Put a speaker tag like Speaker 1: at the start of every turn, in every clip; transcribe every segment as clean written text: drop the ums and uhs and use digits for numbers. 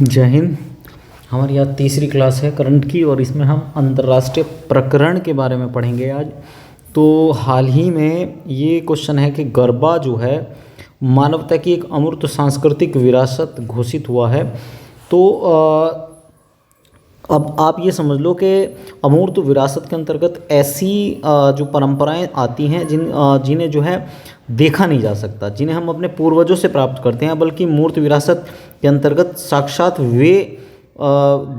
Speaker 1: जय हिंद। हमारी आज तीसरी क्लास है करंट की और इसमें हम अंतर्राष्ट्रीय प्रकरण के बारे में पढ़ेंगे आज। तो हाल ही में ये क्वेश्चन है कि गरबा जो है मानवता की एक अमूर्त सांस्कृतिक विरासत घोषित हुआ है। तो अब आप ये समझ लो कि अमूर्त विरासत के अंतर्गत ऐसी जो परंपराएं आती हैं जिन्हें जो है देखा नहीं जा सकता, जिन्हें हम अपने पूर्वजों से प्राप्त करते हैं, बल्कि मूर्त विरासत के अंतर्गत साक्षात वे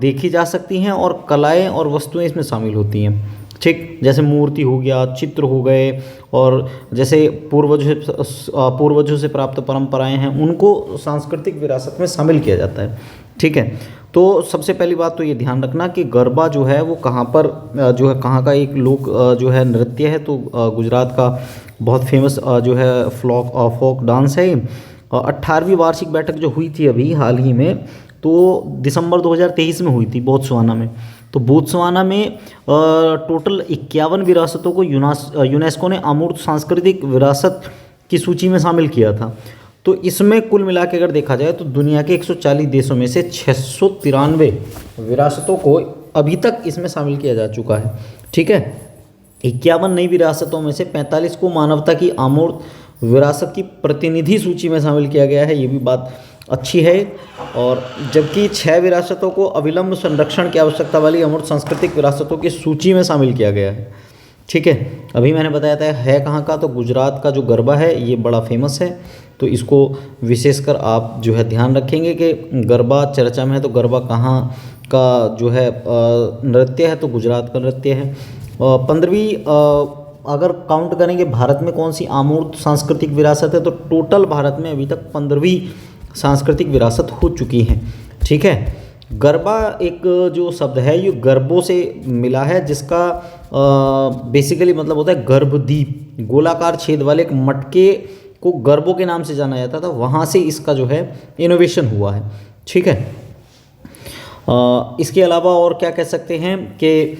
Speaker 1: देखी जा सकती हैं और कलाएं और वस्तुएं इसमें शामिल होती हैं। ठीक, जैसे मूर्ति हो गया, चित्र हो गए, और जैसे पूर्वजों से प्राप्त परंपराएं हैं उनको सांस्कृतिक विरासत में शामिल किया जाता है। ठीक है, तो सबसे पहली बात तो ये ध्यान रखना कि गरबा जो है वो कहाँ पर जो है कहाँ का एक लोक जो है नृत्य है। तो गुजरात का बहुत फेमस जो है फोक डांस है। 18वीं वार्षिक बैठक जो हुई थी अभी हाल ही में, तो दिसंबर 2023 में हुई थी बोत्सवाना में। तो बोत्सवाना में टोटल 51 विरासतों को यूनेस्को ने अमूर्त सांस्कृतिक विरासत की सूची में शामिल किया था। तो इसमें कुल मिला के अगर देखा जाए तो दुनिया के 140 देशों में से 693 विरासतों को अभी तक इसमें शामिल किया जा चुका है। ठीक है, 51 नई विरासतों में से 45 को मानवता की अमूर्त विरासत की प्रतिनिधि सूची में शामिल किया गया है। ये भी बात अच्छी है। और जबकि 6 विरासतों को अविलंब संरक्षण की आवश्यकता वाली अमूर्त सांस्कृतिक विरासतों की सूची में शामिल किया गया है। ठीक है, अभी मैंने बताया था है कहाँ का, तो गुजरात का जो गरबा है ये बड़ा फेमस है। तो इसको विशेषकर आप जो है ध्यान रखेंगे कि गरबा चर्चा में है तो गरबा कहाँ का जो है नृत्य है, तो गुजरात का नृत्य है। 15वीं अगर काउंट करेंगे भारत में कौन सी अमूर्त सांस्कृतिक विरासत है, तो टोटल भारत में अभी तक 15वीं सांस्कृतिक विरासत हो चुकी हैं। ठीक है, गरबा एक जो शब्द है ये गर्भों से मिला है, जिसका बेसिकली मतलब होता है गर्भदीप। गोलाकार छेद वाले एक मटके को गर्भों के नाम से जाना जाता था, वहाँ से इसका जो है इनोवेशन हुआ है। ठीक है, इसके अलावा और क्या कह सकते हैं कि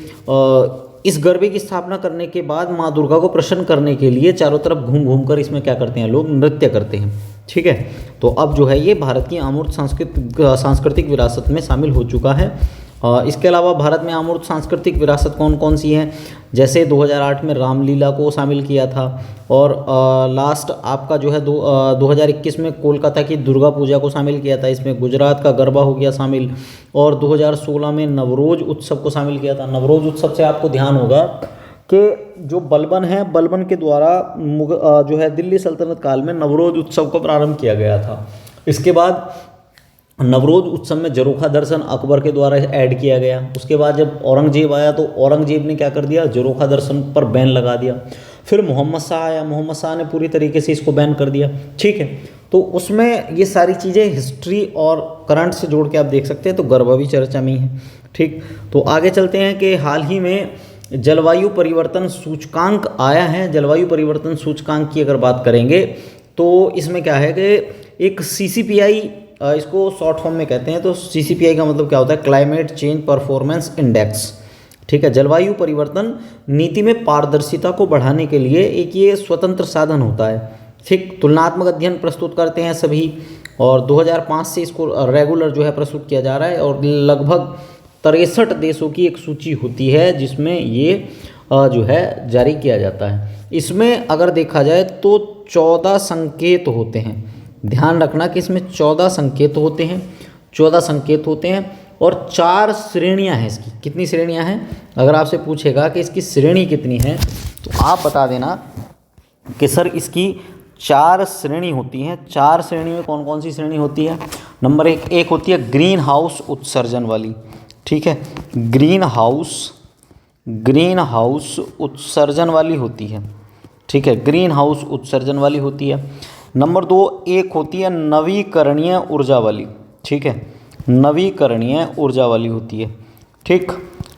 Speaker 1: इस गरबे की स्थापना करने के बाद माँ दुर्गा को प्रसन्न करने के लिए चारों तरफ घूम घूम कर इसमें क्या करते हैं, लोग नृत्य करते हैं। ठीक है, तो अब जो है ये भारत की अमूर्त सांस्कृतिक विरासत में शामिल हो चुका है। इसके अलावा भारत में अमूर्त सांस्कृतिक विरासत कौन कौन सी हैं, जैसे 2008 में रामलीला को शामिल किया था, और लास्ट आपका जो है 2021 में कोलकाता की दुर्गा पूजा को शामिल किया था। इसमें गुजरात का गरबा हो गया शामिल, और 2016 में नवरोज उत्सव को शामिल किया था। नवरोज उत्सव से आपको ध्यान होगा कि जो बलबन है, बलबन के द्वारा जो है दिल्ली सल्तनत काल में नवरोज उत्सव को प्रारंभ किया गया था। इसके बाद नवरोज उत्सव में जरोखा दर्शन अकबर के द्वारा ऐड किया गया। उसके बाद जब औरंगजेब आया तो औरंगजेब ने क्या कर दिया, जरोखा दर्शन पर बैन लगा दिया। फिर मोहम्मद शाह आया, मोहम्मद शाह ने पूरी तरीके से इसको बैन कर दिया। ठीक है, तो उसमें ये सारी चीज़ें हिस्ट्री और करंट से जोड़ के आप देख सकते हैं। तो गरबा भी चर्चा में ही है। ठीक, तो आगे चलते हैं कि हाल ही में जलवायु परिवर्तन सूचकांक आया है। जलवायु परिवर्तन सूचकांक की अगर बात करेंगे तो इसमें क्या है कि एक CCPI, इसको शॉर्ट फॉर्म में कहते हैं। तो CCPI का मतलब क्या होता है, क्लाइमेट चेंज परफॉर्मेंस इंडेक्स। ठीक है, जलवायु परिवर्तन नीति में पारदर्शिता को बढ़ाने के लिए एक ये स्वतंत्र साधन होता है। ठीक, तुलनात्मक अध्ययन प्रस्तुत करते हैं सभी, और 2005 से इसको रेगुलर जो है प्रस्तुत किया जा रहा है, और लगभग 63 देशों की एक सूची होती है जिसमें ये जो है जारी किया जाता है। इसमें अगर देखा जाए तो 14 संकेत होते हैं। ध्यान रखना कि इसमें 14 संकेत होते हैं, 14 संकेत होते हैं, और 4 श्रेणियां हैं इसकी। कितनी श्रेणियां हैं, अगर आपसे पूछेगा कि इसकी श्रेणी कितनी है तो आप बता देना कि सर इसकी 4 श्रेणी होती हैं। 4 श्रेणी में कौन कौन सी श्रेणी होती है। नंबर एक होती है ग्रीन हाउस उत्सर्जन वाली। ठीक है, ग्रीन हाउस उत्सर्जन वाली होती है। ठीक है, ग्रीन हाउस उत्सर्जन वाली होती है। नंबर 2 एक होती है नवीकरणीय ऊर्जा वाली। ठीक है, नवीकरणीय ऊर्जा वाली होती है। ठीक,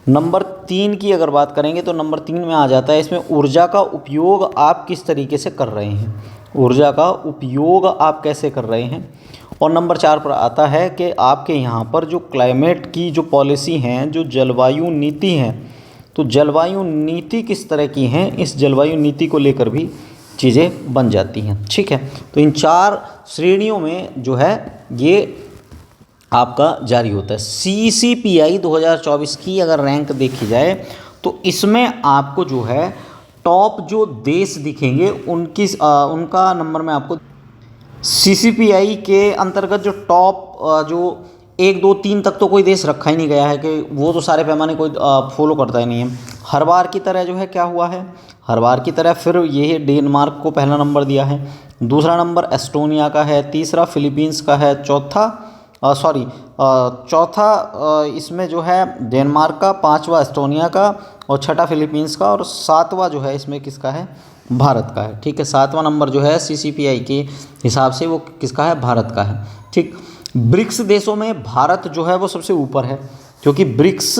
Speaker 1: नंबर 3 की अगर बात करेंगे तो नंबर 3 में आ जाता है, इसमें ऊर्जा का उपयोग आप किस तरीके से कर रहे हैं, ऊर्जा का उपयोग आप कैसे कर रहे हैं। और नंबर 4 पर आता है कि आपके यहाँ पर जो क्लाइमेट की जो पॉलिसी हैं, जो जलवायु नीति हैं, तो जलवायु नीति किस तरह की हैं, इस जलवायु नीति को लेकर भी चीज़ें बन जाती हैं। ठीक है, तो इन 4 श्रेणियों में जो है ये आपका जारी होता है। CCPI 2024 की अगर रैंक देखी जाए तो इसमें आपको जो है टॉप जो देश दिखेंगे उनका नंबर मैं आपको CCPI के अंतर्गत जो टॉप जो 1 2 3 तक तो कोई देश रखा ही नहीं गया है कि वो तो सारे पैमाने कोई फॉलो करता ही नहीं है। हर बार की तरह जो है क्या हुआ है, हर बार की तरह फिर ये डेनमार्क को पहला नंबर दिया है, दूसरा नंबर एस्टोनिया का है, तीसरा फिलीपींस का है, चौथा इसमें जो है डेनमार्क का, पांचवा एस्टोनिया का और छठा फिलीपींस का और सातवां जो है इसमें किसका है, भारत का है। ठीक है, सातवां नंबर जो है CCPI के हिसाब से वो किसका है, भारत का है। ठीक, ब्रिक्स देशों में भारत जो है वो सबसे ऊपर है, क्योंकि ब्रिक्स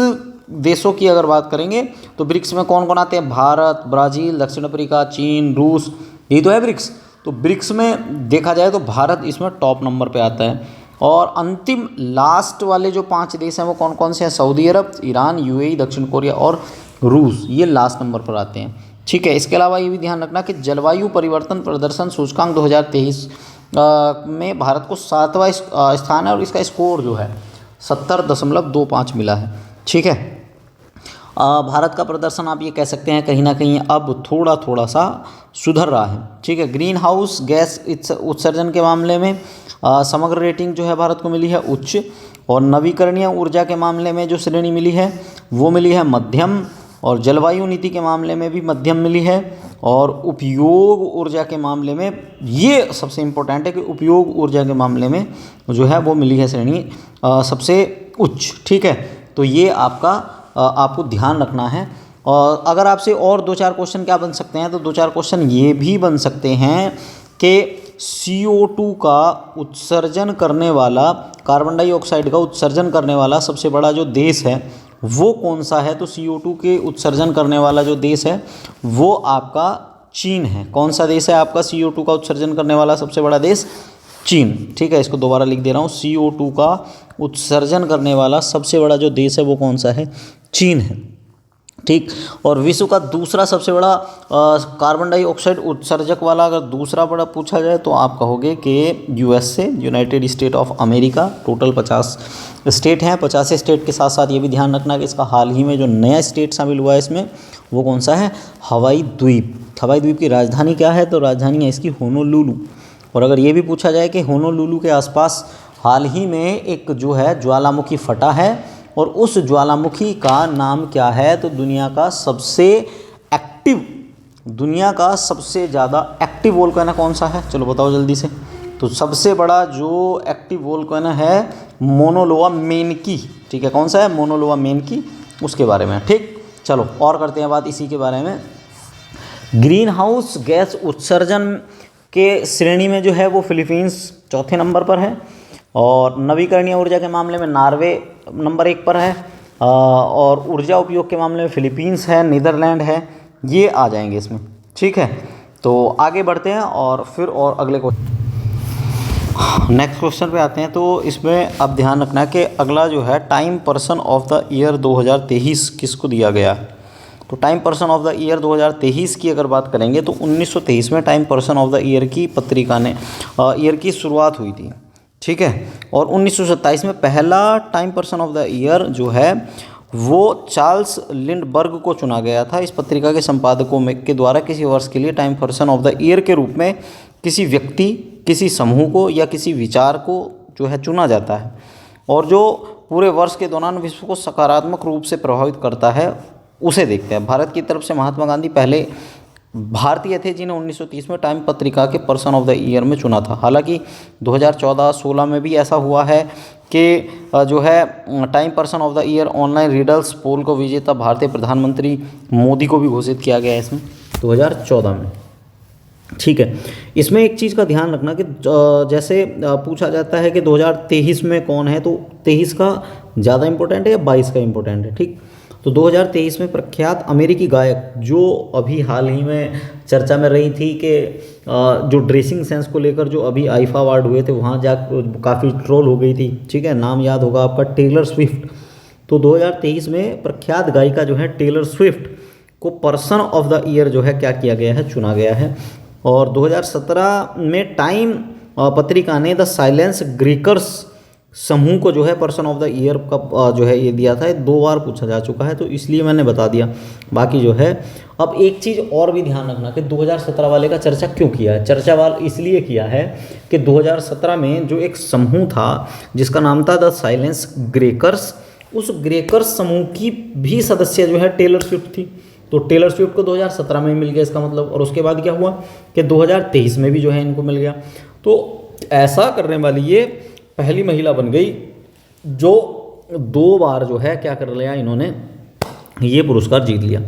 Speaker 1: देशों की अगर बात करेंगे तो ब्रिक्स में कौन कौन आते हैं, भारत, ब्राज़ील, दक्षिण अफ्रीका, चीन, रूस, यही तो है ब्रिक्स। तो ब्रिक्स में देखा जाए तो भारत इसमें टॉप नंबर पे आता है। और अंतिम लास्ट वाले जो 5 देश हैं वो कौन कौन से हैं, सऊदी अरब, ईरान, UAE, दक्षिण कोरिया और रूस, ये लास्ट नंबर पर आते हैं। ठीक है, इसके अलावा ये भी ध्यान रखना कि जलवायु परिवर्तन प्रदर्शन सूचकांक 2023 में भारत को 7वां स्थान है और इसका स्कोर जो है 70.25 मिला है। ठीक है, भारत का प्रदर्शन आप ये कह सकते हैं कहीं ना कहीं अब थोड़ा थोड़ा सा सुधर रहा है। ठीक है, ग्रीन हाउस गैस उत्सर्जन के मामले में समग्र रेटिंग जो है भारत को मिली है उच्च, और नवीकरणीय ऊर्जा के मामले में जो श्रेणी मिली है वो मिली है मध्यम, और जलवायु नीति के मामले में भी मध्यम मिली है, और उपयोग ऊर्जा के मामले में ये सबसे इम्पोर्टेंट है कि उपयोग ऊर्जा के मामले में जो है वो मिली है श्रेणी सबसे उच्च। ठीक है, तो ये आपको ध्यान रखना है। और अगर आपसे और 2 4 क्वेश्चन क्या बन सकते हैं, तो 2 4 क्वेश्चन ये भी बन सकते हैं कि CO2 का उत्सर्जन करने वाला, कार्बन डाइऑक्साइड का उत्सर्जन करने वाला सबसे बड़ा जो देश है वो कौन सा है। तो CO2 के उत्सर्जन करने वाला जो देश है वो आपका चीन है। कौन सा देश है आपका CO2 का उत्सर्जन करने वाला सबसे बड़ा देश, चीन। ठीक है, इसको दोबारा लिख दे रहा हूँ, CO2 का उत्सर्जन करने वाला सबसे बड़ा जो देश है वो कौन सा है, चीन है। ठीक, और विश्व का दूसरा सबसे बड़ा कार्बन डाइऑक्साइड उत्सर्जक वाला अगर दूसरा बड़ा पूछा जाए तो आप कहोगे कि USA, United state of America. Total 50 state हैं, 50 स्टेट के साथ साथ ये भी ध्यान रखना कि इसका हाल ही में जो नया स्टेट शामिल हुआ है इसमें वो कौन सा है, हवाई द्वीप। हवाई द्वीप की राजधानी क्या है, तो राजधानी है इसकी होनोलुलु। और अगर ये भी पूछा जाए कि होनोलुलु के आसपास हाल ही में एक जो है ज्वालामुखी फटा है और उस ज्वालामुखी का नाम क्या है, तो दुनिया का सबसे ज़्यादा एक्टिव वोल्केनो कौन सा है, चलो बताओ जल्दी से। तो सबसे बड़ा जो एक्टिव वोल्केनो है मोनोलोआ मेनकी। ठीक है, कौन सा है, मोनोलोआ मेनकी, उसके बारे में। ठीक, चलो और करते हैं बात इसी के बारे में। ग्रीन हाउस गैस उत्सर्जन के श्रेणी में जो है वो फिलीपींस चौथे नंबर पर है, और नवीकरणीय ऊर्जा के मामले में नॉर्वे नंबर 1 पर है, और ऊर्जा उपयोग के मामले में फिलीपींस है, नीदरलैंड है, ये आ जाएंगे इसमें। ठीक है, तो आगे बढ़ते हैं और फिर और अगले नेक्स्ट क्वेश्चन पे आते हैं। तो इसमें अब ध्यान रखना है कि अगला जो है Time person of the year 2023 किसको दिया गया है। तो time person of the year 2023 की अगर बात करेंगे तो 1923 में time person of the year की पत्रिका ने ईयर की शुरुआत हुई थी। ठीक है, और 1927 में पहला time person of the year जो है वो चार्ल्स लिंडबर्ग को चुना गया था। इस पत्रिका के संपादकों के द्वारा किसी वर्ष के लिए time person of the year के रूप में किसी व्यक्ति, किसी समूह को या किसी विचार को जो है चुना जाता है, और जो पूरे वर्ष के दौरान विश्व को सकारात्मक रूप से प्रभावित करता है उसे देखते हैं। भारत की तरफ से महात्मा गांधी पहले भारतीय थे जिन्हें 1930 में टाइम पत्रिका के पर्सन ऑफ द ईयर में चुना था। हालांकि 2014-16 में भी ऐसा हुआ है कि जो है Time person of the year online readers poll को विजेता भारतीय प्रधानमंत्री मोदी को भी घोषित किया गया है इसमें 2014 में। ठीक है, इसमें एक चीज़ का ध्यान रखना कि जैसे पूछा जाता है कि 2023 में कौन है, तो 23 का ज़्यादा इम्पोर्टेंट है या 22 का इम्पोर्टेंट है। ठीक, तो 2023 में प्रख्यात अमेरिकी गायक जो अभी हाल ही में चर्चा में रही थी कि जो ड्रेसिंग सेंस को लेकर जो अभी आईफा अवार्ड हुए थे वहाँ जा काफ़ी ट्रोल हो गई थी। ठीक है, नाम याद होगा आपका, टेलर स्विफ्ट। तो 2023 में प्रख्यात गायिका जो है टेलर स्विफ्ट को पर्सन ऑफ द ईयर जो है क्या किया गया है, चुना गया है। और 2017 में टाइम पत्रिका ने द साइलेंस समूह को जो है पर्सन ऑफ द ईयर का जो है ये दिया था, 2 बार पूछा जा चुका है, तो इसलिए मैंने बता दिया। बाकी जो है अब एक चीज़ और भी ध्यान रखना कि 2017 वाले का चर्चा क्यों किया है। चर्चा वाल इसलिए किया है कि 2017 में जो एक समूह था जिसका नाम था द साइलेंस ग्रेकर्स, उस ग्रेकर्स समूह की भी सदस्य जो है टेलर स्विफ्ट थी। तो टेलर स्विफ्ट को 2017 में मिल गया इसका मतलब, और उसके बाद क्या हुआ कि 2023 में भी जो है इनको मिल गया। तो ऐसा करने वाली ये पहली महिला बन गई जो 2 बार जो है क्या कर लिया, इन्होंने ये पुरस्कार जीत लिया।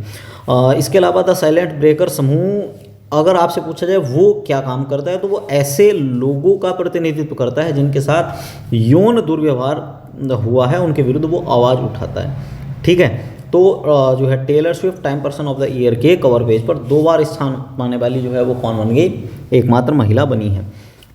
Speaker 1: इसके अलावा द साइलेंट ब्रेकर समूह अगर आपसे पूछा जाए वो क्या काम करता है, तो वो ऐसे लोगों का प्रतिनिधित्व करता है जिनके साथ यौन दुर्व्यवहार हुआ है, उनके विरुद्ध वो आवाज़ उठाता है। ठीक है, तो जो है Taylor Swift Time person of the year के कवर पेज पर 2 बार स्थान पाने वाली जो है वो कौन बन गई, एकमात्र महिला बनी है।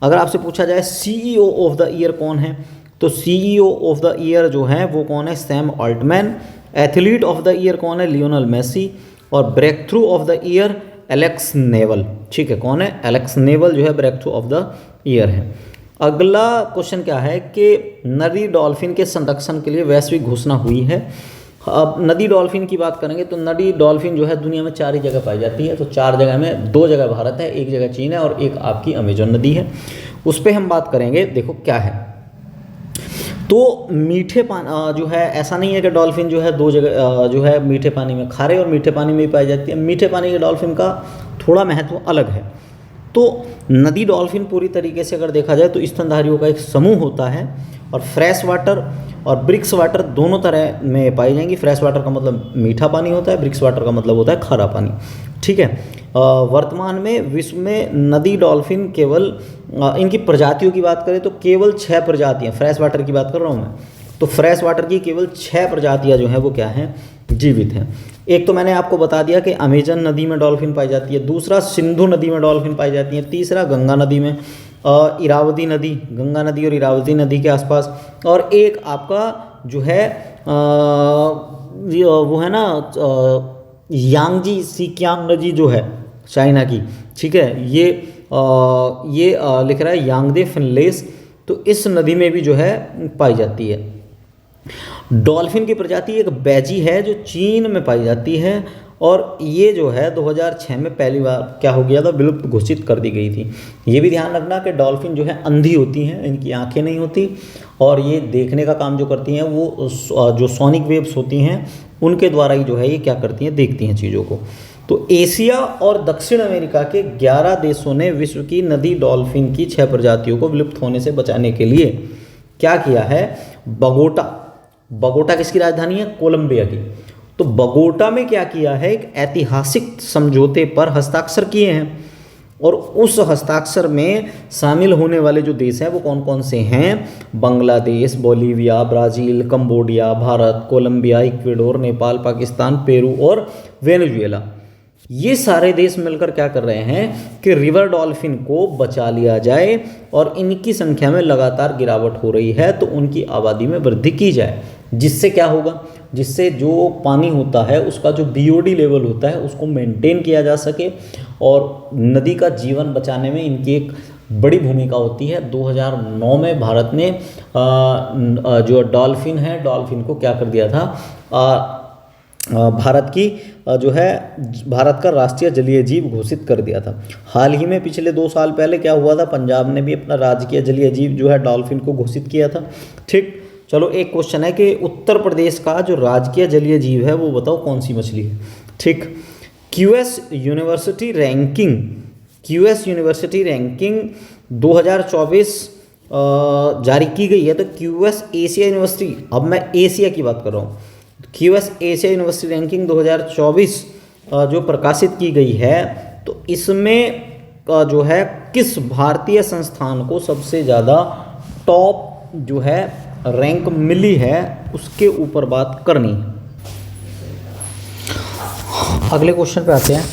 Speaker 1: अगर आपसे पूछा जाए सीईओ ऑफ द ईयर कौन है, तो सीईओ ऑफ द ईयर जो है वो कौन है, Sam Altman. Athlete of the year कौन है, लियोनल मेसी। और breakthrough of the year Alex Newell. ठीक है, कौन है, एलेक्स नेवल जो है breakthrough of the year है। अगला क्वेश्चन क्या है कि नदी डॉल्फिन के संरक्षण के लिए वैश्विक घोषणा हुई है। अब नदी डॉल्फिन की बात करेंगे तो नदी डॉल्फिन जो है दुनिया में 4 ही जगह पाई जाती है। तो 4 जगह में 2 जगह भारत है, 1 जगह चीन है और 1 आपकी अमेजन नदी है। उस पर हम बात करेंगे। देखो क्या है, तो मीठे पानी जो है, ऐसा नहीं है कि डॉल्फिन जो है 2 जगह जो है मीठे पानी में, खारे और मीठे पानी में भी पाई जाती है। मीठे पानी के डॉल्फिन का थोड़ा महत्व अलग है। तो नदी डॉल्फिन पूरी तरीके से अगर देखा जाए तो स्तनधारियों का एक समूह होता है और फ्रेश वाटर और ब्रिक्स वाटर दोनों तरह में पाई जाएंगी। फ्रेश वाटर का मतलब मीठा पानी होता है, ब्रिक्स वाटर का मतलब होता है खारा पानी। ठीक है, वर्तमान में विश्व में नदी डॉल्फिन केवल इनकी प्रजातियों की बात करें तो केवल 6 प्रजातियाँ, फ्रेश वाटर की बात कर रहा हूँ मैं, तो फ्रेश वाटर की केवल 6 प्रजातियाँ जो हैं वो क्या हैं, जीवित हैं। एक तो मैंने आपको बता दिया कि अमेजन नदी में डॉल्फिन पाई जाती है, दूसरा सिंधु नदी में डॉल्फिन पाई जाती है, तीसरा गंगा नदी में, इरावती नदी, गंगा नदी और इरावती नदी के आसपास, और एक आपका जो है वो है ना यांगजी सिकियांग नदी जो है चाइना की। ठीक है, ये लिख रहा है यांगदे फिनलेस, तो इस नदी में भी जो है पाई जाती है। डॉल्फिन की प्रजाति एक बैजी है जो चीन में पाई जाती है और ये जो है 2006 में पहली बार क्या हो गया था, विलुप्त घोषित कर दी गई थी। ये भी ध्यान रखना कि डॉल्फिन जो है अंधी होती हैं, इनकी आंखें नहीं होती और ये देखने का काम जो करती हैं वो जो सोनिक वेव्स होती हैं उनके द्वारा ही जो है ये क्या करती हैं, देखती हैं चीज़ों को। तो एशिया और दक्षिण अमेरिका के 11 देशों ने विश्व की नदी डॉल्फिन की 6 प्रजातियों को विलुप्त होने से बचाने के लिए क्या किया है, बगोटा किसकी राजधानी है, कोलंबिया की। तो बगोटा में क्या किया है, एक ऐतिहासिक समझौते पर हस्ताक्षर किए हैं और उस हस्ताक्षर में शामिल होने वाले जो देश हैं वो कौन कौन से हैं, Bangladesh, Bolivia, Brazil, Cambodia, Bharat, Colombia, Ecuador, Nepal, Pakistan, Peru और वेनेजुएला। ये सारे देश मिलकर क्या कर रहे हैं कि रिवर डॉल्फिन को बचा लिया जाए और इनकी संख्या में लगातार गिरावट हो रही है तो उनकी आबादी में वृद्धि की जाए। जिससे क्या होगा, जिससे जो पानी होता है उसका जो बीओडी लेवल होता है उसको मेंटेन किया जा सके और नदी का जीवन बचाने में इनकी एक बड़ी भूमिका होती है। 2009 में भारत ने जो डॉल्फिन है, डॉल्फिन को क्या कर दिया था, भारत की जो है भारत का राष्ट्रीय जलीय जीव घोषित कर दिया था। हाल ही में पिछले 2 साल पहले क्या हुआ था, पंजाब ने भी अपना राजकीय जलीय जीव जो है डॉल्फिन को घोषित किया था। ठीक, चलो एक क्वेश्चन है कि उत्तर प्रदेश का जो राजकीय जलीय जीव है वो बताओ कौन सी मछली है। ठीक, क्यूएस यूनिवर्सिटी रैंकिंग 2024 जारी की गई है। तो क्यूएस एशिया यूनिवर्सिटी, अब मैं एशिया की बात कर रहा हूँ, क्यूएस एशिया यूनिवर्सिटी रैंकिंग 2024 जो प्रकाशित की गई है तो इसमें जो है किस भारतीय संस्थान को सबसे ज़्यादा टॉप जो है रैंक मिली है उसके ऊपर बात करनी है। अगले क्वेश्चन पे आते हैं।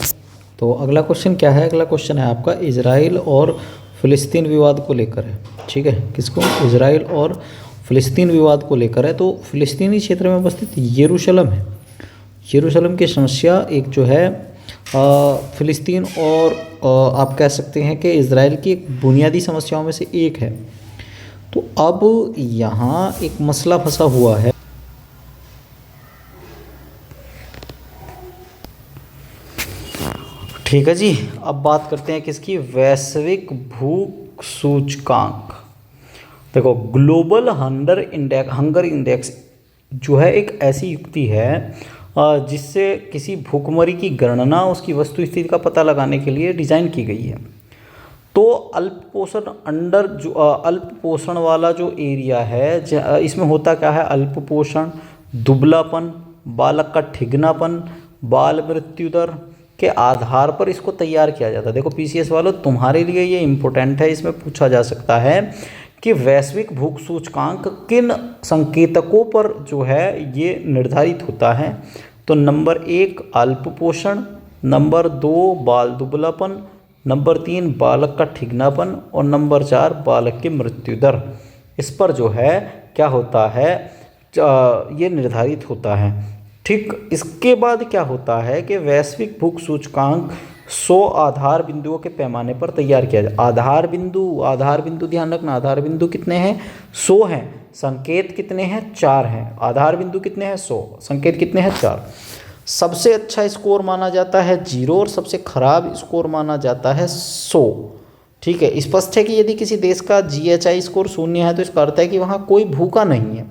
Speaker 1: तो अगला क्वेश्चन क्या है, अगला क्वेश्चन है आपका इजराइल और फ़िलिस्तीन विवाद को लेकर है। ठीक है, किसको, इजराइल और फ़िलिस्तीन विवाद को लेकर है। तो फ़िलिस्तीनी क्षेत्र में अवस्थित यरूशलेम है, यरूशलेम की समस्या एक जो है फ़िलिस्तीन और आप कह सकते हैं कि इजराइल की एक बुनियादी समस्याओं में से एक है। तो अब यहाँ एक मसला फंसा हुआ है। ठीक है जी, अब बात करते हैं किसकी, वैश्विक भूख सूचकांक। देखो, ग्लोबल हंगर इंडेक्स जो है एक ऐसी युक्ति है जिससे किसी भूखमरी की गणना उसकी वस्तु स्थिति का पता लगाने के लिए डिज़ाइन की गई है। तो अल्प पोषण वाला जो एरिया है, इसमें होता क्या है, अल्प पोषण, दुबलापन, बालक का ठिगनापन, बाल मृत्यु दर के आधार पर इसको तैयार किया जाता है। देखो पीसीएस वालों, तुम्हारे लिए ये इम्पोर्टेंट है, इसमें पूछा जा सकता है कि वैश्विक भूख सूचकांक किन संकेतकों पर जो है ये निर्धारित होता है। तो नंबर 1 अल्प पोषण, नंबर 2 बाल दुबलापन, नंबर 3 बालक का ठिगनापन और नंबर 4 बालक की मृत्यु दर। इस पर जो है क्या होता है, ये निर्धारित होता है। ठीक, इसके बाद क्या होता है कि वैश्विक भूख सूचकांक 100 आधार बिंदुओं के पैमाने पर तैयार किया जाए। आधार बिंदु ध्यान रखना, आधार बिंदु कितने हैं, 100 हैं। संकेत कितने हैं, 4 हैं। आधार बिंदु कितने हैं, 100, संकेत कितने हैं, 4। सबसे अच्छा स्कोर माना जाता है 0 और सबसे खराब स्कोर माना जाता है 100। ठीक है, स्पष्ट है कि यदि किसी देश का GHI स्कोर 0 है तो इसका अर्थ है कि वहाँ कोई भूखा नहीं है,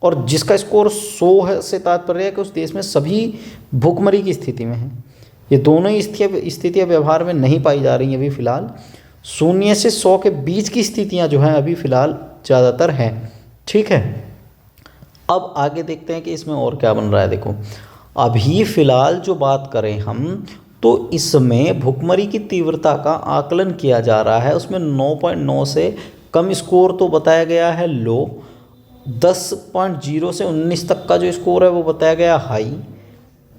Speaker 1: और जिसका स्कोर 100 है से तात्पर्य है कि उस देश में सभी भूखमरी की स्थिति में हैं। ये दोनों ही स्थितियाँ व्यवहार में नहीं पाई जा रही हैं अभी फ़िलहाल। 0 से 100 के बीच की स्थितियाँ जो हैं अभी फ़िलहाल ज़्यादातर हैं। ठीक है, अब आगे देखते हैं कि इसमें और क्या बन रहा है। देखो, अभी फ़िलहाल जो बात करें हम, तो इसमें भूखमरी की तीव्रता का आकलन किया जा रहा है। उसमें 9.9 से कम स्कोर तो बताया गया है लो, 10.0 से 19 तक का जो स्कोर है वो बताया गया हाई,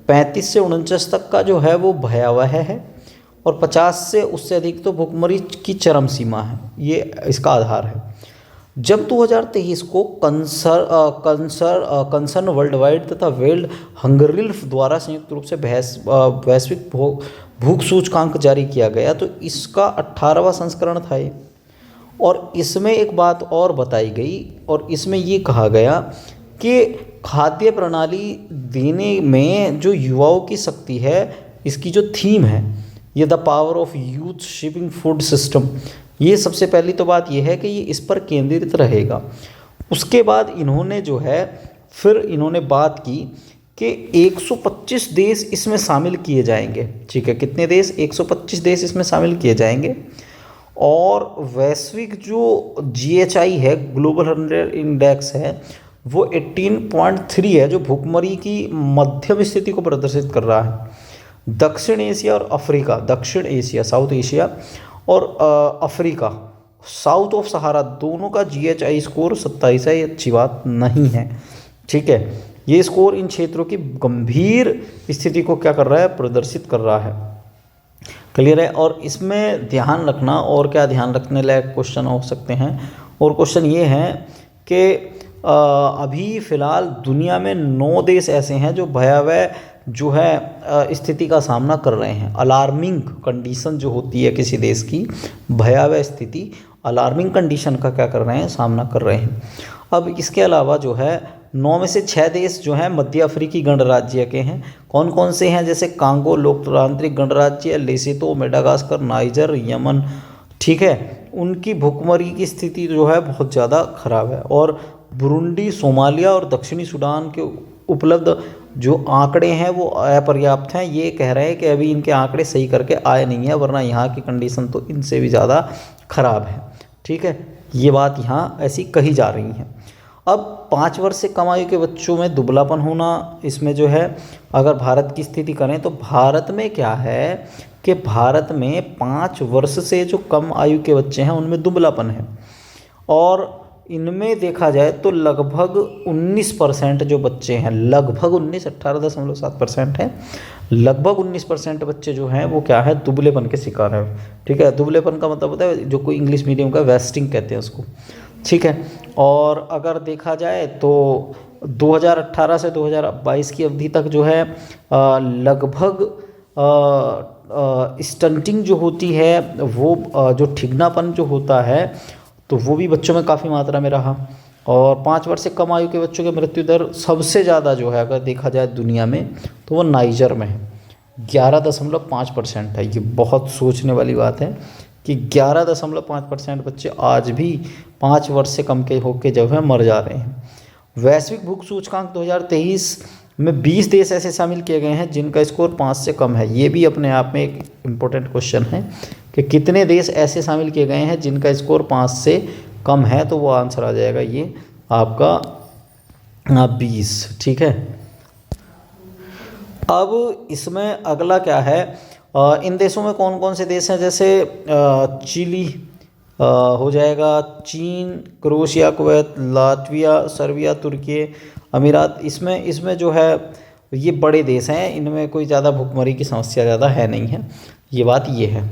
Speaker 1: 35 से 49 तक का जो है वो भयावह है, और 50 से उससे अधिक तो भूखमरी की चरम सीमा है। ये इसका आधार है। जब 2023 को कंसर्न वर्ल्ड वाइड तथा वर्ल्ड हंगर रिलीफ द्वारा संयुक्त रूप से वैश्विक भूख सूचकांक जारी किया गया, तो इसका 18वां संस्करण था ये। और इसमें एक बात और बताई गई, और इसमें ये कहा गया कि खाद्य प्रणाली देने में जो युवाओं की शक्ति है, इसकी जो थीम है ये the power of youth shaping food system, ये सबसे पहली तो बात ये है कि ये इस पर केंद्रित रहेगा। उसके बाद इन्होंने जो है फिर इन्होंने बात की कि 125 देश इसमें शामिल किए जाएंगे। ठीक है, कितने देश, 125 देश इसमें शामिल किए जाएंगे। और वैश्विक जो GHI है, ग्लोबल हंगर इंडेक्स है, वो 18.3 है, जो भूखमरी की मध्यम स्थिति को प्रदर्शित कर रहा है। दक्षिण एशिया और अफ्रीका, दक्षिण एशिया साउथ एशिया और अफ्रीका साउथ ऑफ सहारा, दोनों का GHI स्कोर 27 है। ये अच्छी बात नहीं है। ठीक है, ये स्कोर इन क्षेत्रों की गंभीर स्थिति को क्या कर रहा है, प्रदर्शित कर रहा है। क्लियर है। और इसमें ध्यान रखना, और क्या ध्यान रखने लायक क्वेश्चन हो सकते हैं, और क्वेश्चन ये हैं कि अभी फ़िलहाल दुनिया में 9 देश ऐसे हैं जो भयावह जो है स्थिति का सामना कर रहे हैं। अलार्मिंग कंडीशन जो होती है किसी देश की, भयावह स्थिति, अलार्मिंग कंडीशन का क्या कर रहे हैं, सामना कर रहे हैं। अब इसके अलावा जो है 9 में से 6 देश जो हैं मध्य अफ्रीकी गणराज्य के हैं। कौन कौन से हैं, जैसे कांगो लोकतांत्रिक गणराज्य, लेसोथो, मेडागास्कर, नाइजर, यमन। ठीक है, उनकी भूखमरी की स्थिति जो है बहुत ज़्यादा खराब है। और बुरुंडी, सोमालिया और दक्षिणी सूडान के उपलब्ध जो आंकड़े हैं वो अपर्याप्त हैं। ये कह रहे हैं कि अभी इनके आंकड़े सही करके आए नहीं है, वरना यहाँ की कंडीशन तो इनसे भी ज़्यादा खराब है। ठीक है, ये बात यहाँ ऐसी कही जा रही है। अब 5 वर्ष से कम आयु के बच्चों में दुबलापन होना, इसमें जो है अगर भारत की स्थिति करें तो भारत में क्या है कि भारत में 5 वर्ष से जो कम आयु के बच्चे हैं उनमें दुबलापन है। और इनमें देखा जाए तो लगभग 19% जो बच्चे हैं, लगभग 18.7% है, लगभग 19% बच्चे जो हैं वो क्या है, दुबलेपन के शिकार हैं। ठीक है, दुबलेपन का मतलब होता है जो कोई इंग्लिश मीडियम का वेस्टिंग कहते हैं उसको। ठीक है, और अगर देखा जाए तो 2018 से 2022 की अवधि तक जो है लगभग स्टंटिंग जो होती है वो जो ठिगनापन जो होता है तो वो भी बच्चों में काफ़ी मात्रा में रहा। और 5 वर्ष से कम आयु के बच्चों की मृत्यु दर सबसे ज़्यादा जो है अगर देखा जाए दुनिया में तो वो नाइजर में है, 11.5% है। ये बहुत सोचने वाली बात है कि 11.5% बच्चे आज भी 5 वर्ष से कम के होके जो है मर जा रहे हैं। वैश्विक भूख सूचकांक 2023 में 20 देश ऐसे शामिल किए गए हैं जिनका स्कोर 5 से कम है। ये भी अपने आप में एक इम्पोर्टेंट क्वेश्चन है कि कितने देश ऐसे शामिल किए गए हैं जिनका स्कोर 5 से कम है, तो वो आंसर आ जाएगा ये आपका 20। ठीक है, अब इसमें अगला क्या है, इन देशों में कौन कौन से देश हैं, जैसे चिली हो जाएगा, चीन, क्रोएशिया, कुवैत, लातविया, सर्बिया, तुर्की, अमीरात। इसमें जो है ये बड़े देश हैं, इनमें कोई ज़्यादा भुखमरी की समस्या ज़्यादा है नहीं है, ये बात ये है।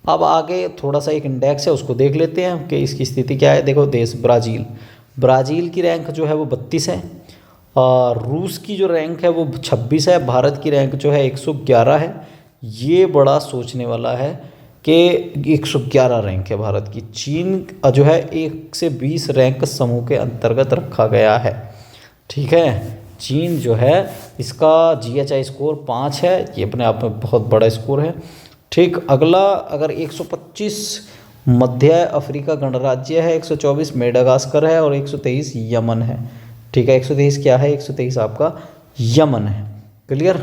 Speaker 1: अब आगे थोड़ा सा एक इंडेक्स है उसको देख लेते हैं कि इसकी स्थिति क्या है। देखो देश ब्राज़ील की रैंक जो है वो 32 है, रूस की जो रैंक है वो 26 है, भारत की रैंक जो है 111 है। ये बड़ा सोचने वाला है कि 111 रैंक है भारत की। चीन जो है 1 से 20 रैंक समूह के अंतर्गत रखा गया है। ठीक है, चीन जो है इसका GHI स्कोर 5 है, ये अपने आप में बहुत बड़ा स्कोर है। ठीक, अगला अगर 125 मध्य अफ्रीका गणराज्य है, 124 मेडागास्कर है और 123 यमन है। ठीक है, 123 क्या है, 123 आपका यमन है। क्लियर,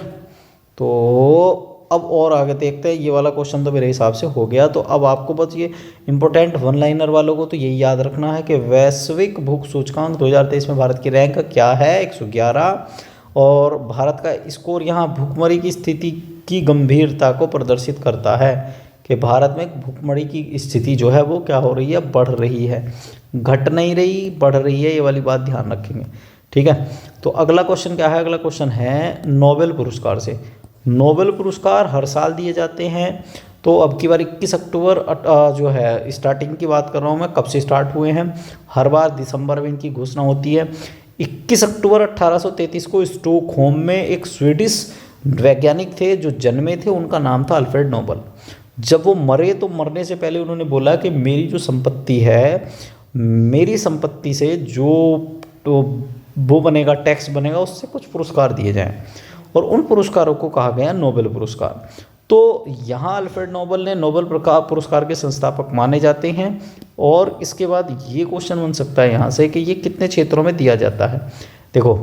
Speaker 1: तो अब और आगे देखते हैं। ये वाला क्वेश्चन तो मेरे हिसाब से हो गया। तो अब आपको बस ये इंपॉर्टेंट वन लाइनर वालों को तो यही याद रखना है कि वैश्विक भूख सूचकांक 2023 में भारत की रैंक क्या है, 111, और भारत का स्कोर यहाँ भूखमरी की स्थिति की गंभीरता को प्रदर्शित करता है कि भारत में भूखमरी की स्थिति जो है वो क्या हो रही है, बढ़ रही है, घट नहीं रही, बढ़ रही है। ये वाली बात ध्यान रखेंगे। ठीक है, तो अगला क्वेश्चन क्या है, अगला क्वेश्चन है नोबेल पुरस्कार से। नोबेल पुरस्कार हर साल दिए जाते हैं, तो अब की बार 21 अक्टूबर जो है स्टार्टिंग की बात कर रहा हूँ मैं, कब से स्टार्ट हुए हैं। हर बार दिसंबर में इनकी घोषणा होती है। 21 अक्टूबर 1833 को स्टॉकहोम में एक स्वीडिश वैज्ञानिक थे जो जन्मे थे, उनका नाम था अल्फ्रेड नोबेल। जब वो मरे तो मरने से पहले उन्होंने बोला कि मेरी जो संपत्ति है, मेरी संपत्ति से जो तो वो बनेगा, टैक्स बनेगा, उससे कुछ पुरस्कार दिए जाएं, और उन पुरस्कारों को कहा गया नोबेल पुरस्कार। तो यहाँ अल्फ्रेड नोबेल ने नोबेल पुरस्कार के संस्थापक माने जाते हैं। और इसके बाद ये क्वेश्चन बन सकता है यहाँ से कि ये कितने क्षेत्रों में दिया जाता है। देखो,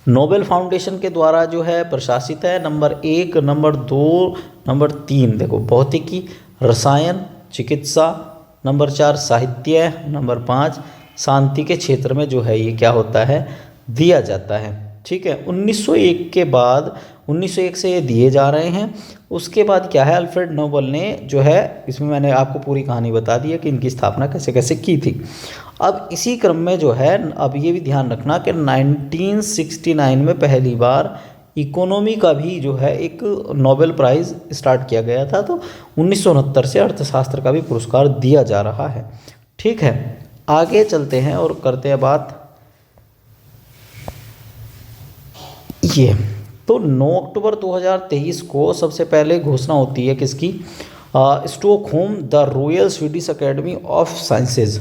Speaker 1: नोबेल फाउंडेशन के द्वारा जो है प्रशासित है, नंबर 1, नंबर 2, नंबर 3 देखो भौतिकी, रसायन, चिकित्सा, नंबर 4 साहित्य, नंबर 5 शांति के क्षेत्र में जो है ये क्या होता है, दिया जाता है। ठीक है, 1901 के बाद 1901 से ये दिए जा रहे हैं। उसके बाद क्या है, अल्फ्रेड नोबेल ने जो है, इसमें मैंने आपको पूरी कहानी बता दी है कि इनकी स्थापना कैसे कैसे की थी। अब इसी क्रम में जो है, अब ये भी ध्यान रखना कि 1969 में पहली बार इकोनॉमी का भी जो है एक नोबेल प्राइज़ स्टार्ट किया गया था। तो 1969 से अर्थशास्त्र का भी पुरस्कार दिया जा रहा है। ठीक है, आगे चलते हैं और करते हैं बात ये। तो 9 अक्टूबर 2023 को सबसे पहले घोषणा होती है किसकी, Stockholm the royal Swedish academy of sciences.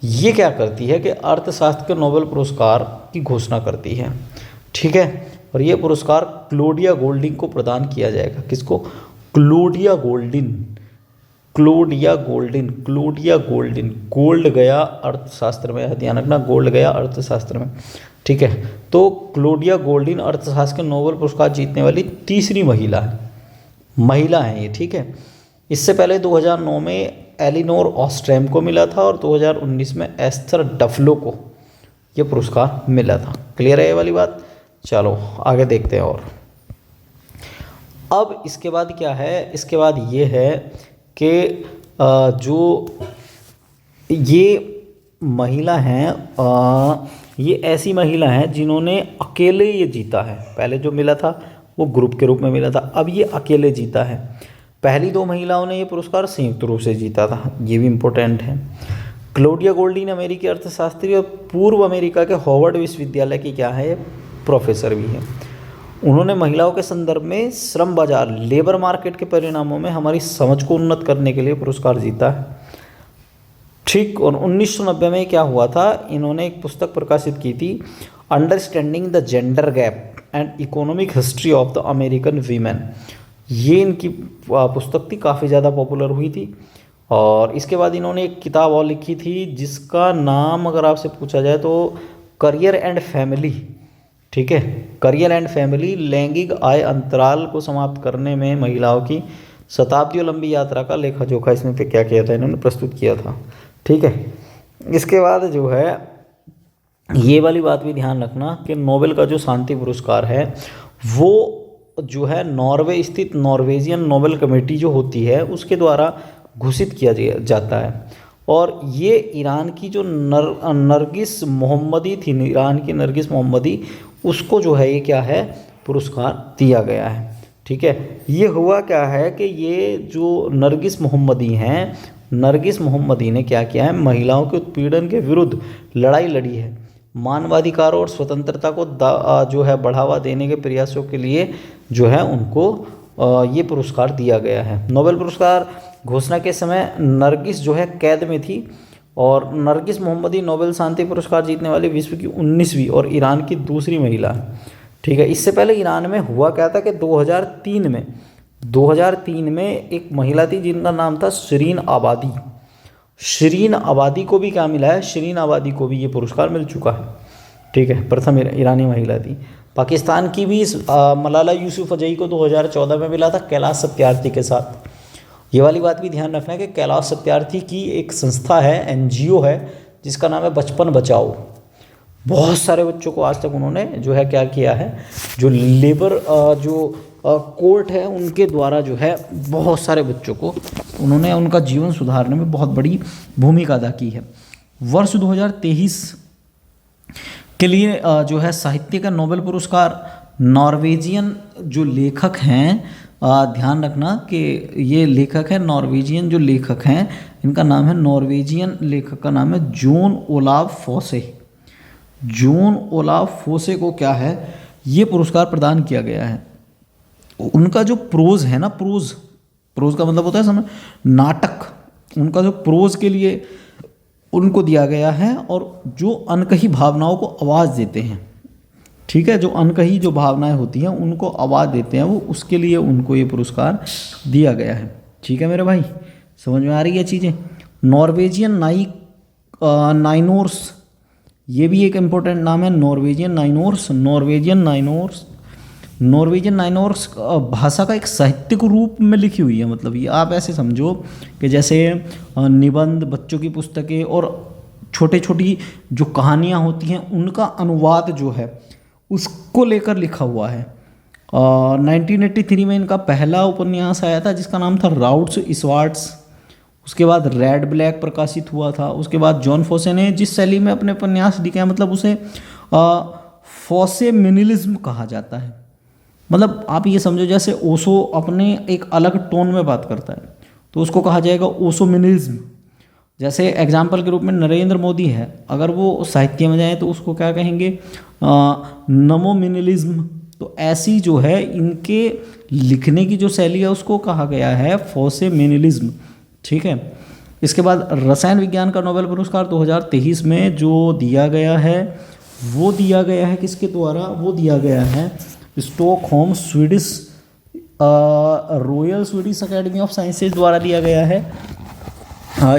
Speaker 1: ये क्या करती है कि अर्थशास्त्र के नोबेल पुरस्कार की घोषणा करती है। ठीक है, और ये पुरस्कार क्लोडिया गोल्डिंग को प्रदान किया जाएगा। किसको, क्लोडिया गोल्डिन, गोल्ड गया अर्थशास्त्र में, ध्यान रखना, गोल्ड गया अर्थशास्त्र में। ठीक है, तो क्लोडिया गोल्डिन अर्थशास्त्र के नोबेल पुरस्कार जीतने वाली तीसरी महिला है ये। ठीक है, इससे पहले 2009 में एलिनोर ऑस्ट्रेम को मिला था और 2019 में एस्थर डफलो को ये पुरस्कार मिला था। क्लियर है ये वाली बात। चलो आगे देखते हैं। और अब इसके बाद क्या है, इसके बाद ये है कि जो ये महिला हैं, ये ऐसी महिला हैं जिन्होंने अकेले ये जीता है। पहले जो मिला था वो ग्रुप के रूप में मिला था, अब ये अकेले जीता है। पहली 2 महिलाओं ने ये पुरस्कार संयुक्त रूप से जीता था, ये भी इम्पोर्टेंट है। क्लोडिया गोल्डिन अमेरिकी अर्थशास्त्री और पूर्व अमेरिका के हार्वर्ड विश्वविद्यालय की क्या है, प्रोफेसर भी है। उन्होंने महिलाओं के संदर्भ में श्रम बाजार, लेबर मार्केट के परिणामों में हमारी समझ को उन्नत करने के लिए पुरस्कार जीता है। ठीक। और 1990 में क्या हुआ था, इन्होंने एक पुस्तक प्रकाशित की थी, understanding the gender gap and economic history of the American women. ये इनकी पुस्तक थी, काफ़ी ज़्यादा पॉपुलर हुई थी। और इसके बाद इन्होंने एक किताब और लिखी थी जिसका नाम अगर आपसे पूछा जाए तो करियर एंड फैमिली। ठीक है, करियर एंड फैमिली, लैंगिक आय अंतराल को समाप्त करने में महिलाओं की शताब्दियों लंबी यात्रा का लेखा जोखा इसमें पे क्या किया था, इन्होंने प्रस्तुत किया था। ठीक है, इसके बाद जो है ये वाली बात भी ध्यान रखना कि नोबेल का जो शांति पुरस्कार है वो जो है नॉर्वे स्थित नॉर्वेजियन नोबेल कमेटी जो होती है उसके द्वारा घोषित किया जाता है। और ये ईरान की जो नरगिस मोहम्मदी थी, ईरान की नरगिस मोहम्मदी, उसको जो है ये क्या है, पुरस्कार दिया गया है। ठीक है, ये हुआ क्या है कि ये जो नरगिस मोहम्मदी हैं, नरगिस मोहम्मदी ने क्या किया है, महिलाओं के उत्पीड़न के विरुद्ध लड़ाई लड़ी है। मानवाधिकारों और स्वतंत्रता को जो है बढ़ावा देने के प्रयासों के लिए जो है उनको ये पुरस्कार दिया गया है। नोबेल पुरस्कार घोषणा के समय नरगिस जो है कैद में थी। और नरगिस मोहम्मदी नोबेल शांति पुरस्कार जीतने वाली विश्व की 19वीं और ईरान की दूसरी महिला है। ठीक है, इससे पहले ईरान में हुआ क्या था कि 2003 में एक महिला थी जिनका नाम था शिरीन आबादी। शिरीन आबादी को भी क्या मिला है, शिरीन आबादी को भी ये पुरस्कार मिल चुका है। ठीक है, प्रथम ईरानी महिला थी। पाकिस्तान की भी मलाला यूसुफजई को 2014 में मिला था कैलाश सत्यार्थी के साथ। ये वाली बात भी ध्यान रखना है कि कैलाश सत्यार्थी की एक संस्था है, एनजीओ है, जिसका नाम है बचपन बचाओ। बहुत सारे बच्चों को आज तक उन्होंने जो है क्या किया है, जो लेबर कोर्ट है उनके द्वारा जो है बहुत सारे बच्चों को उन्होंने उनका जीवन सुधारने में बहुत बड़ी भूमिका अदा की है। वर्ष 2023 के लिए जो है साहित्य का नोबेल पुरस्कार नॉर्वेजियन जो लेखक हैं, ध्यान रखना कि ये लेखक है नॉर्वेजियन जो लेखक हैं, इनका नाम है, नॉर्वेजियन लेखक का नाम है जॉन ओलाव फोसे। जॉन ओलाव फोसे को क्या है, ये पुरस्कार प्रदान किया गया है। उनका जो प्रोज है ना, प्रोज का मतलब होता है समझ, नाटक, उनका जो प्रोज के लिए उनको दिया गया है। और जो अनकही भावनाओं को आवाज़ देते हैं, ठीक है, जो अनकही जो भावनाएं होती हैं उनको आवाज़ देते हैं वो, उसके लिए उनको ये पुरस्कार दिया गया है। ठीक है मेरे भाई, समझ में आ रही है चीज़ें। नॉर्वेजियन नाइनोर्स, ये भी एक इम्पोर्टेंट नाम है, नॉर्वेजियन नाइनोर्स। नॉर्वेजियन नाइनोर्स भाषा का एक साहित्यिक रूप में लिखी हुई है। मतलब ये आप ऐसे समझो कि जैसे निबंध, बच्चों की पुस्तकें और छोटी छोटी जो कहानियाँ होती हैं उनका अनुवाद जो है उसको लेकर लिखा हुआ है। 1983 में इनका पहला उपन्यास आया था जिसका नाम था राउट्स स्वार्ट्स। उसके बाद रेड ब्लैक प्रकाशित हुआ था। उसके बाद जॉन फोसे ने जिस शैली में अपने उपन्यास लिखे हैं, मतलब उसे फोसेमिनिज्म कहा जाता है। मतलब आप ये समझो जैसे ओशो अपने एक अलग टोन में बात करता है तो उसको कहा जाएगा ओशोमिनिज्म। जैसे एग्जाम्पल के रूप में नरेंद्र मोदी है, अगर वो साहित्य में जाए तो उसको क्या कहेंगे, नमोमिनिलिज्म। तो ऐसी जो है इनके लिखने की जो शैली है उसको कहा गया है फोसेमिनिलिज्म। ठीक है, इसके बाद रसायन विज्ञान का नोबेल पुरस्कार 2023 में जो दिया गया है वो दिया गया है किसके द्वारा, वो दिया गया है Stockholm Swedish royal Swedish academy of sciences द्वारा दिया गया है।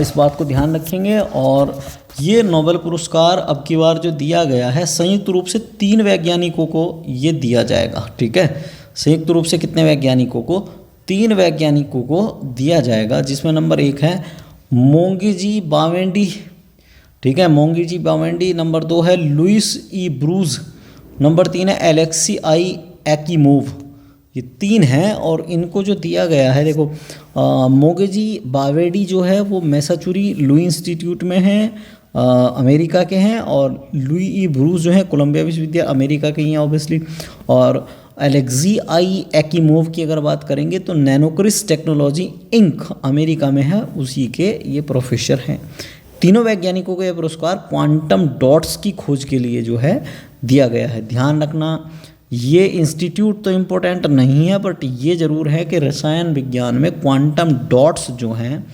Speaker 1: इस बात को ध्यान रखेंगे। और ये नोबेल पुरस्कार अब की बार जो दिया गया है संयुक्त रूप से 3 वैज्ञानिकों को ये दिया जाएगा। ठीक है, संयुक्त रूप से कितने वैज्ञानिकों को, 3 वैज्ञानिकों को दिया जाएगा, जिसमें नंबर 1 है मोंगीजी बावेंडी। ठीक है, मोंगीजी बावेंडी। नंबर 2 है लुइस ई ब्रूज। नंबर 3 है एलेक्सी आई एक्कीमोव। ये 3 हैं और इनको जो दिया गया है, देखो मोंगीजी बावेंडी जो है वो मैसाचुरी लुई इंस्टीट्यूट में हैं, अमेरिका के हैं। और लुई ई ब्रूज जो है कोलंबिया विश्वविद्यालय अमेरिका के ही हैं ऑब्वियसली। और एलेक्सी आई एक्कीमोव की अगर बात करेंगे तो नैनोक्रिस टेक्नोलॉजी इंक अमेरिका में है, उसी के ये प्रोफेसर हैं। तीनों वैज्ञानिकों को यह पुरस्कार क्वांटम डॉट्स की खोज के लिए जो है दिया गया है। ध्यान रखना, ये इंस्टीट्यूट तो इम्पोर्टेंट नहीं है बट ये ज़रूर है कि रसायन विज्ञान में क्वांटम डॉट्स जो हैं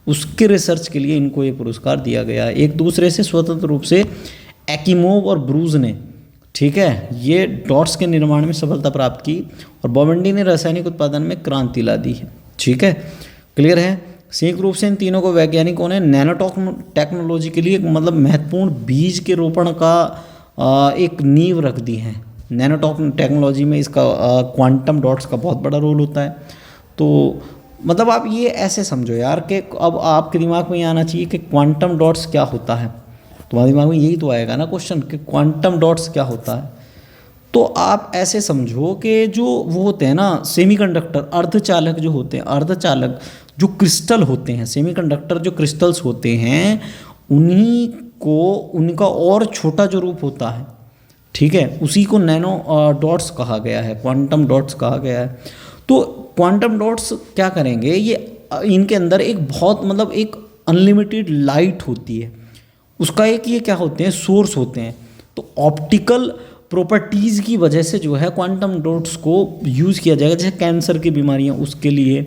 Speaker 1: उसके रिसर्च के लिए इनको ये पुरस्कार दिया गया है। एक दूसरे से स्वतंत्र रूप से एकिमोव और ब्रूज ने, ठीक है, ये डॉट्स के निर्माण में सफलता प्राप्त की और बोवेंडी ने रासायनिक उत्पादन में क्रांति ला दी है। ठीक है, क्लियर है। संयुक्त रूप से इन तीनों को वैज्ञानिकों ने नैनो टेक्नोलॉजी के लिए एक मतलब महत्वपूर्ण बीज के रोपण का एक नींव रख दी है। नैनो टेक्नोलॉजी में इसका क्वांटम डॉट्स का बहुत बड़ा रोल होता है। तो मतलब आप ये ऐसे समझो यार कि अब आपके दिमाग में ये आना चाहिए कि क्वांटम डॉट्स क्या होता है। तुम्हारे दिमाग में यही तो आएगा ना क्वेश्चन कि क्वांटम डॉट्स क्या होता है। तो आप ऐसे समझो कि जो वो होते हैं ना सेमीकंडक्टर, अर्धचालक जो होते हैं, अर्धचालक जो क्रिस्टल होते हैं, सेमीकंडक्टर जो क्रिस्टल्स होते हैं, उन्हीं को उनका और छोटा जो रूप होता है, ठीक है, उसी को नैनो डॉट्स कहा गया है, क्वांटम डॉट्स कहा गया है। तो क्वांटम डॉट्स क्या करेंगे, ये इनके अंदर एक बहुत मतलब एक अनलिमिटेड लाइट होती है, उसका एक ये क्या होते हैं, सोर्स होते हैं। तो ऑप्टिकल प्रॉपर्टीज़ की वजह से जो है क्वांटम डॉट्स को यूज़ किया जाएगा, जैसे कैंसर की बीमारियां उसके लिए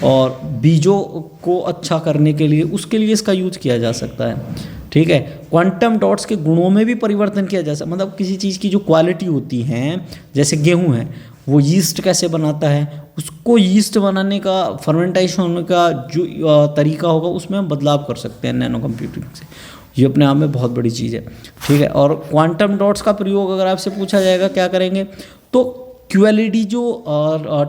Speaker 1: और बीजों को अच्छा करने के लिए, उसके लिए इसका यूज किया जा सकता है। ठीक है, क्वांटम डॉट्स के गुणों में भी परिवर्तन किया जा सकता है, मतलब किसी चीज़ की जो क्वालिटी होती हैं, जैसे गेहूं है, वो यीस्ट कैसे बनाता है, उसको यीस्ट बनाने का, फर्मेंटेशन होने का जो तरीका होगा, उसमें हम बदलाव कर सकते हैं नैनो कंप्यूटिंग से। ये अपने आप में बहुत बड़ी चीज़ है। ठीक है, और क्वांटम डॉट्स का प्रयोग अगर आपसे पूछा जाएगा क्या करेंगे, तो QLED जो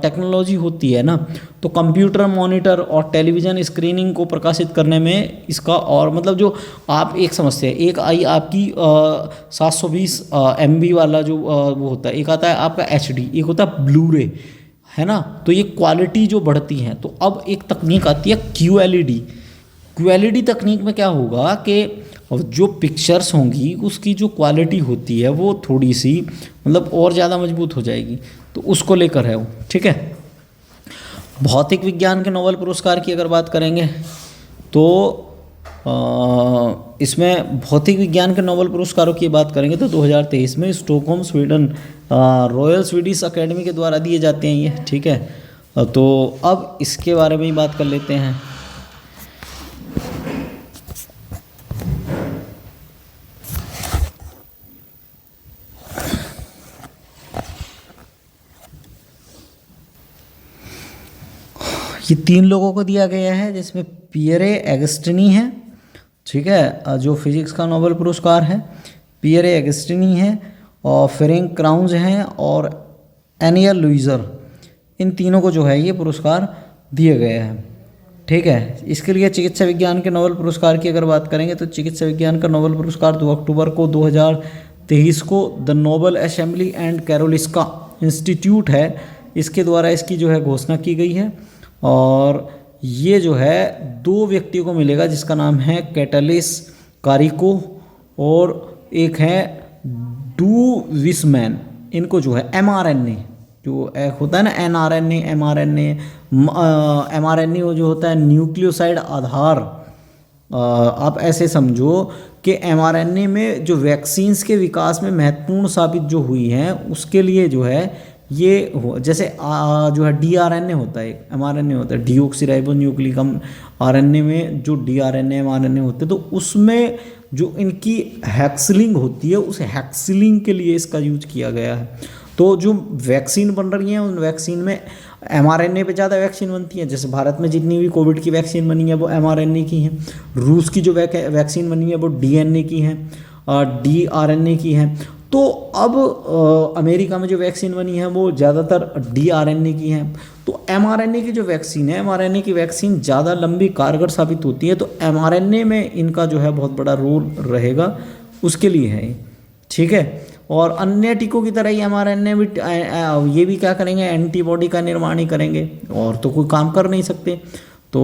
Speaker 1: टेक्नोलॉजी होती है ना, तो कंप्यूटर मॉनिटर और टेलीविज़न स्क्रीनिंग को प्रकाशित करने में इसका, और मतलब जो आप एक समझते हैं, एक आई आपकी 720 MB वाला जो वो होता है, एक आता है आपका HD, एक होता है ब्लू-रे, है ना। तो ये क्वालिटी जो बढ़ती है, तो अब एक तकनीक आती है QLED। QLED तकनीक में क्या होगा कि जो पिक्चर्स होंगी उसकी जो क्वालिटी होती है वो थोड़ी सी मतलब और ज़्यादा मजबूत हो जाएगी, तो उसको लेकर है वो। ठीक है, भौतिक विज्ञान के नोबेल पुरस्कार की अगर बात करेंगे तो इसमें भौतिक विज्ञान के नोबेल पुरस्कारों की बात करेंगे तो 2023 में Stockholm Sweden royal Swedish academy के द्वारा दिए जाते हैं ये। ठीक है, तो अब इसके बारे में ही बात कर लेते हैं। ये 3 लोगों को दिया गया है, जिसमें पियरे एगस्टिनी है, ठीक है, जो फिजिक्स का नोबेल पुरस्कार है, पियरे एगस्टिनी है, और फ्रैंक क्राउन्स हैं, और एनियल लुइजर, इन तीनों को जो है ये पुरस्कार दिए गए हैं। ठीक है, इसके लिए चिकित्सा विज्ञान के नोबेल पुरस्कार की अगर बात करेंगे तो चिकित्सा विज्ञान का नोबेल पुरस्कार 2 अक्टूबर को 2023 को the Nobel assembly and Karolinska institute है, इसके द्वारा इसकी जो है घोषणा की गई है। और ये जो है 2 व्यक्तियों को मिलेगा, जिसका नाम है कैटलिस कारिको और एक है डू विसमैन। इनको जो है mRNA जो एक होता है ना, mRNA वो जो होता है न्यूक्लियोसाइड आधार। आप ऐसे समझो कि mRNA में जो वैक्सीन्स के विकास में महत्वपूर्ण साबित जो हुई हैं, उसके लिए जो है ये हो, जैसे जो है DRNA होता है, एक mRNA होता है, डीऑक्सीराइबोन्यूक्लिक RNA में जो DRNA mRNA होते हैं, तो उसमें जो इनकी हैक्सलिंग होती है, उस हैक्सलिंग के लिए इसका यूज किया गया है। तो जो वैक्सीन बन रही हैं, उन वैक्सीन में mRNA पे ज़्यादा वैक्सीन बनती है, जैसे भारत में जितनी भी कोविड की वैक्सीन बनी है वो mRNA की है। रूस की जो वैक्सीन बनी है वो DNA की है, DRNA की है। तो अब अमेरिका में जो वैक्सीन बनी है वो ज़्यादातर DRNA की है। तो mRNA की जो वैक्सीन है, mRNA की वैक्सीन ज़्यादा लंबी कारगर साबित होती है, तो mRNA में इनका जो है बहुत बड़ा रोल रहेगा, उसके लिए है। ठीक है, और अन्य टीकों की तरह ही mRNA भी ये भी क्या करेंगे, एंटीबॉडी का निर्माण ही करेंगे, और तो कोई काम कर नहीं सकते। तो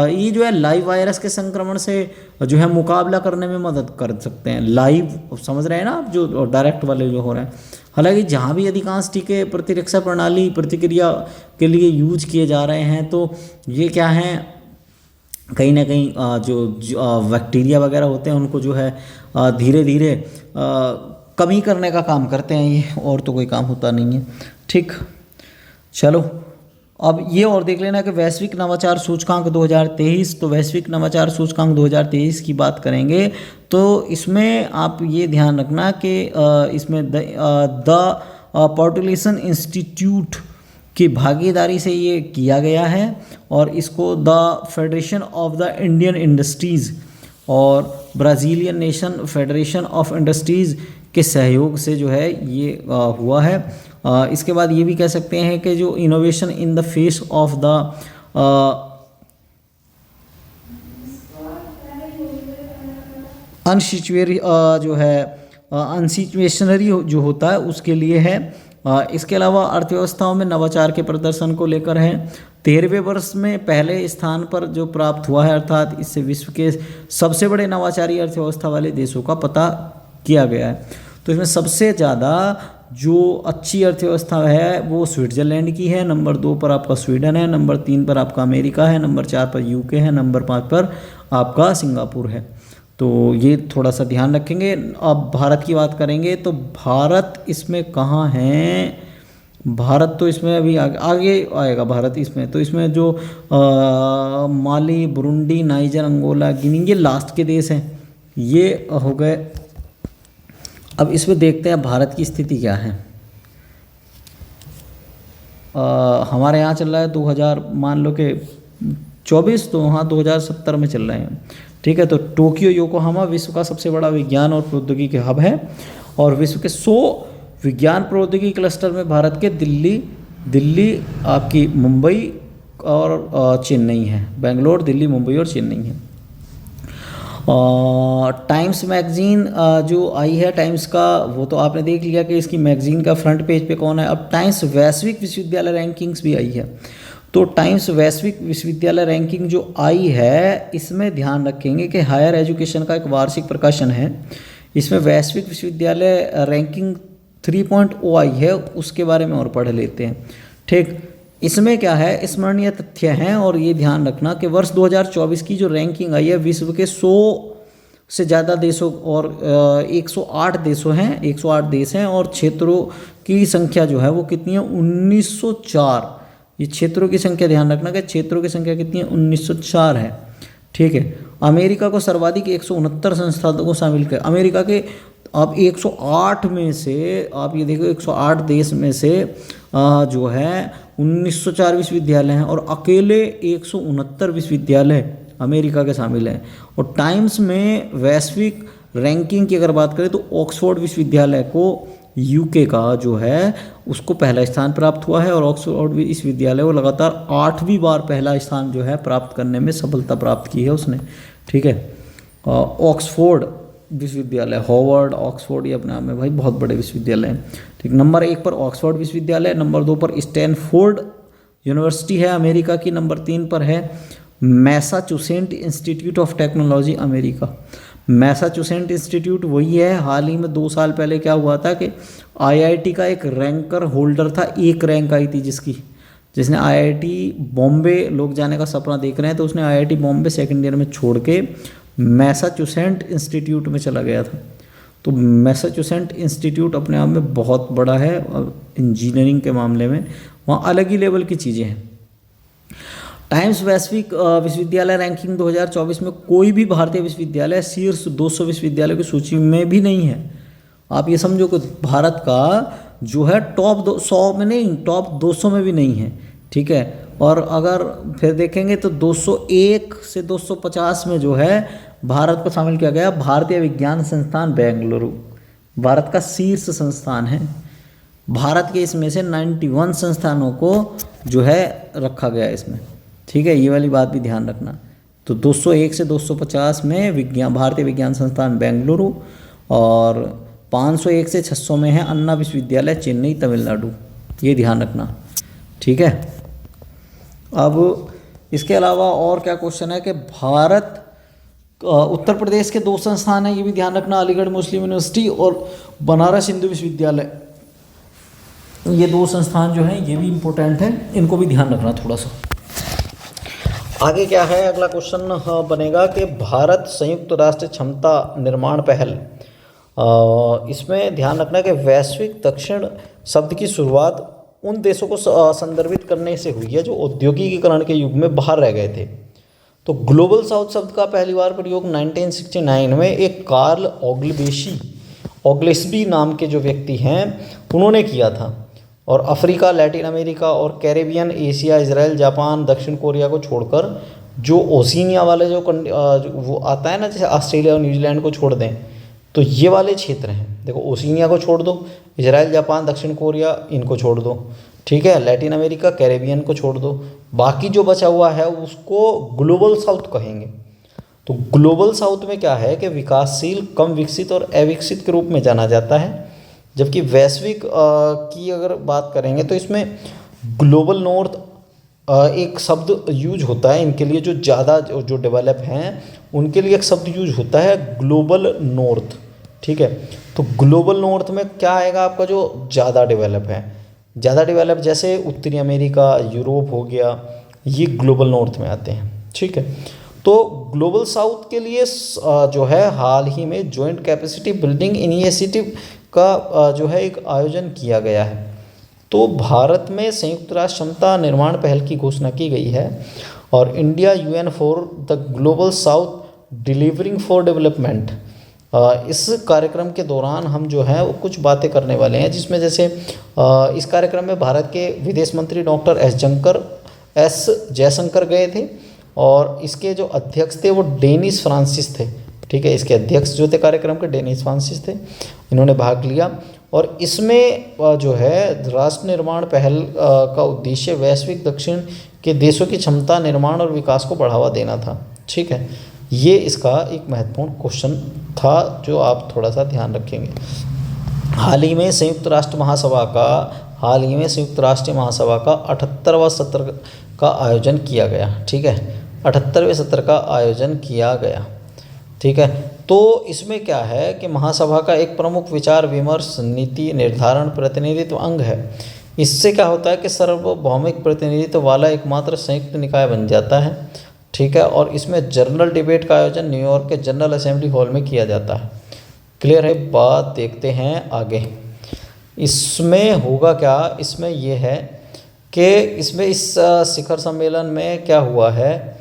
Speaker 1: ये जो है लाइव वायरस के संक्रमण से जो है मुकाबला करने में मदद कर सकते हैं। लाइव समझ रहे हैं ना आप, जो डायरेक्ट वाले जो हो रहे हैं। हालांकि जहाँ भी अधिकांश टीके प्रतिरक्षा प्रणाली प्रतिक्रिया के लिए यूज किए जा रहे हैं, तो ये क्या है, कहीं ना कहीं जो बैक्टीरिया वगैरह होते हैं उनको जो है धीरे धीरे कमी करने का काम करते हैं ये, और तो कोई काम होता नहीं है। ठीक, चलो अब ये और देख लेना कि वैश्विक नवाचार सूचकांक 2023, तो वैश्विक नवाचार सूचकांक 2023 की बात करेंगे तो इसमें आप ये ध्यान रखना कि इसमें द पॉपुलेशन इंस्टीट्यूट की भागीदारी से ये किया गया है और इसको the federation of the Indian industries और Brazilian nation federation of industries के सहयोग से जो है ये हुआ है। इसके बाद ये भी कह सकते हैं कि जो innovation in the face of the अनसिचुएरी जो है अनसिचुएशनरी जो होता है उसके लिए है। इसके अलावा अर्थव्यवस्थाओं में नवाचार के प्रदर्शन को लेकर है। 13वें वर्ष में पहले स्थान पर जो प्राप्त हुआ है, अर्थात इससे विश्व के सबसे बड़े नवाचारी अर्थव्यवस्था वाले देशों का पता किया गया है। तो इसमें सबसे ज़्यादा जो अच्छी अर्थव्यवस्था है वो स्विट्ज़रलैंड की है, नंबर 2 पर आपका स्वीडन है, नंबर 3 पर आपका अमेरिका है, नंबर 4 पर यूके है, नंबर 5 पर आपका सिंगापुर है। तो ये थोड़ा सा ध्यान रखेंगे। अब भारत की बात करेंगे तो भारत इसमें कहाँ है, भारत तो इसमें अभी आगे आएगा भारत इसमें। तो इसमें जो माली, बुरुंडी, नाइजर, अंगोला, गिनी, ये लास्ट के देश हैं, ये हो गए। अब इसमें देखते हैं भारत की स्थिति क्या है। हमारे यहाँ चल रहा है 2000 मान लो कि 24, तो वहाँ 2070 में चल रहे हैं, ठीक है। तो टोक्यो योकोहामा विश्व का सबसे बड़ा विज्ञान और प्रौद्योगिकी हब है और विश्व के 100 विज्ञान प्रौद्योगिकी क्लस्टर में भारत के दिल्ली आपकी मुंबई और चेन्नई है। बेंगलोर, दिल्ली, मुंबई और चेन्नई है। टाइम्स मैगजीन जो आई है टाइम्स का, वो तो आपने देख लिया कि इसकी मैगजीन का फ्रंट पेज पे कौन है। अब टाइम्स वैश्विक विश्वविद्यालय रैंकिंग्स भी आई है। तो टाइम्स वैश्विक विश्वविद्यालय रैंकिंग जो आई है इसमें ध्यान रखेंगे कि हायर एजुकेशन का एक वार्षिक प्रकाशन है। इसमें वैश्विक विश्वविद्यालय रैंकिंग 3.0 आई है, उसके बारे में और पढ़ लेते हैं, ठीक। इसमें क्या है, स्मरणीय तथ्य हैं और ये ध्यान रखना कि वर्ष 2024 की जो रैंकिंग आई है विश्व के 100 से ज़्यादा देशों और 108 देशों हैं, 108 देश हैं और क्षेत्रों की संख्या जो है वो कितनी है, 1904। ये क्षेत्रों की संख्या ध्यान रखना कि क्षेत्रों की संख्या कितनी है, 1904 है, ठीक है। अमेरिका को सर्वाधिक 169 संस्थानों को शामिल कर, अमेरिका के अब 108 में से आप ये देखो 108 देश में से जो है 1904 विश्वविद्यालय हैं और अकेले 169 विश्वविद्यालय अमेरिका के शामिल हैं। और टाइम्स में वैश्विक रैंकिंग की अगर बात करें तो ऑक्सफोर्ड विश्वविद्यालय को यूके का जो है उसको पहला स्थान प्राप्त हुआ है और ऑक्सफोर्ड विश्वविद्यालय को लगातार 8वीं बार पहला स्थान जो है प्राप्त करने में सफलता प्राप्त की है उसने, ठीक है। ऑक्सफोर्ड विश्वविद्यालय, हॉवर्ड, ऑक्सफोर्ड, ये अपने आप में भाई बहुत बड़े विश्वविद्यालय हैं, ठीक। नंबर 1 पर ऑक्सफोर्ड विश्वविद्यालय, नंबर 2 पर स्टैनफोर्ड यूनिवर्सिटी है अमेरिका की, नंबर 3 पर है Massachusetts institute of technology America. Massachusetts institute वही है, हाल ही में 2 साल पहले क्या हुआ था कि आईआईटी का एक रैंकर होल्डर था, एक रैंक आई थी जिसने आईआईटी बॉम्बे लोग जाने का सपना देख रहे हैं, तो उसने आईआईटी बॉम्बे सेकेंड ईयर में छोड़ के मैसाचुसेट्स इंस्टीट्यूट में चला गया था। तो मैसाचुसेट्स इंस्टीट्यूट अपने आप में बहुत बड़ा है इंजीनियरिंग के मामले में, वहाँ अलग ही लेवल की चीज़ें हैं। टाइम्स वैश्विक विश्वविद्यालय रैंकिंग 2024 में कोई भी भारतीय विश्वविद्यालय शीर्ष 200 विश्वविद्यालयों की सूची में भी नहीं है। आप ये समझो कि भारत का जो है टॉप 100 में नहीं, टॉप 200 में भी नहीं है, ठीक है। और अगर फिर देखेंगे तो 201 से 250 में जो है भारत को शामिल किया गया। भारतीय विज्ञान संस्थान बेंगलुरु भारत का शीर्ष संस्थान है। भारत के इसमें से 91 संस्थानों को जो है रखा गया इसमें, ठीक है। ये वाली बात भी ध्यान रखना। तो 201 से 250 में भारतीय विज्ञान संस्थान बेंगलुरु और 501 से 600 में है अन्ना विश्वविद्यालय चेन्नई तमिलनाडु, ये ध्यान रखना, ठीक है। अब इसके अलावा और क्या क्वेश्चन है कि भारत उत्तर प्रदेश के 2 संस्थान हैं, ये भी ध्यान रखना, अलीगढ़ मुस्लिम यूनिवर्सिटी और बनारस हिंदू विश्वविद्यालय। ये 2 संस्थान जो हैं ये भी इम्पोर्टेंट हैं, इनको भी ध्यान रखना थोड़ा सा। आगे क्या है, अगला क्वेश्चन बनेगा कि भारत संयुक्त राष्ट्र क्षमता निर्माण पहल, इसमें ध्यान रखना कि वैश्विक दक्षिण शब्द की शुरुआत उन देशों को संदर्भित करने से हुई है जो औद्योगिकीकरण के युग में बाहर रह गए थे। तो ग्लोबल साउथ शब्द का पहली बार प्रयोग 1969 में एक कार्ल ओग्लेस्बी नाम के जो व्यक्ति हैं उन्होंने किया था। और अफ्रीका, लैटिन अमेरिका और कैरेबियन, एशिया, इजराइल, जापान, दक्षिण कोरिया को छोड़कर जो ओशिनिया वाले वो आता है ना, जैसे ऑस्ट्रेलिया और न्यूजीलैंड को छोड़ दें तो ये वाले क्षेत्र हैं। देखो ओशिनिया को छोड़ दो, इजराइल, जापान, दक्षिण कोरिया इनको छोड़ दो, ठीक है, लैटिन अमेरिका, कैरेबियन को छोड़ दो, बाकी जो बचा हुआ है उसको ग्लोबल साउथ कहेंगे। तो ग्लोबल साउथ में क्या है कि विकासशील, कम विकसित और अविकसित के रूप में जाना जाता है। जबकि वैश्विक की अगर बात करेंगे तो इसमें ग्लोबल नॉर्थ एक शब्द यूज होता है इनके लिए, जो ज़्यादा जो डेवलप हैं उनके लिए एक शब्द यूज होता है ग्लोबल नॉर्थ, ठीक है। तो ग्लोबल नॉर्थ में क्या आएगा आपका, जो ज़्यादा डेवलप है, ज़्यादा डेवलप जैसे उत्तरी अमेरिका, यूरोप हो गया, ये ग्लोबल नॉर्थ में आते हैं, ठीक है। तो ग्लोबल साउथ के लिए जो है हाल ही में जॉइंट कैपेसिटी बिल्डिंग इनिशिएटिव का जो है एक आयोजन किया गया है। तो भारत में संयुक्त राष्ट्र क्षमता निर्माण पहल की घोषणा की गई है और India UN for the global south delivering for development, इस कार्यक्रम के दौरान हम जो है वो कुछ बातें करने वाले हैं, जिसमें जैसे इस कार्यक्रम में भारत के विदेश मंत्री डॉक्टर एस जयशंकर गए थे और इसके जो अध्यक्ष थे वो डेनिस फ्रांसिस थे, ठीक है। इसके अध्यक्ष जो थे कार्यक्रम के डेनिस फ्रांसिस थे, इन्होंने भाग लिया। और इसमें जो है राष्ट्र निर्माण पहल का उद्देश्य वैश्विक दक्षिण के देशों की क्षमता निर्माण और विकास को बढ़ावा देना था, ठीक है। ये इसका एक महत्वपूर्ण क्वेश्चन था जो आप थोड़ा सा ध्यान रखेंगे। हाल ही में संयुक्त राष्ट्रीय महासभा का 78वां सत्र का आयोजन किया गया, ठीक है। 78वें सत्र का आयोजन किया गया, ठीक है। तो इसमें क्या है कि महासभा का एक प्रमुख विचार विमर्श, नीति निर्धारण, प्रतिनिधित्व अंग है। इससे क्या होता है कि सार्वभौमिक प्रतिनिधित्व वाला एकमात्र संयुक्त निकाय बन जाता है, ठीक है। और इसमें जनरल डिबेट का आयोजन न्यूयॉर्क के जनरल असेंबली हॉल में किया जाता है। क्लियर है बात, देखते हैं आगे। इसमें होगा क्या, इसमें यह है कि इसमें इस शिखर सम्मेलन में क्या हुआ है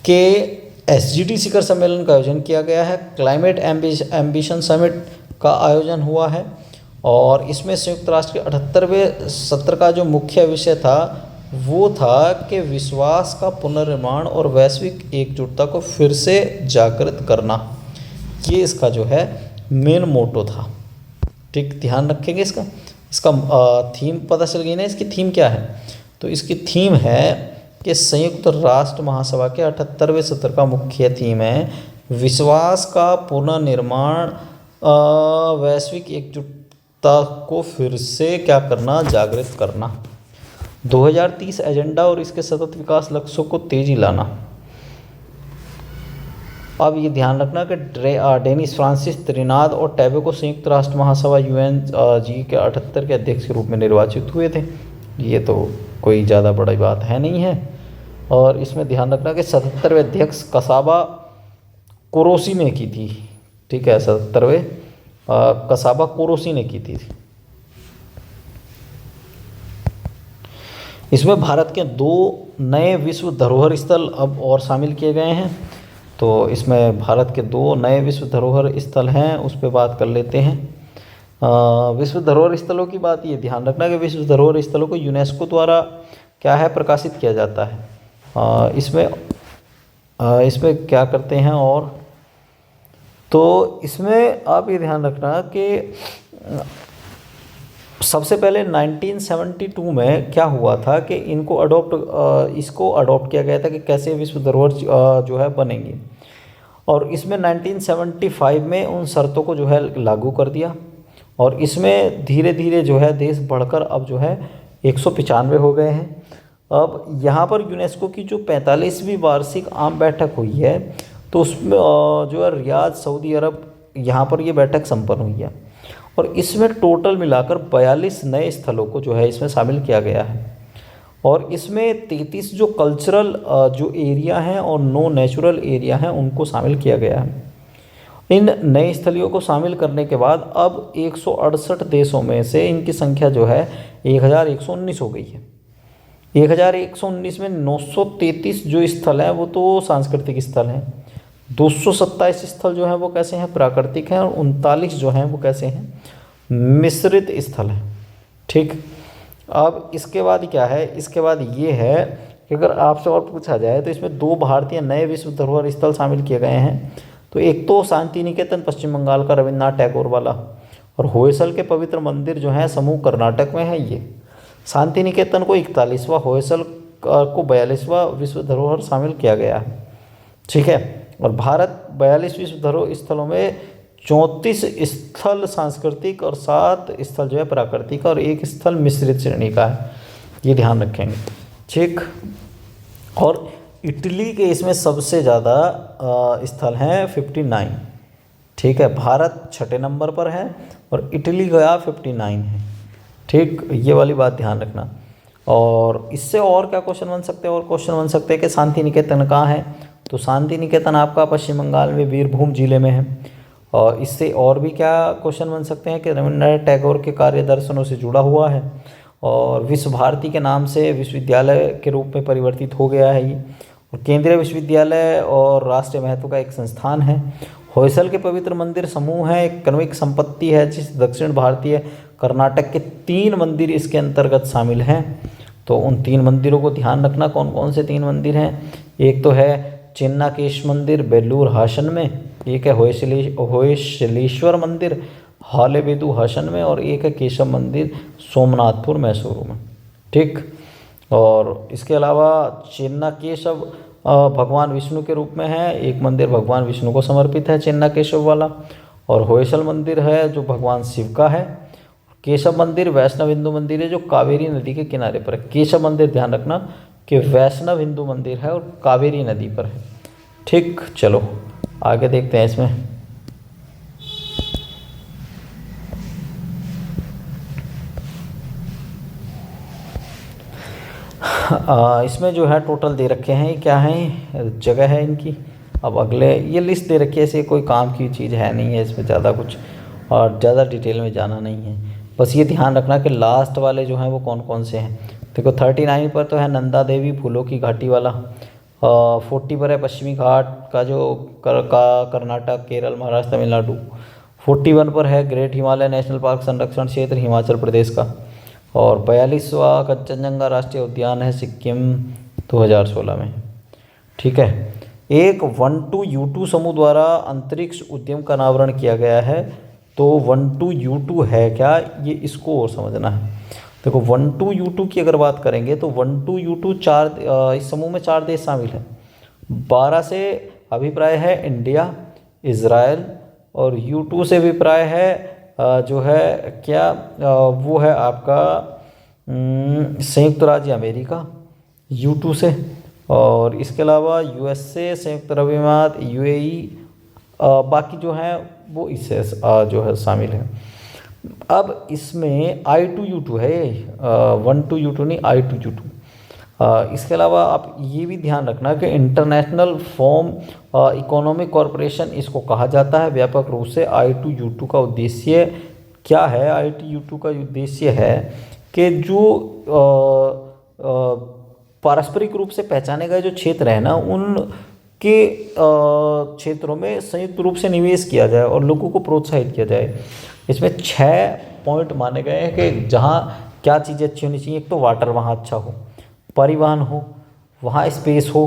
Speaker 1: कि SGD शिखर सम्मेलन का आयोजन किया गया है, क्लाइमेट एम्बिशन समिट का आयोजन हुआ है और इसमें संयुक्त राष्ट्र के 78वें सत्र का जो मुख्य विषय था वो था कि विश्वास का पुनर्निर्माण और वैश्विक एकजुटता को फिर से जागृत करना। ये इसका जो है मेन मोटो था, ठीक, ध्यान रखेंगे इसका थीम पता चल गई ना। इसकी थीम क्या है, तो इसकी थीम है कि संयुक्त राष्ट्र महासभा के 78वें सत्र का मुख्य थीम है विश्वास का पुनर्निर्माण, वैश्विक एकजुटता को फिर से क्या करना, जागृत करना, 2030 एजेंडा और इसके सतत विकास लक्ष्यों को तेजी लाना। अब ये ध्यान रखना कि डेनिस फ्रांसिस, त्रिनाद और टैबे को संयुक्त राष्ट्र महासभा UNG के 78 के अध्यक्ष के रूप में निर्वाचित हुए थे। ये तो कोई ज़्यादा बड़ी बात है नहीं है। और इसमें ध्यान रखना कि 77वें अध्यक्ष कसाबा कोरोसी ने की थी, ठीक है, 77वें कसाबा कोरोसी ने की थी। इसमें भारत के 2 नए विश्व धरोहर स्थल अब और शामिल किए गए हैं। तो इसमें भारत के 2 नए विश्व धरोहर स्थल हैं, उस पर बात कर लेते हैं। विश्व धरोहर स्थलों की बात ये ध्यान रखना कि विश्व धरोहर स्थलों को यूनेस्को द्वारा क्या है प्रकाशित किया जाता है। इसमें क्या करते हैं, और तो इसमें आप ये ध्यान रखना कि सबसे पहले 1972 में क्या हुआ था कि इसको अडॉप्ट किया गया था कि कैसे विश्व धरोहर जो है बनेंगी। और इसमें 1975 में उन शर्तों को जो है लागू कर दिया और इसमें धीरे धीरे जो है देश बढ़कर अब जो है 195 हो गए हैं। अब यहाँ पर यूनेस्को की जो 45वीं वार्षिक आम बैठक हुई है तो उसमें जो है रियाद, सऊदी अरब, यहाँ पर ये बैठक संपन्न हुई है और इसमें टोटल मिलाकर 42 नए स्थलों को जो है इसमें शामिल किया गया है। और इसमें 33 जो कल्चरल जो एरिया हैं और 9 नेचुरल एरिया हैं उनको शामिल किया गया है। इन नए स्थलियों को शामिल करने के बाद अब 168 देशों में से इनकी संख्या जो है 1119 हो गई है। 1119 में 933 जो स्थल हैं वो तो सांस्कृतिक स्थल हैं, 227 स्थल जो हैं वो कैसे हैं, प्राकृतिक हैं, और 39 जो हैं वो कैसे हैं, मिश्रित स्थल हैं। ठीक, अब इसके बाद क्या है, इसके बाद ये है कि अगर आपसे और पूछा जाए तो इसमें 2 भारतीय नए विश्व धरोहर स्थल शामिल किए गए हैं। तो एक तो शांति निकेतन पश्चिम बंगाल का रविन्द्रनाथ टैगोर वाला, और होयसल के पवित्र मंदिर जो है समूह कर्नाटक में है। ये शांति निकेतन को 41वां, होयसल को 42वां विश्व धरोहर शामिल किया गया है। ठीक है, और भारत 42 विश्व धरोहर स्थलों में 34 स्थल सांस्कृतिक और 7 स्थल जो है प्राकृतिक और 1 स्थल मिश्रित श्रेणी का है। ये ध्यान रखेंगे। ठीक, और इटली के इसमें सबसे ज़्यादा स्थल हैं 59। ठीक है, भारत 6ठे नंबर पर है और इटली का 59 है। ठीक, ये वाली बात ध्यान रखना। और इससे और क्या क्वेश्चन बन सकते हैं, और क्वेश्चन बन सकते हैं कि शांति निकेतन कहाँ है। तो शांति निकेतन आपका पश्चिम बंगाल में बीरभूम जिले में है। और इससे और भी क्या क्वेश्चन बन सकते हैं कि रविन्द्रनाथ टैगोर के कार्य दर्शनों से जुड़ा हुआ है और विश्व भारती के नाम से विश्वविद्यालय के रूप में परिवर्तित हो गया है ये, और केंद्रीय विश्वविद्यालय और राष्ट्रीय महत्व का एक संस्थान है। होयसल के पवित्र मंदिर समूह है, एक क्रमिक संपत्ति है जिस दक्षिण भारतीय कर्नाटक के 3 मंदिर इसके अंतर्गत शामिल हैं। तो उन 3 मंदिरों को ध्यान रखना, कौन कौन से 3 मंदिर हैं। एक तो है चिन्नाकेश मंदिर बेलूर हासन में, एक है होयसलेश्वर मंदिर हालेबेदु हासन में, और एक है केशव मंदिर सोमनाथपुर मैसूरू में। ठीक, और इसके अलावा चिन्नाकेशव भगवान विष्णु के रूप में है, एक मंदिर भगवान विष्णु को समर्पित है चिन्नाकेशव वाला, और होयसल मंदिर है जो भगवान शिव का है। केशव मंदिर वैष्णव हिंदू मंदिर है जो कावेरी नदी के किनारे पर है। केशव मंदिर ध्यान रखना कि वैष्णव हिंदू मंदिर है और कावेरी नदी पर है। ठीक, चलो आगे देखते हैं इसमें। इसमें जो है टोटल दे रखे हैं, क्या है जगह है इनकी। अब अगले ये लिस्ट दे रखी है, ऐसे कोई काम की चीज़ है नहीं है इसमें, ज़्यादा कुछ और ज़्यादा डिटेल में जाना नहीं है। बस ये ध्यान रखना कि लास्ट वाले जो हैं वो कौन कौन से हैं। देखो 39 पर तो है नंदा देवी फूलों की घाटी वाला, 40 पर है पश्चिमी घाट का जो कर्नाटक, केरल, महाराष्ट्र, तमिलनाडु। 41 पर है ग्रेट हिमालय नेशनल पार्क संरक्षण क्षेत्र हिमाचल प्रदेश का, और 42वां कंचनजंगा राष्ट्रीय उद्यान है सिक्किम 2016 में। ठीक है, एक 12U2 समूह द्वारा अंतरिक्ष उद्यम का अनावरण किया गया है। तो 12U2 है क्या, ये इसको और समझना है। देखो 12U2 की अगर बात करेंगे तो 12U2 इस समूह में 4 देश शामिल हैं। 12 से अभिप्राय है इंडिया, इज़राइल, और U2 से अभिप्राय है जो है क्या वो है आपका संयुक्त राज्य अमेरिका U2 से, और इसके अलावा USA, संयुक्त अरब अमीरात, UAE, बाकी जो हैं वो इससे जो है शामिल है। अब इसमें I2U2 है, 12U2 नहीं, I2U2। इसके अलावा आप ये भी ध्यान रखना कि इंटरनेशनल फॉर्म इकोनॉमिक कॉरपोरेशन इसको कहा जाता है व्यापक रूप से। I2U2 का उद्देश्य क्या है, I2U2 का उद्देश्य है कि जो पारस्परिक रूप से पहचाने गए जो क्षेत्र है ना, उन के क्षेत्रों में संयुक्त रूप से निवेश किया जाए और लोगों को प्रोत्साहित किया जाए। इसमें 6 पॉइंट माने गए हैं कि जहाँ क्या चीज़ें अच्छी होनी चाहिए। एक तो वाटर वहाँ अच्छा हो, परिवहन हो, वहाँ स्पेस हो,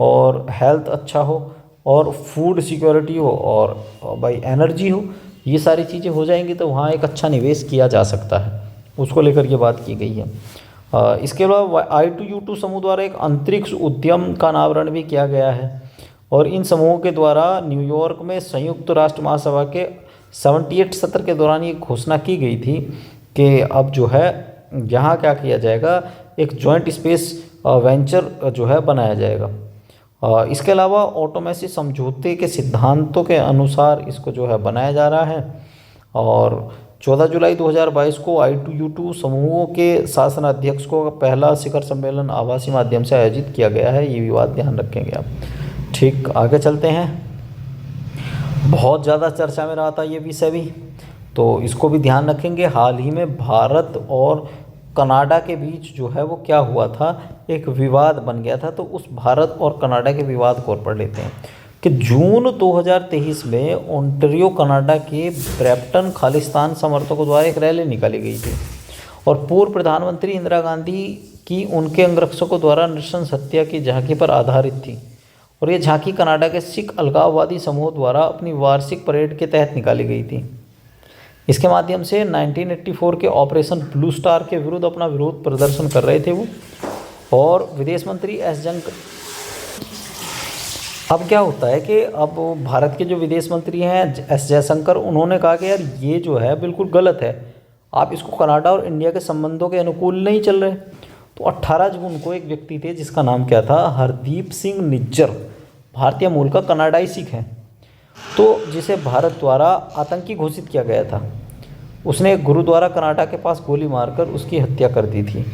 Speaker 1: और हेल्थ अच्छा हो, और फूड सिक्योरिटी हो, और भाई एनर्जी हो। ये सारी चीज़ें हो जाएंगी तो वहाँ एक अच्छा निवेश किया जा सकता है, उसको लेकर ये बात की गई है। इसके अलावा I2U2 समूह द्वारा एक अंतरिक्ष उद्यम का अनावरण भी किया गया है, और इन समूहों के द्वारा न्यूयॉर्क में संयुक्त राष्ट्र महासभा के 78 सत्र के दौरान ये घोषणा की गई थी कि अब जो है यहाँ क्या किया जाएगा, एक जॉइंट स्पेस वेंचर जो है बनाया जाएगा। इसके अलावा ऑटोमेसी समझौते के सिद्धांतों के अनुसार इसको जो है बनाया जा रहा है, और 14 जुलाई 2022 को I2U2 समूहों के शासनाध्यक्ष को पहला शिखर सम्मेलन आभासी माध्यम से आयोजित किया गया है। ये भी बात ध्यान रखेंगे आप। ठीक, आगे चलते हैं। बहुत ज़्यादा चर्चा में रहा था ये विषय भी, तो इसको भी ध्यान रखेंगे। हाल ही में भारत और कनाडा के बीच जो है वो क्या हुआ था, एक विवाद बन गया था। तो उस भारत और कनाडा के विवाद को और पढ़ लेते हैं कि जून 2023 में ओंटारियो कनाडा के ब्रैम्पटन खालिस्तान समर्थकों द्वारा एक रैली निकाली गई थी और पूर्व प्रधानमंत्री इंदिरा गांधी की उनके अंगरक्षकों द्वारा नृशंस हत्या की झांकी पर आधारित थी। और ये झांकी कनाडा के सिख अलगाववादी समूह द्वारा अपनी वार्षिक परेड के तहत निकाली गई थी। इसके माध्यम से 1984 के ऑपरेशन ब्लू स्टार के विरुद्ध अपना विरोध प्रदर्शन कर रहे थे वो। और विदेश मंत्री एस जयशंकर, अब क्या होता है कि अब भारत के जो विदेश मंत्री हैं एस जयशंकर, उन्होंने कहा कि यार ये जो है बिल्कुल गलत है, आप इसको कनाडा और इंडिया के संबंधों के अनुकूल नहीं चल रहे। तो 18 जून को एक व्यक्ति थे जिसका नाम क्या था, हरदीप सिंह निज्जर, भारतीय मूल का कनाडाई सिख है, तो जिसे भारत द्वारा आतंकी घोषित किया गया था। उसने एक गुरुद्वारा कनाडा के पास गोली मारकर उसकी हत्या कर दी थी।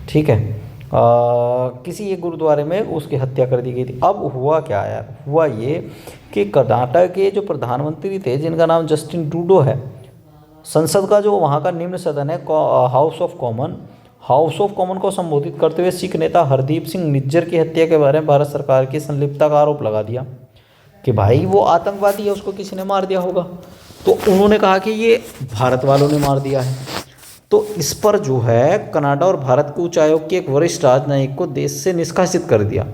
Speaker 1: ठीक है, किसी एक गुरुद्वारे में उसकी हत्या कर दी गई थी। अब हुआ क्या यार, हुआ ये कि कर्नाटक के जो प्रधानमंत्री थे जिनका नाम जस्टिन ट्रूडो है, संसद का जो वहाँ का निम्न सदन है हाउस ऑफ कॉमन को संबोधित करते हुए सिख नेता हरदीप सिंह निज्जर की हत्या के बारे में भारत सरकार की संलिप्तता का आरोप लगा दिया कि भाई वो आतंकवादी है, उसको किसी ने मार दिया होगा। तो उन्होंने कहा कि ये भारत वालों ने मार दिया है। तो इस पर जो है कनाडा और भारत के उच्च आयोग के एक वरिष्ठ राजनयिक को देश से निष्कासित कर दिया,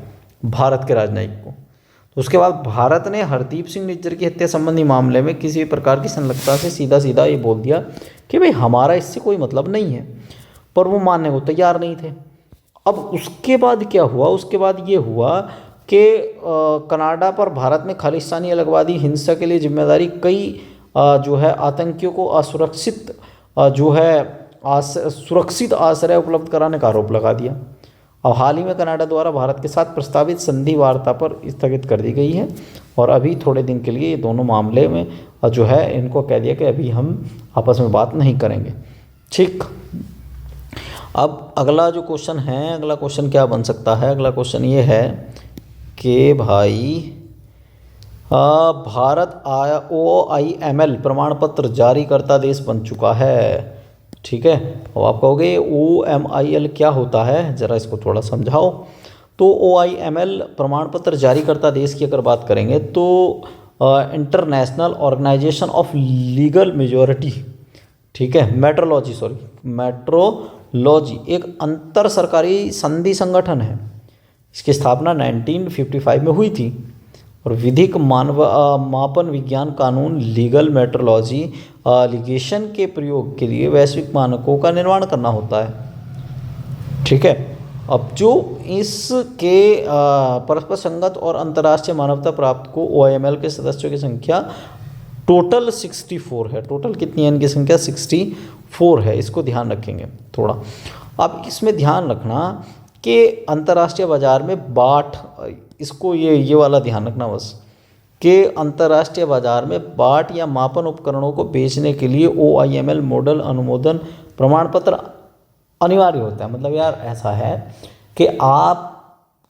Speaker 1: भारत के राजनयिक को। तो उसके बाद भारत ने हरदीप सिंह निज्जर की हत्या संबंधी मामले में किसी भी प्रकार की संलग्नता से सीधा सीधा ये बोल दिया कि भाई हमारा इससे कोई मतलब नहीं है, पर वो मानने को तैयार नहीं थे। अब उसके बाद क्या हुआ, उसके बाद ये हुआ कि कनाडा पर भारत ने खालिस्तानी अलगवादी हिंसा के लिए जिम्मेदारी कई जो है आतंकियों को असुरक्षित जो है सुरक्षित आश्रय उपलब्ध कराने का आरोप लगा दिया। अब हाल ही में कनाडा द्वारा भारत के साथ प्रस्तावित संधि वार्ता पर स्थगित कर दी गई है और अभी थोड़े दिन के लिए ये दोनों मामले में जो है इनको कह दिया कि अभी हम आपस में बात नहीं करेंगे। ठीक, अब अगला जो क्वेश्चन है, अगला क्वेश्चन क्या बन सकता है, अगला क्वेश्चन ये है कि भाई भारत OIML प्रमाण पत्र जारी करता देश बन चुका है। ठीक है, अब आप कहोगे OMIL क्या होता है, ज़रा इसको थोड़ा समझाओ। तो OIML प्रमाण पत्र जारी करता देश की अगर बात करेंगे तो international organization of legal majority, ठीक है, मेट्रोलॉजी एक अंतर सरकारी संधि संगठन है। इसकी स्थापना 1955 में हुई थी और विधिक मापन विज्ञान कानून लीगल मेट्रोलॉजी लिगेशन के प्रयोग के लिए वैश्विक मानकों का निर्माण करना होता है। ठीक है, अब जो इसके परस्पर संगत और अंतर्राष्ट्रीय मान्यता प्राप्त को OIML के सदस्यों की संख्या टोटल 64 है। टोटल कितनी है इनकी संख्या, 64 है। इसको ध्यान रखेंगे थोड़ा। अब इसमें ध्यान रखना कि अंतर्राष्ट्रीय बाजार में बाट, इसको ये वाला ध्यान रखना बस, कि अंतर्राष्ट्रीय बाजार में बाट या मापन उपकरणों को बेचने के लिए OIML मॉडल अनुमोदन प्रमाण पत्र अनिवार्य होता है। मतलब यार ऐसा है कि आप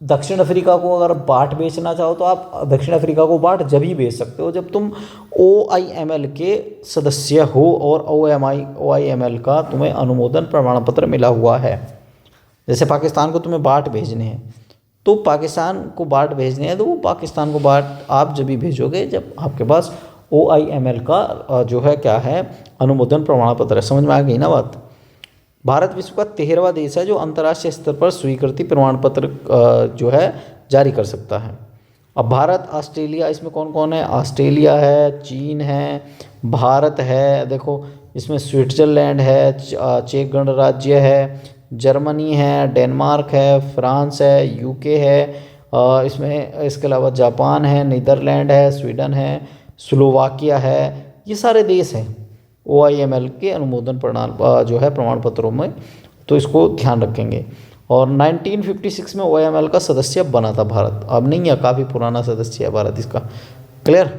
Speaker 1: दक्षिण अफ्रीका को अगर बाट बेचना चाहो तो आप दक्षिण अफ्रीका को बाट जब ही बेच सकते हो जब तुम OIML के सदस्य हो और OIML का तुम्हें अनुमोदन प्रमाण पत्र मिला हुआ है। जैसे पाकिस्तान को तुम्हें बाट भेजने हैं तो पाकिस्तान को बाट भेजने हैं तो वो पाकिस्तान को बाट आप जब भी भेजोगे जब आपके पास OIML का जो है क्या है अनुमोदन प्रमाण पत्र है। समझ में आ गई ना बात। भारत विश्व का 13वां देश है जो अंतर्राष्ट्रीय स्तर पर स्वीकृति प्रमाण पत्र जो है जारी कर सकता है। अब भारत, ऑस्ट्रेलिया, इसमें कौन कौन है, ऑस्ट्रेलिया है, चीन है, भारत है, देखो इसमें स्विट्ज़रलैंड है, चेक गणराज्य है, जर्मनी है, डेनमार्क है, फ्रांस है, UK है, इसमें इसके अलावा जापान है, नीदरलैंड है, स्वीडन है, स्लोवाकिया है। ये सारे देश हैं OIML के अनुमोदन जो है प्रमाण पत्रों में, तो इसको ध्यान रखेंगे। और 1956 में OIML का सदस्य बना था भारत, अब नहीं है, काफ़ी पुराना सदस्य है भारत इसका। क्लियर,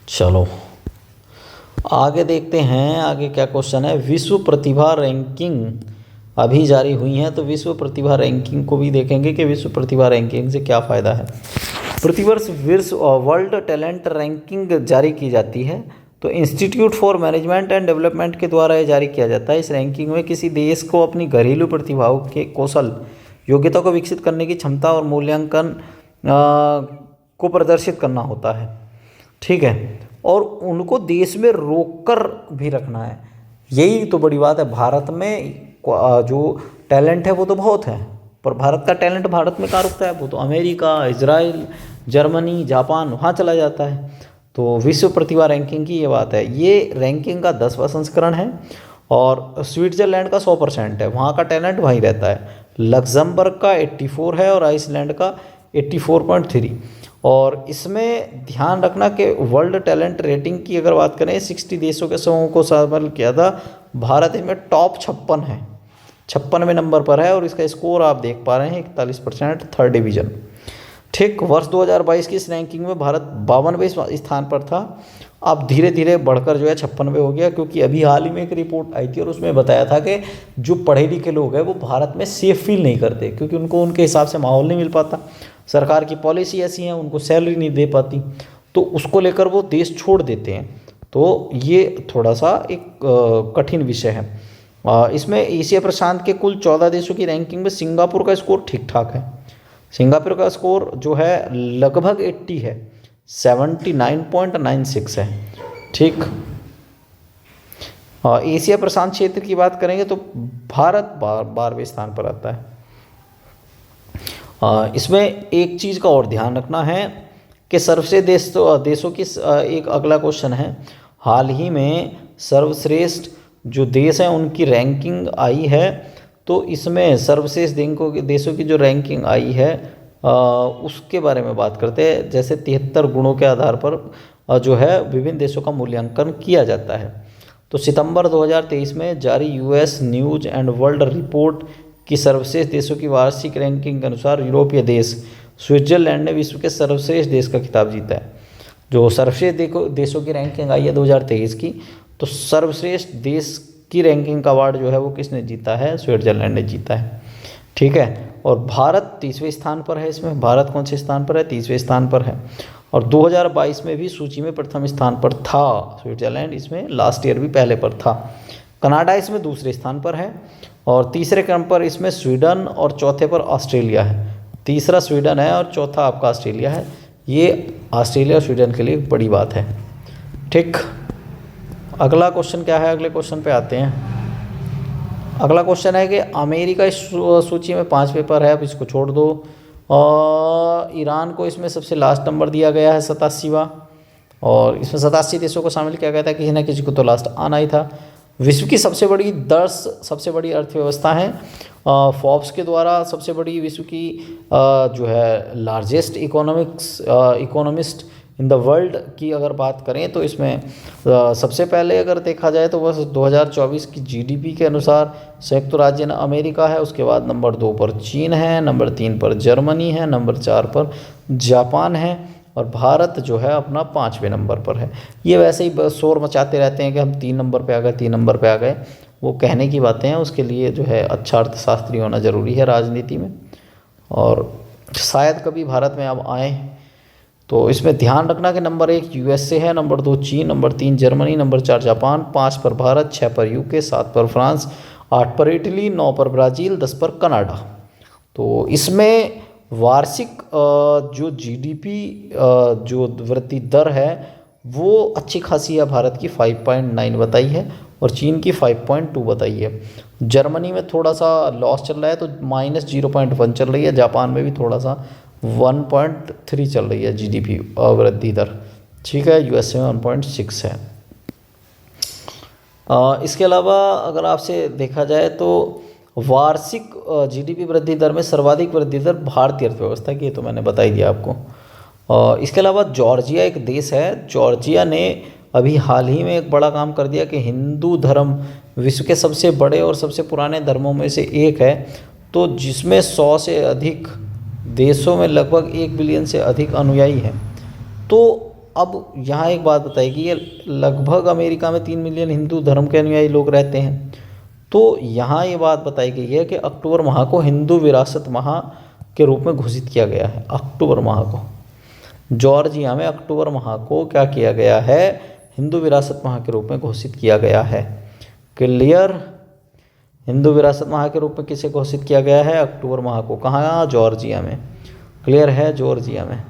Speaker 1: चलो आगे देखते हैं, आगे क्या क्वेश्चन है। विश्व प्रतिभा रैंकिंग अभी जारी हुई है, तो विश्व प्रतिभा रैंकिंग को भी देखेंगे कि विश्व प्रतिभा रैंकिंग से क्या फ़ायदा है। प्रतिवर्ष विश्व वर्ल्ड टैलेंट रैंकिंग जारी की जाती है। तो institute for management and development के द्वारा ये जारी किया जाता है। इस रैंकिंग में किसी देश को अपनी घरेलू प्रतिभाओं के कौशल, योग्यता को विकसित करने की क्षमता और मूल्यांकन को प्रदर्शित करना होता है, ठीक है, और उनको देश में रोक कर भी रखना है। यही तो बड़ी बात है। भारत में जो टैलेंट है वो तो बहुत है, पर भारत का टैलेंट भारत में कहाँ रुकता है? वो तो अमेरिका, इजराइल, जर्मनी, जापान वहाँ चला जाता है। तो विश्व प्रतिभा रैंकिंग की ये बात है। ये रैंकिंग का 10वां संस्करण है और स्विट्जरलैंड का 100% है, वहाँ का टैलेंट वहीं रहता है। लग्जमबर्ग का 84 है और आइसलैंड का 84.3। और इसमें ध्यान रखना कि वर्ल्ड टैलेंट रेटिंग की अगर बात करें 60 देशों के समूह को शामिल किया था। भारत इसमें टॉप 56 है, 56वें नंबर पर है और इसका स्कोर आप देख पा रहे हैं 41%, 3rd डिवीज़न। ठीक, वर्ष 2022 की इस रैंकिंग में भारत 52वें स्थान पर था। अब धीरे धीरे बढ़कर जो है 56वें हो गया, क्योंकि अभी हाल ही में एक रिपोर्ट आई थी और उसमें बताया था कि जो पढ़े लिखे लोग हैं वो भारत में सेफ फील नहीं करते, क्योंकि उनको उनके हिसाब से माहौल नहीं मिल पाता, सरकार की पॉलिसी ऐसी है, उनको सैलरी नहीं दे पाती, तो उसको लेकर वो देश छोड़ देते हैं। तो ये थोड़ा सा एक कठिन विषय है। इसमें एशिया प्रशांत के कुल 14 देशों की रैंकिंग में सिंगापुर का स्कोर ठीक ठाक है। सिंगापुर का स्कोर जो है लगभग 80 है, 79.96 है। ठीक, एशिया प्रशांत क्षेत्र की बात करेंगे तो भारत 12वें स्थान पर आता है। इसमें एक चीज़ का और ध्यान रखना है कि सर्वश्रेष्ठ देशों की एक अगला क्वेश्चन है। हाल ही में सर्वश्रेष्ठ जो देश हैं उनकी रैंकिंग आई है, तो इसमें सर्वश्रेष्ठ देशों की जो रैंकिंग आई है उसके बारे में बात करते हैं। जैसे 73 गुणों के आधार पर जो है विभिन्न देशों का मूल्यांकन किया जाता है। तो सितंबर 2023 में जारी US news and world report की सर्वश्रेष्ठ देशों की वार्षिक रैंकिंग के अनुसार यूरोपीय देश स्विट्जरलैंड ने विश्व के सर्वश्रेष्ठ देश का खिताब जीता है। जो सर्वश्रेष्ठ देशों की रैंकिंग आई है 2023 की, तो सर्वश्रेष्ठ देश की रैंकिंग का अवार्ड जो है वो किसने जीता है? स्विट्जरलैंड ने जीता है। ठीक है, और भारत 30वें स्थान पर है। इसमें भारत कौन से स्थान पर है? 30वें स्थान पर है। और 2022 में भी सूची में प्रथम स्थान पर था स्विट्जरलैंड, इसमें लास्ट ईयर भी पहले पर था। कनाडा इसमें दूसरे स्थान पर है और तीसरे क्रम पर इसमें स्वीडन और चौथे पर ऑस्ट्रेलिया है। तीसरा स्वीडन है और चौथा आपका ऑस्ट्रेलिया है। ये ऑस्ट्रेलिया और स्वीडन के लिए बड़ी बात है। ठीक, अगला क्वेश्चन क्या है? अगले क्वेश्चन पे आते हैं। अगला क्वेश्चन है कि अमेरिका इस सूची में 5वें पर है, अब इसको छोड़ दो। और ईरान को इसमें सबसे लास्ट नंबर दिया गया है 87वां, और इसमें 87 देशों को शामिल किया गया था, किसी न किसी को तो लास्ट आना ही था। विश्व की सबसे बड़ी अर्थव्यवस्था है फोर्ब्स के द्वारा सबसे बड़ी विश्व की जो है largest economist in the world की अगर बात करें तो इसमें सबसे पहले अगर देखा जाए तो बस 2024 की जीडीपी के अनुसार संयुक्त राज्य अमेरिका है, उसके बाद नंबर 2 पर चीन है, नंबर 3 पर जर्मनी है, नंबर 4 पर जापान है और भारत जो है अपना 5वें नंबर पर है। ये वैसे ही शोर मचाते रहते हैं कि हम 3 नंबर पे आ गए, 3 नंबर पे आ गए, वो कहने की बातें हैं। उसके लिए जो है अच्छा अर्थशास्त्री होना ज़रूरी है राजनीति में, और शायद कभी भारत में अब आए। तो इसमें ध्यान रखना कि नंबर 1 यूएसए है, नंबर 2 चीन, नंबर 3 जर्मनी, नंबर 4 जापान, 5 पर भारत, 6 पर यूके, 7 पर फ्रांस, 8 पर इटली, 9 पर ब्राज़ील, 10 पर कनाडा। तो इसमें वार्षिक जो जीडीपी जो वृद्धि दर है वो अच्छी खासी है। भारत की 5.9 बताई है और चीन की 5.2 बताई है। जर्मनी में थोड़ा सा लॉस चल रहा है तो -0.1 चल रही है। जापान में भी थोड़ा सा 1.3 चल रही है जीडीपी वृद्धि दर। ठीक है, यूएसए में 1.6 है। इसके अलावा अगर आपसे देखा जाए तो वार्षिक जीडीपी वृद्धि दर में सर्वाधिक वृद्धि दर भारतीय अर्थव्यवस्था की, तो मैंने बता ही दिया आपको। इसके अलावा जॉर्जिया एक देश है। जॉर्जिया ने अभी हाल ही में एक बड़ा काम कर दिया कि हिंदू धर्म विश्व के सबसे बड़े और सबसे पुराने धर्मों में से एक है, तो जिसमें 100 से अधिक देशों में लगभग 1 बिलियन से अधिक अनुयायी हैं। तो अब यहाँ एक बात बताइए कि ये लगभग अमेरिका में 3 मिलियन हिंदू धर्म के अनुयायी लोग रहते हैं। तो यहाँ ये बात बताई गई है कि अक्टूबर माह को हिंदू विरासत माह के रूप में घोषित किया गया है। अक्टूबर माह को जॉर्जिया में अक्टूबर माह को क्या किया गया है, हिंदू विरासत माह के रूप में घोषित किया गया है। क्लियर, हिंदू विरासत माह के रूप में किसे घोषित किया गया है, अक्टूबर माह को। कहाँ, जॉर्जिया में। क्लियर है, जॉर्जिया में।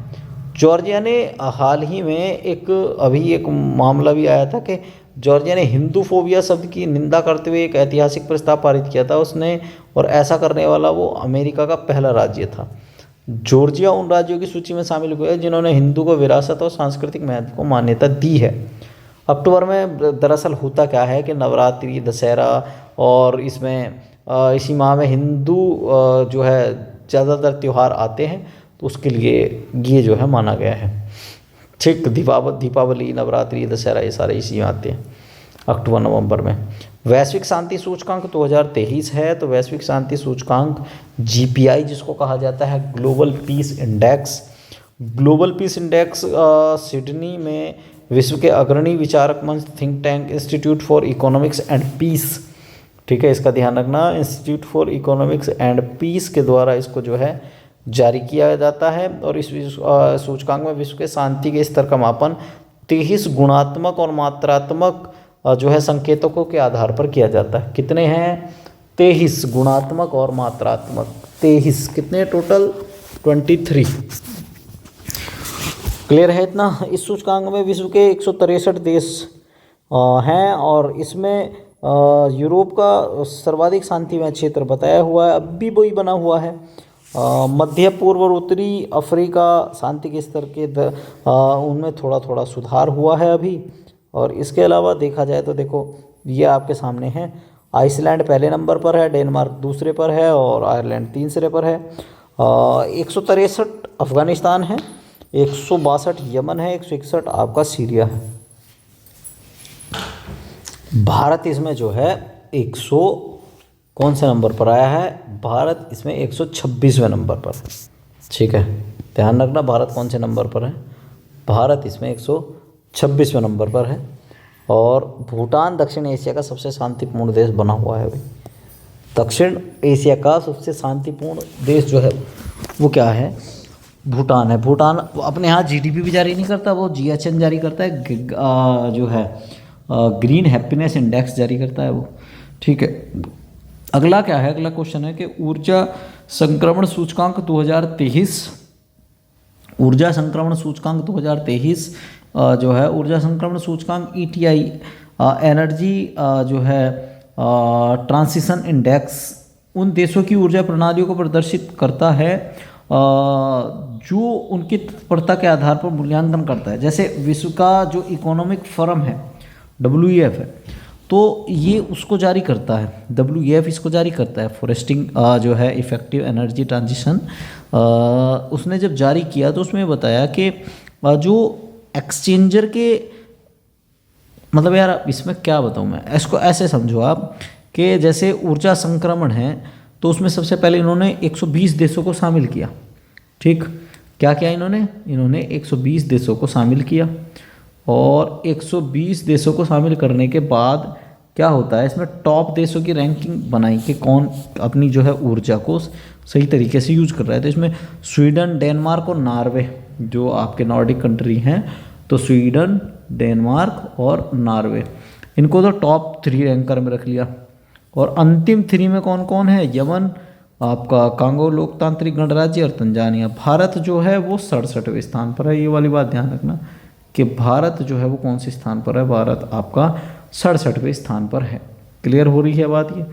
Speaker 1: जॉर्जिया ने हाल ही में अभी एक मामला भी आया था कि जॉर्जिया ने हिंदू फोबिया शब्द की निंदा करते हुए एक ऐतिहासिक प्रस्ताव पारित किया था उसने, और ऐसा करने वाला वो अमेरिका का पहला राज्य था। जॉर्जिया उन राज्यों की सूची में शामिल हुए हैं जिन्होंने हिंदू को विरासत और सांस्कृतिक महत्व को मान्यता दी है। अक्टूबर में दरअसल होता क्या है कि नवरात्रि, दशहरा, और इसमें इसी माह में हिंदू जो है ज़्यादातर त्यौहार आते हैं, तो उसके लिए ये जो है माना गया है। ठीक, दीपावली, नवरात्रि, दशहरा, ये सारे इसी में आते हैं अक्टूबर नवंबर में। वैश्विक शांति सूचकांक 2023 है, तो वैश्विक शांति सूचकांक GPI जिसको कहा जाता है, global peace index. Global peace index Sydney में विश्व के अग्रणी विचारक मंच think tank institute for economics and peace, ठीक है, इसका ध्यान रखना, institute for economics and peace के द्वारा इसको जो है जारी किया जाता है। और इस सूचकांक में विश्व के शांति के स्तर का मापन 23 गुणात्मक और मात्रात्मक जो है संकेतकों के आधार पर किया जाता है। कितने हैं, 23 गुणात्मक और मात्रात्मक, 23 कितने टोटल, 23। क्लियर है इतना। इस सूचकांक में विश्व के 163 देश हैं, और इसमें यूरोप का सर्वाधिक शांतिमय क्षेत्र बताया हुआ है, अब भी वही बना हुआ है। मध्य पूर्व और उत्तरी अफ्रीका शांति के स्तर के उनमें थोड़ा थोड़ा सुधार हुआ है अभी। और इसके अलावा देखा जाए तो देखो ये आपके सामने है, आइसलैंड पहले नंबर पर है, डेनमार्क दूसरे पर है, और आयरलैंड तीसरे पर है। 163 अफगानिस्तान है, 162 यमन है, 161 आपका सीरिया है। भारत इसमें जो है 100 कौन से नंबर पर आया है, भारत इसमें 126वें नंबर पर, ठीक है, ध्यान रखना भारत कौन से नंबर पर है, भारत इसमें 126वें नंबर पर है। और भूटान दक्षिण एशिया का सबसे शांतिपूर्ण देश बना हुआ है अभी। दक्षिण एशिया का सबसे शांतिपूर्ण देश जो है वो क्या है, भूटान है। भूटान अपने यहाँ GDP भी जारी नहीं करता, वो GHN जारी करता है, जो है ग्रीन हैप्पीनेस इंडेक्स जारी करता है वो, ठीक है। अगला क्या है, अगला क्वेश्चन है कि ऊर्जा संक्रमण सूचकांक 2023, ऊर्जा संक्रमण सूचकांक 2023 जो है ऊर्जा संक्रमण सूचकांक ETI एनर्जी जो है ट्रांसिशन इंडेक्स उन देशों की ऊर्जा प्रणालियों को प्रदर्शित करता है जो उनकी तत्परता के आधार पर मूल्यांकन करता है। जैसे विश्व का जो इकोनॉमिक फोरम है WEF है, तो ये उसको जारी करता है, WEF इसको जारी करता है, फॉरेस्टिंग जो है इफेक्टिव एनर्जी ट्रांजिशन। उसने जब जारी किया तो उसमें बताया कि जो एक्सचेंजर के, मतलब यार इसमें क्या बताऊँ मैं, इसको ऐसे समझो आप कि जैसे ऊर्जा संक्रमण है तो उसमें सबसे पहले इन्होंने 120 देशों को शामिल किया, ठीक, क्या किया इन्होंने 120 देशों को शामिल किया। और 120 देशों को शामिल करने के बाद क्या होता है, इसमें टॉप देशों की रैंकिंग बनाई कि कौन अपनी जो है ऊर्जा को सही तरीके से यूज कर रहा है। तो इसमें स्वीडन, डेनमार्क और नॉर्वे जो आपके नॉर्डिक कंट्री हैं, तो स्वीडन, डेनमार्क और नॉर्वे, इनको तो टॉप 3 रैंकर में रख लिया। और अंतिम 3 में कौन कौन है, यमन, आपका कांगो लोकतांत्रिक गणराज्य और तंजानिया। भारत जो है वो 67वें स्थान पर है, ये वाली बात ध्यान रखना कि भारत जो है वो कौन से स्थान पर है, भारत आपका 67वें स्थान पर है। क्लियर हो रही है बात, ये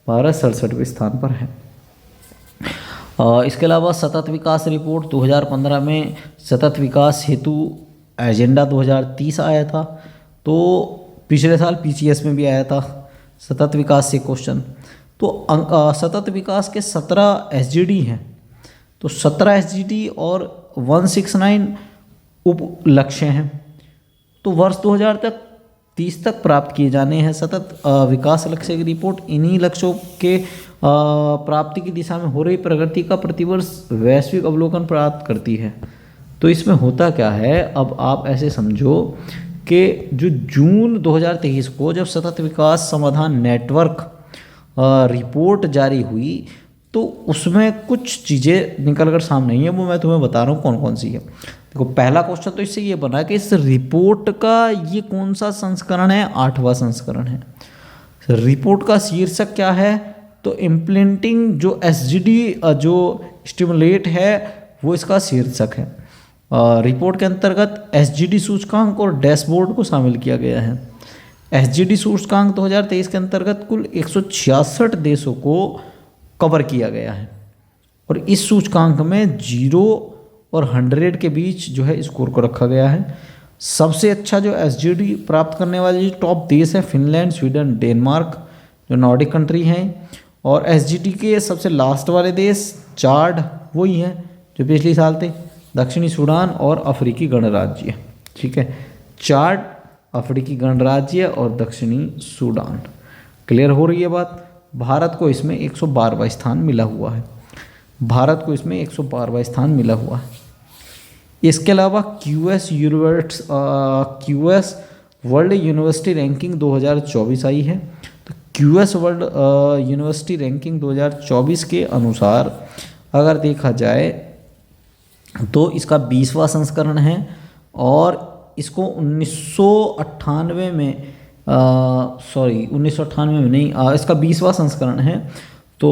Speaker 1: भारत 67वें स्थान पर है। इसके अलावा सतत विकास रिपोर्ट 2015 में सतत विकास हेतु एजेंडा 2030 आया था, तो पिछले साल PCS में भी आया था सतत विकास से क्वेश्चन। तो सतत विकास के 17 SDG हैं, तो 17 SDG और 169 उप लक्ष्य हैं, तो वर्ष 2030 तक प्राप्त किए जाने हैं सतत विकास लक्ष्य की रिपोर्ट। इन्हीं लक्ष्यों के प्राप्ति की दिशा में हो रही प्रगति का प्रतिवर्ष वैश्विक अवलोकन प्राप्त करती है। तो इसमें होता क्या है, अब आप ऐसे समझो कि जो जून 2023 को जब सतत विकास समाधान नेटवर्क रिपोर्ट जारी हुई, तो उसमें कुछ चीज़ें निकल कर सामने आई हैं, वो मैं तुम्हें बता रहा हूँ कौन कौन सी है। देखो पहला क्वेश्चन तो इससे ये बना कि इस रिपोर्ट का ये कौन सा संस्करण है, 8वां संस्करण है। रिपोर्ट का शीर्षक क्या है, तो इम्प्लीमेंटिंग जो एसजीडी जो स्टिमुलेट है वो इसका शीर्षक है। रिपोर्ट के अंतर्गत एसजीडी सूचकांक और डैशबोर्ड को शामिल किया गया है। एसजीडी सूचकांक 2023 के अंतर्गत कुल 166 देशों को कवर किया गया है और इस सूचकांक में 0 और 100 के बीच जो है स्कोर को रखा गया है। सबसे अच्छा जो एसजीडी प्राप्त करने वाले जो टॉप देश है फिनलैंड, स्वीडन, डेनमार्क जो नॉर्डिक कंट्री हैं, और एसजीडी के सबसे लास्ट वाले देश चाड वही हैं जो पिछले साल थे, दक्षिणी सूडान और अफ्रीकी गणराज्य। ठीक है, चाड, अफ्रीकी गणराज्य और दक्षिणी सूडान। क्लियर हो रही है बात। भारत को इसमें 112वां स्थान मिला हुआ है। भारत को इसमें 112वां स्थान मिला हुआ है। इसके अलावा क्यूएस वर्ल्ड यूनिवर्सिटी रैंकिंग 2024 आई है। तो क्यूएस वर्ल्ड यूनिवर्सिटी रैंकिंग 2024 के अनुसार अगर देखा जाए तो इसका 20वां संस्करण है और इसको 1998 में 1998 में नहीं, इसका 20वां संस्करण है। तो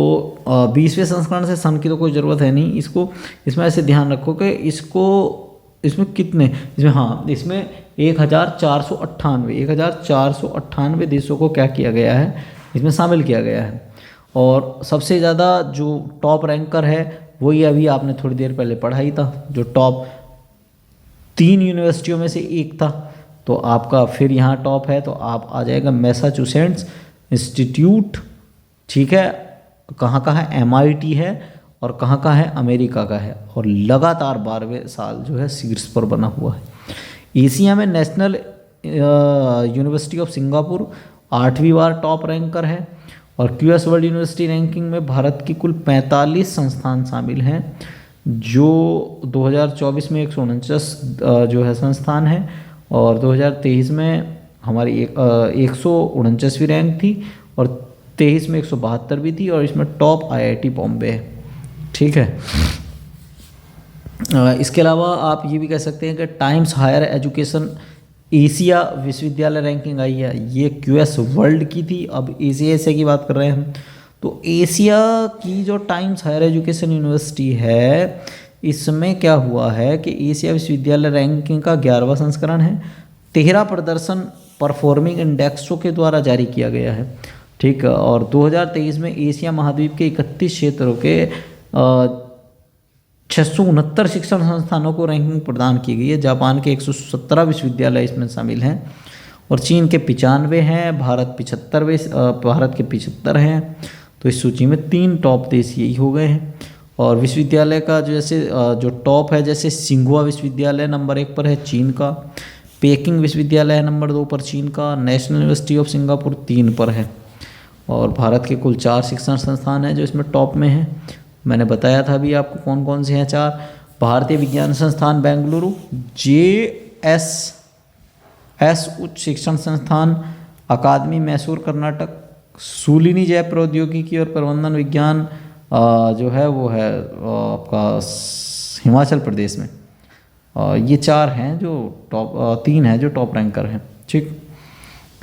Speaker 1: 20वें संस्करण से सन की तो कोई ज़रूरत है नहीं इसको। इसमें ऐसे ध्यान रखो कि इसमें कितने, इसमें 1498 देशों को क्या किया गया है, इसमें शामिल किया गया है। और सबसे ज़्यादा जो टॉप रैंकर है वही अभी आपने थोड़ी देर पहले पढ़ा ही था, जो टॉप 3 यूनिवर्सिटियों में से एक था। तो आपका फिर यहाँ टॉप है तो आप आ जाएगा मैसाचुसेट्स इंस्टीट्यूट। ठीक है, कहाँ का है, MIT है और कहाँ का है, अमेरिका का है, और लगातार 12वें साल जो है शीर्ष पर बना हुआ है। एशिया में नेशनल यूनिवर्सिटी ऑफ सिंगापुर 8वीं बार टॉप रैंकर है और क्यूएस वर्ल्ड यूनिवर्सिटी रैंकिंग में भारत की कुल 45 संस्थान शामिल हैं, जो 2024 में 149 जो है संस्थान है और 2023 में हमारी 149वीं रैंक थी और 23 में 172 भी थी और इसमें टॉप IIT बॉम्बे है। ठीक है, इसके अलावा आप ये भी कह सकते हैं कि टाइम्स हायर एजुकेशन एशिया विश्वविद्यालय रैंकिंग आई है, ये क्यूएस वर्ल्ड की थी, अब एशिया की बात कर रहे हैं हम। तो एशिया की जो टाइम्स हायर एजुकेशन यूनिवर्सिटी है इसमें क्या हुआ है कि एशिया विश्वविद्यालय रैंकिंग का 11वां संस्करण है। 13 प्रदर्शन परफॉर्मिंग इंडेक्सों के द्वारा जारी किया गया है। ठीक है, और 2023 में एशिया महाद्वीप के 31 क्षेत्रों के 669 शिक्षण संस्थानों को रैंकिंग प्रदान की गई है। जापान के 117 विश्वविद्यालय इसमें शामिल हैं और चीन के 95 हैं, भारत के 75 हैं। तो इस सूची में 3 टॉप देश यही हो गए हैं। और विश्वविद्यालय का जो टॉप है, जैसे सिंघुआ विश्वविद्यालय नंबर 1 पर है चीन का, पेकिंग विश्वविद्यालय है नंबर 2 पर चीन का, नेशनल यूनिवर्सिटी ऑफ सिंगापुर 3 पर है। और भारत के कुल 4 शिक्षण संस्थान हैं जो इसमें टॉप में हैं। मैंने बताया था अभी आपको कौन कौन से हैं 4। भारतीय विज्ञान संस्थान बेंगलुरु, JSS उच्च शिक्षण संस्थान, अकादमी मैसूर कर्नाटक, शूलिनी जैव प्रौद्योगिकी और प्रबंधन विज्ञान जो है वो है आपका हिमाचल प्रदेश में। ये 4 हैं जो टॉप, 3 हैं जो टॉप रैंकर हैं। ठीक,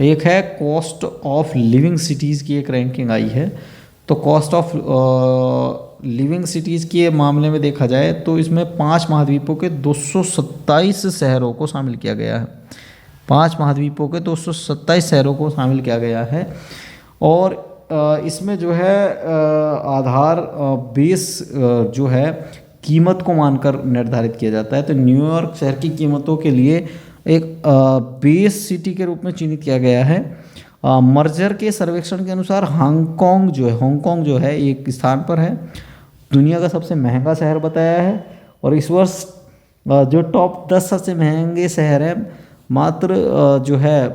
Speaker 1: एक है कॉस्ट ऑफ लिविंग सिटीज़ की एक रैंकिंग आई है। तो कॉस्ट ऑफ लिविंग सिटीज़ के मामले में देखा जाए तो इसमें 5 महाद्वीपों के 227 शहरों को शामिल किया गया है। 5 महाद्वीपों के 227 शहरों को शामिल किया गया है और इसमें जो है आधार बेस जो है कीमत को मानकर निर्धारित किया जाता है। तो न्यूयॉर्क शहर की कीमतों के लिए एक बेस सिटी के रूप में चिन्हित किया गया है। मर्जर के सर्वेक्षण के अनुसार हांगकांग जो है एक स्थान पर है, दुनिया का सबसे महंगा शहर बताया है। और इस वर्ष जो टॉप 10 सबसे महंगे शहर हैं मात्र जो है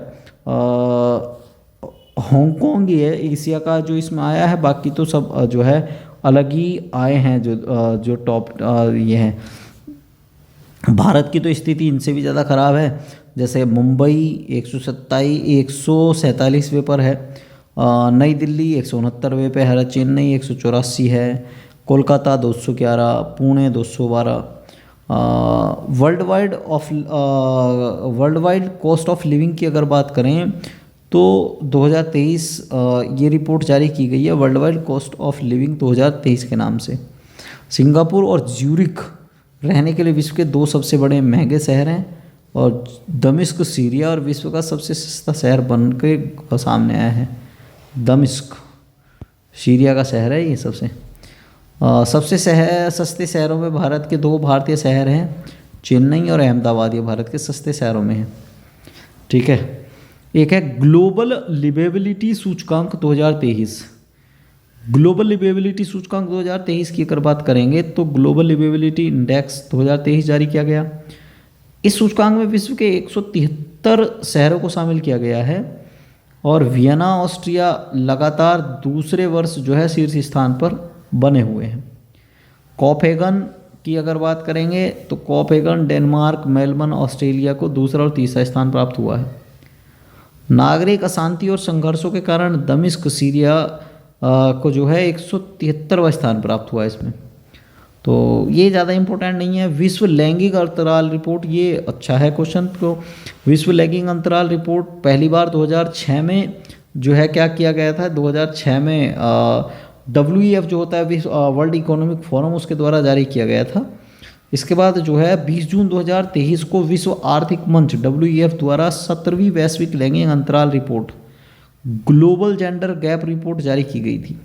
Speaker 1: हांगकांग ही है एशिया का जो इसमें आया है, बाकी तो सब जो है अलग ही आए हैं जो टॉप ये हैं। भारत की तो स्थिति इनसे भी ज़्यादा ख़राब है, जैसे मुंबई 147वें पर है, नई दिल्ली 169वें पे है, चेन्नई 184 है, Kolkata 211, Pune 212, world wide cost of living की अगर बात करें तो 2023 ये रिपोर्ट जारी की गई है world wide cost of living 2023 के नाम से। सिंगापुर और ज्यूरिख रहने के लिए विश्व के 2 सबसे बड़े महंगे शहर हैं और दमिश्क सीरिया और विश्व का सबसे सस्ता शहर बन के सामने आया है। दमिश्क सीरिया का शहर है ये सबसे सबसे सस्ते शहरों में भारत के 2 भारतीय शहर हैं, चेन्नई और अहमदाबाद, ये भारत के सस्ते शहरों में हैं। ठीक है, एक है ग्लोबल लिवेबिलिटी सूचकांक 2023। ग्लोबल लिवेबिलिटी सूचकांक 2023 की अगर बात करेंगे तो ग्लोबल लिवेबिलिटी इंडेक्स 2023 जारी किया गया। इस सूचकांक में विश्व के 173 शहरों को शामिल किया गया है और वियना ऑस्ट्रिया लगातार दूसरे वर्ष जो है शीर्ष स्थान पर बने हुए हैं। कोपेनहेगन की अगर बात करेंगे तो कोपेनहेगन डेनमार्क, मेलबर्न ऑस्ट्रेलिया को दूसरा और तीसरा स्थान प्राप्त हुआ है। नागरिक अशांति और संघर्षों के कारण दमिश्क सीरिया को जो है 173वां स्थान प्राप्त हुआ है इसमें। तो ये ज़्यादा इम्पोर्टेंट नहीं है। विश्व लैंगिक अंतराल रिपोर्ट, ये अच्छा है क्वेश्चन। तो विश्व लैंगिक अंतराल रिपोर्ट पहली बार 2006 में जो है क्या किया गया था, 2006 में WEF जो होता है वर्ल्ड इकोनॉमिक फोरम, उसके द्वारा जारी किया गया था। इसके बाद जो है 20 जून 2023 को विश्व आर्थिक मंच WEF द्वारा 17वीं वैश्विक लैंगिक अंतराल report global gender gap report जारी की गई थी।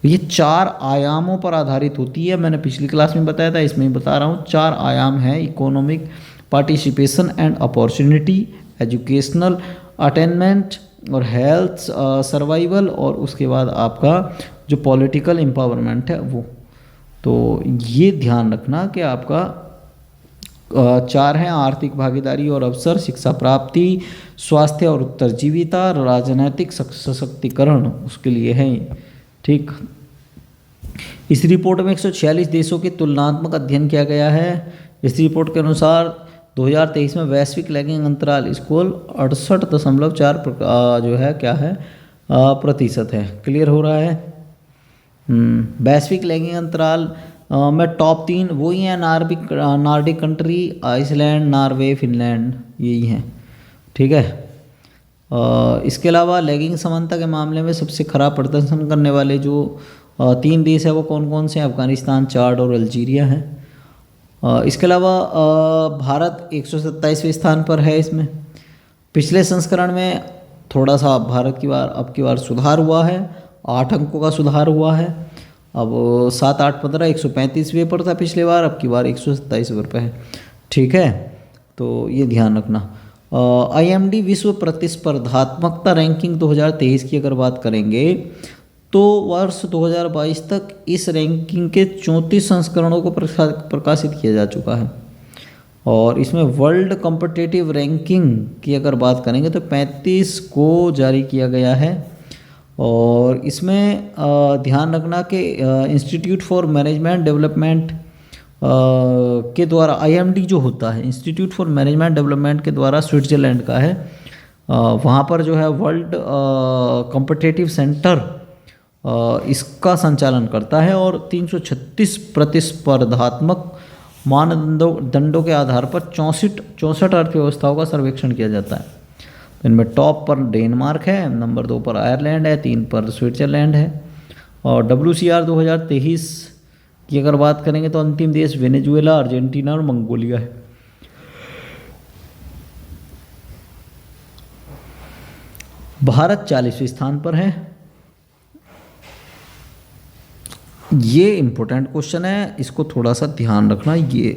Speaker 1: ये 4 आयामों पर आधारित होती है। मैंने पिछली क्लास में बताया था, इसमें ही बता रहा हूँ। 4 आयाम हैं, economic participation and opportunity, educational attainment और हेल्थ सर्वाइवल, और उसके बाद आपका जो पॉलिटिकल एम्पावरमेंट है वो। तो ये ध्यान रखना कि आपका 4 हैं, आर्थिक भागीदारी और अवसर, शिक्षा प्राप्ति, स्वास्थ्य और उत्तरजीविता, राजनैतिक सशक्तिकरण, उसके लिए है। ठीक, इस रिपोर्ट में 146 देशों के तुलनात्मक अध्ययन किया गया है। इस रिपोर्ट के अनुसार 2023 में वैश्विक लैंगिक अंतराल स्कोर 68.4 जो है क्या है प्रतिशत है। क्लियर हो रहा है। वैश्विक लैंगिक अंतराल में टॉप 3 वही हैं, Nordic country, Iceland, Norway, Finland, यही हैं। ठीक है, इसके अलावा लैंगिक समानता के मामले में सबसे खराब प्रदर्शन करने वाले जो 3 देश हैं वो कौन कौन से हैं? अफगानिस्तान, चाड और अल्जीरिया हैं। इसके अलावा भारत 127वें स्थान पर है। इसमें पिछले संस्करण में थोड़ा सा भारत अब की बार सुधार हुआ है, 8 अंकों का सुधार हुआ है। अब 7, 8, 15 135वें पर था पिछली बार, अब की बार 127वें पर है। ठीक है, तो ये ध्यान रखना। IMD विश्व प्रतिस्पर्धात्मकता रैंकिंग 2023 की अगर बात करेंगे तो वर्ष 2022 तक इस रैंकिंग के 34 संस्करणों को प्रकाशित किया जा चुका है। और इसमें वर्ल्ड कॉम्पिटिटिव रैंकिंग की अगर बात करेंगे तो 35 को जारी किया गया है। और इसमें ध्यान रखना कि इंस्टीट्यूट फॉर मैनेजमेंट डेवलपमेंट के द्वारा IMD जो होता है, इंस्टीट्यूट फॉर मैनेजमेंट डेवलपमेंट के द्वारा स्विट्ज़रलैंड का है। वहाँ पर जो है वर्ल्ड कॉम्पिटिटिव सेंटर इसका संचालन करता है और 336 प्रतिस्पर्धात्मक मानदंडों के आधार पर 64 अर्थव्यवस्थाओं का सर्वेक्षण किया जाता है। तो इनमें टॉप पर डेनमार्क है, नंबर 2 पर आयरलैंड है, 3 पर स्विट्ज़रलैंड है। और WCR 2023 की अगर बात करेंगे तो अंतिम देश वेनेजुएला, अर्जेंटीना और मंगोलिया है। भारत 40वें स्थान पर है। ये इम्पोर्टेंट क्वेश्चन है, इसको थोड़ा सा ध्यान रखना। ये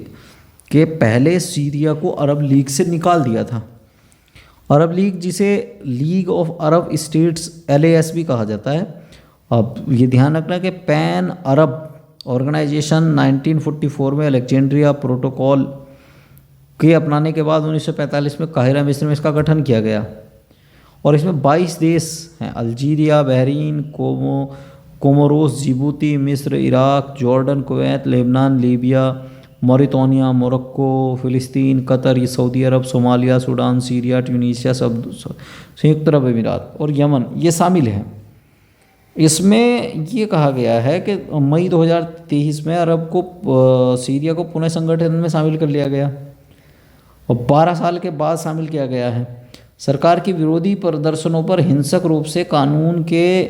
Speaker 1: कि पहले सीरिया को अरब लीग से निकाल दिया था। अरब लीग, जिसे league of Arab states LAS भी कहा जाता है। अब ये ध्यान रखना कि पैन अरब ऑर्गेनाइजेशन 1944 में अलेक्जेंड्रिया प्रोटोकॉल के अपनाने के बाद 1945 में काहिरा मिस्र में इसका गठन किया गया। और इसमें 22 देश हैं, अल्जीरिया, बहरीन, कोमोरोस, जिबूती, मिस्र, Iraq, Jordan, Kuwait, Lebanon, Libya, Mauritania, Morocco, फ़िलिस्तीन, Qatar, Saudi Arab, Somalia, Sudan, Syria, Tunisia, संयुक्त अरब अमीरात और यमन, ये शामिल हैं।
Speaker 2: इसमें ये कहा गया है कि मई 2023 में अरब को सीरिया को पुनः संगठन में शामिल कर लिया गया और 12 साल के बाद शामिल किया गया है। सरकार की विरोधी प्रदर्शनों पर हिंसक रूप से कानून के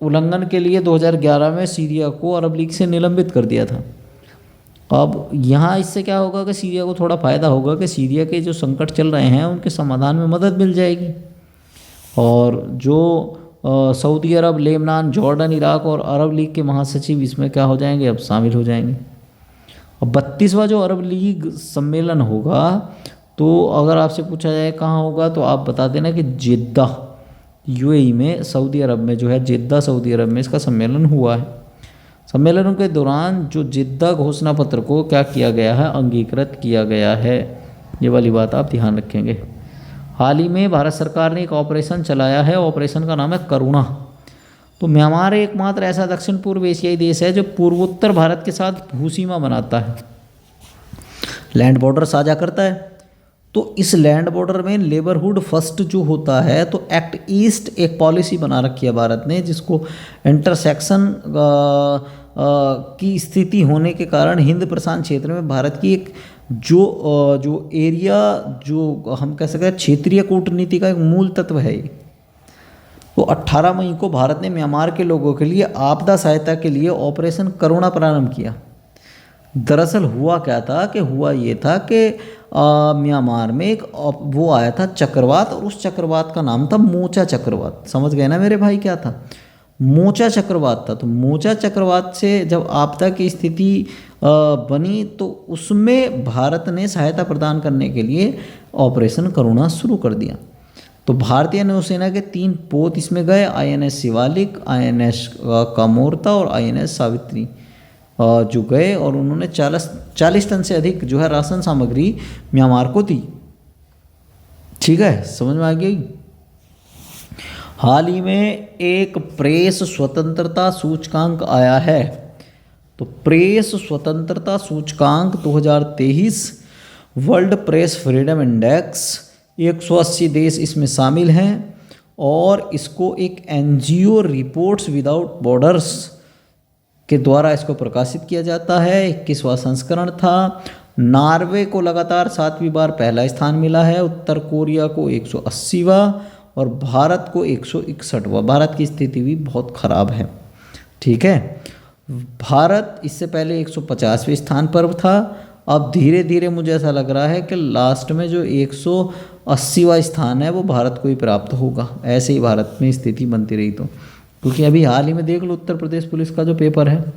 Speaker 2: उल्लंघन के लिए 2011 में सीरिया को अरब लीग से निलंबित कर दिया था। अब यहाँ इससे क्या होगा कि सीरिया को थोड़ा फ़ायदा होगा कि सीरिया के जो संकट चल रहे हैं उनके समाधान में मदद मिल जाएगी, और जो सऊदी अरब, लेबनान, जॉर्डन, इराक और अरब लीग के महासचिव इसमें क्या हो जाएंगे, अब शामिल हो जाएंगे। अब 32वां जो अरब लीग सम्मेलन होगा, तो अगर आपसे पूछा जाए कहाँ होगा तो आप बता देना कि जिद्दा यूएई में, सऊदी अरब में जो है, जिद्दा सऊदी अरब में इसका सम्मेलन हुआ है। सम्मेलनों के दौरान जो जिद्दा घोषणा पत्र को क्या किया गया है, अंगीकृत किया गया है, ये वाली बात आप ध्यान रखेंगे। हाल ही में भारत सरकार ने एक ऑपरेशन चलाया है, ऑपरेशन का नाम है करुणा। तो म्यांमार एकमात्र ऐसा दक्षिण पूर्व एशियाई देश है जो पूर्वोत्तर भारत के साथ भूसीमा बनाता है, लैंड बॉर्डर साझा करता है। तो इस लैंड बॉर्डर में नेबरहुड फर्स्ट जो होता है, तो एक्ट ईस्ट एक पॉलिसी बना रखी है भारत ने, जिसको इंटरसेक्शन की स्थिति होने के कारण हिंद प्रशांत क्षेत्र में भारत की एक जो एरिया, जो हम कह सकते हैं क्षेत्रीय कूटनीति का एक मूल तत्व है ये। तो 18 मई को भारत ने म्यांमार के लोगों के लिए आपदा सहायता के लिए ऑपरेशन करुणा प्रारंभ किया। दरअसल हुआ क्या था कि हुआ ये था कि म्यांमार में एक वो आया था चक्रवात, और उस चक्रवात का नाम था मोचा चक्रवात। समझ गए ना मेरे भाई, क्या था, मोचा चक्रवात था। तो मोचा चक्रवात से जब आपदा की स्थिति बनी, तो उसमें भारत ने सहायता प्रदान करने के लिए ऑपरेशन करुणा शुरू कर दिया। तो भारतीय नौसेना के 3 पोत इसमें गए, INS शिवालिक, INS कामोर्ता और INS सावित्री जो गए, और उन्होंने 40 टन से अधिक जो है राशन सामग्री म्यांमार को दी। ठीक है, समझ में आ गई। हाल ही में एक प्रेस स्वतंत्रता सूचकांक आया है। तो प्रेस स्वतंत्रता सूचकांक 2023, वर्ल्ड प्रेस फ्रीडम इंडेक्स, 180 देश इसमें शामिल हैं, और इसको एक NGO रिपोर्ट्स विदाउट बॉर्डर्स के द्वारा इसको प्रकाशित किया जाता है। 21वां संस्करण था। नॉर्वे को लगातार 7वीं बार पहला स्थान मिला है, उत्तर कोरिया को 180वां और भारत को 161वां। भारत की स्थिति भी बहुत ख़राब है। ठीक है, भारत इससे पहले 150वें स्थान पर था। अब धीरे धीरे मुझे ऐसा लग रहा है कि लास्ट में जो 180वां स्थान है वो भारत को ही प्राप्त होगा, ऐसे ही भारत में स्थिति बनती रही तो। क्योंकि अभी हाल ही में देख लो, उत्तर प्रदेश पुलिस का जो पेपर है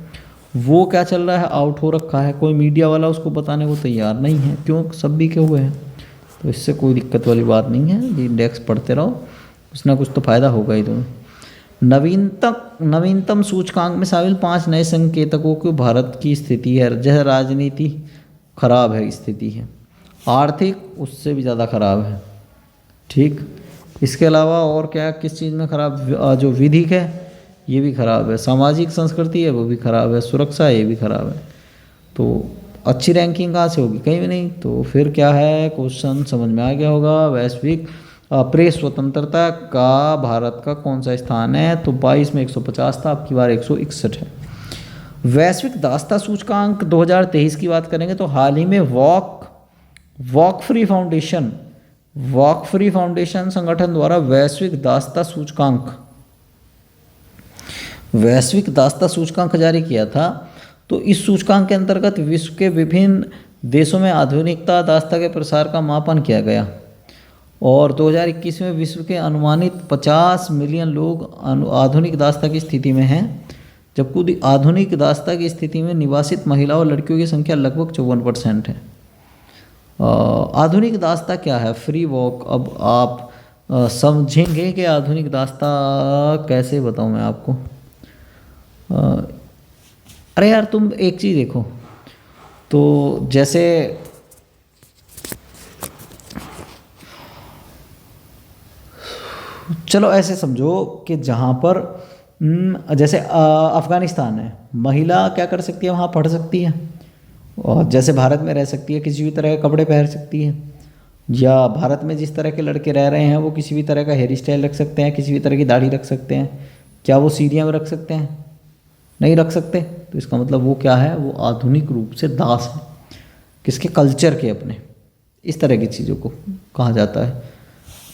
Speaker 2: वो क्या चल रहा है, आउट हो रखा है। कोई मीडिया वाला उसको बताने को तैयार नहीं है, क्यों, सब भी के हुए हैं। तो इससे कोई दिक्कत वाली बात नहीं है, ये इंडेक्स पढ़ते रहो, कुछ ना कुछ तो फ़ायदा होगा ही तुम्हें। नवीनतम सूचकांक में शामिल 5 नए संकेतकों की भारत की स्थिति है। जैसे राजनीति खराब है, स्थिति है, आर्थिक उससे भी ज़्यादा खराब है। ठीक, इसके अलावा और क्या, किस चीज़ में खराब, जो विधिक है ये भी खराब है, सामाजिक संस्कृति है वो भी खराब है, सुरक्षा है ये भी खराब है। तो अच्छी रैंकिंग कहाँ से होगी, कहीं भी नहीं। तो फिर क्या है, क्वेश्चन समझ में आ गया होगा। वैश्विक प्रेस स्वतंत्रता का भारत का कौन सा स्थान है, तो 22 में 150 था, अब की बार 161 है। वैश्विक दास्ता सूचकांक 2023 की बात करेंगे तो हाल ही में वॉक फ्री फाउंडेशन संगठन द्वारा वैश्विक दास्ता सूचकांक जारी किया था। तो इस सूचकांक के अंतर्गत विश्व के विभिन्न देशों में आधुनिकता दास्ता के प्रसार का मापन किया गया, और 2021 में विश्व के अनुमानित 50 मिलियन लोग आधुनिक दास्ता की स्थिति में हैं, जबकि आधुनिक दास्ता की स्थिति में निवासित महिलाओं और लड़कियों की संख्या लगभग 54% है। आधुनिक दास्ता क्या है, फ्री वॉक। अब आप समझेंगे कि आधुनिक दास्ता कैसे बताऊं मैं आपको। अरे यार तुम एक चीज़ देखो, तो जैसे चलो ऐसे समझो कि जहाँ पर जैसे अफ़गानिस्तान है, महिला क्या कर सकती है, वहाँ पढ़ सकती है, और जैसे भारत में रह सकती है, किसी भी तरह के कपड़े पहन सकती है, या भारत में जिस तरह के लड़के रह रहे हैं वो किसी भी तरह का हेयर स्टाइल रख सकते हैं, किसी भी तरह की दाढ़ी रख सकते हैं, क्या वो सीरिया में रख सकते हैं? नहीं रख सकते। तो इसका मतलब वो क्या है, वो आधुनिक रूप से दास है किसके, कल्चर के अपने। इस तरह की चीज़ों को कहा जाता है।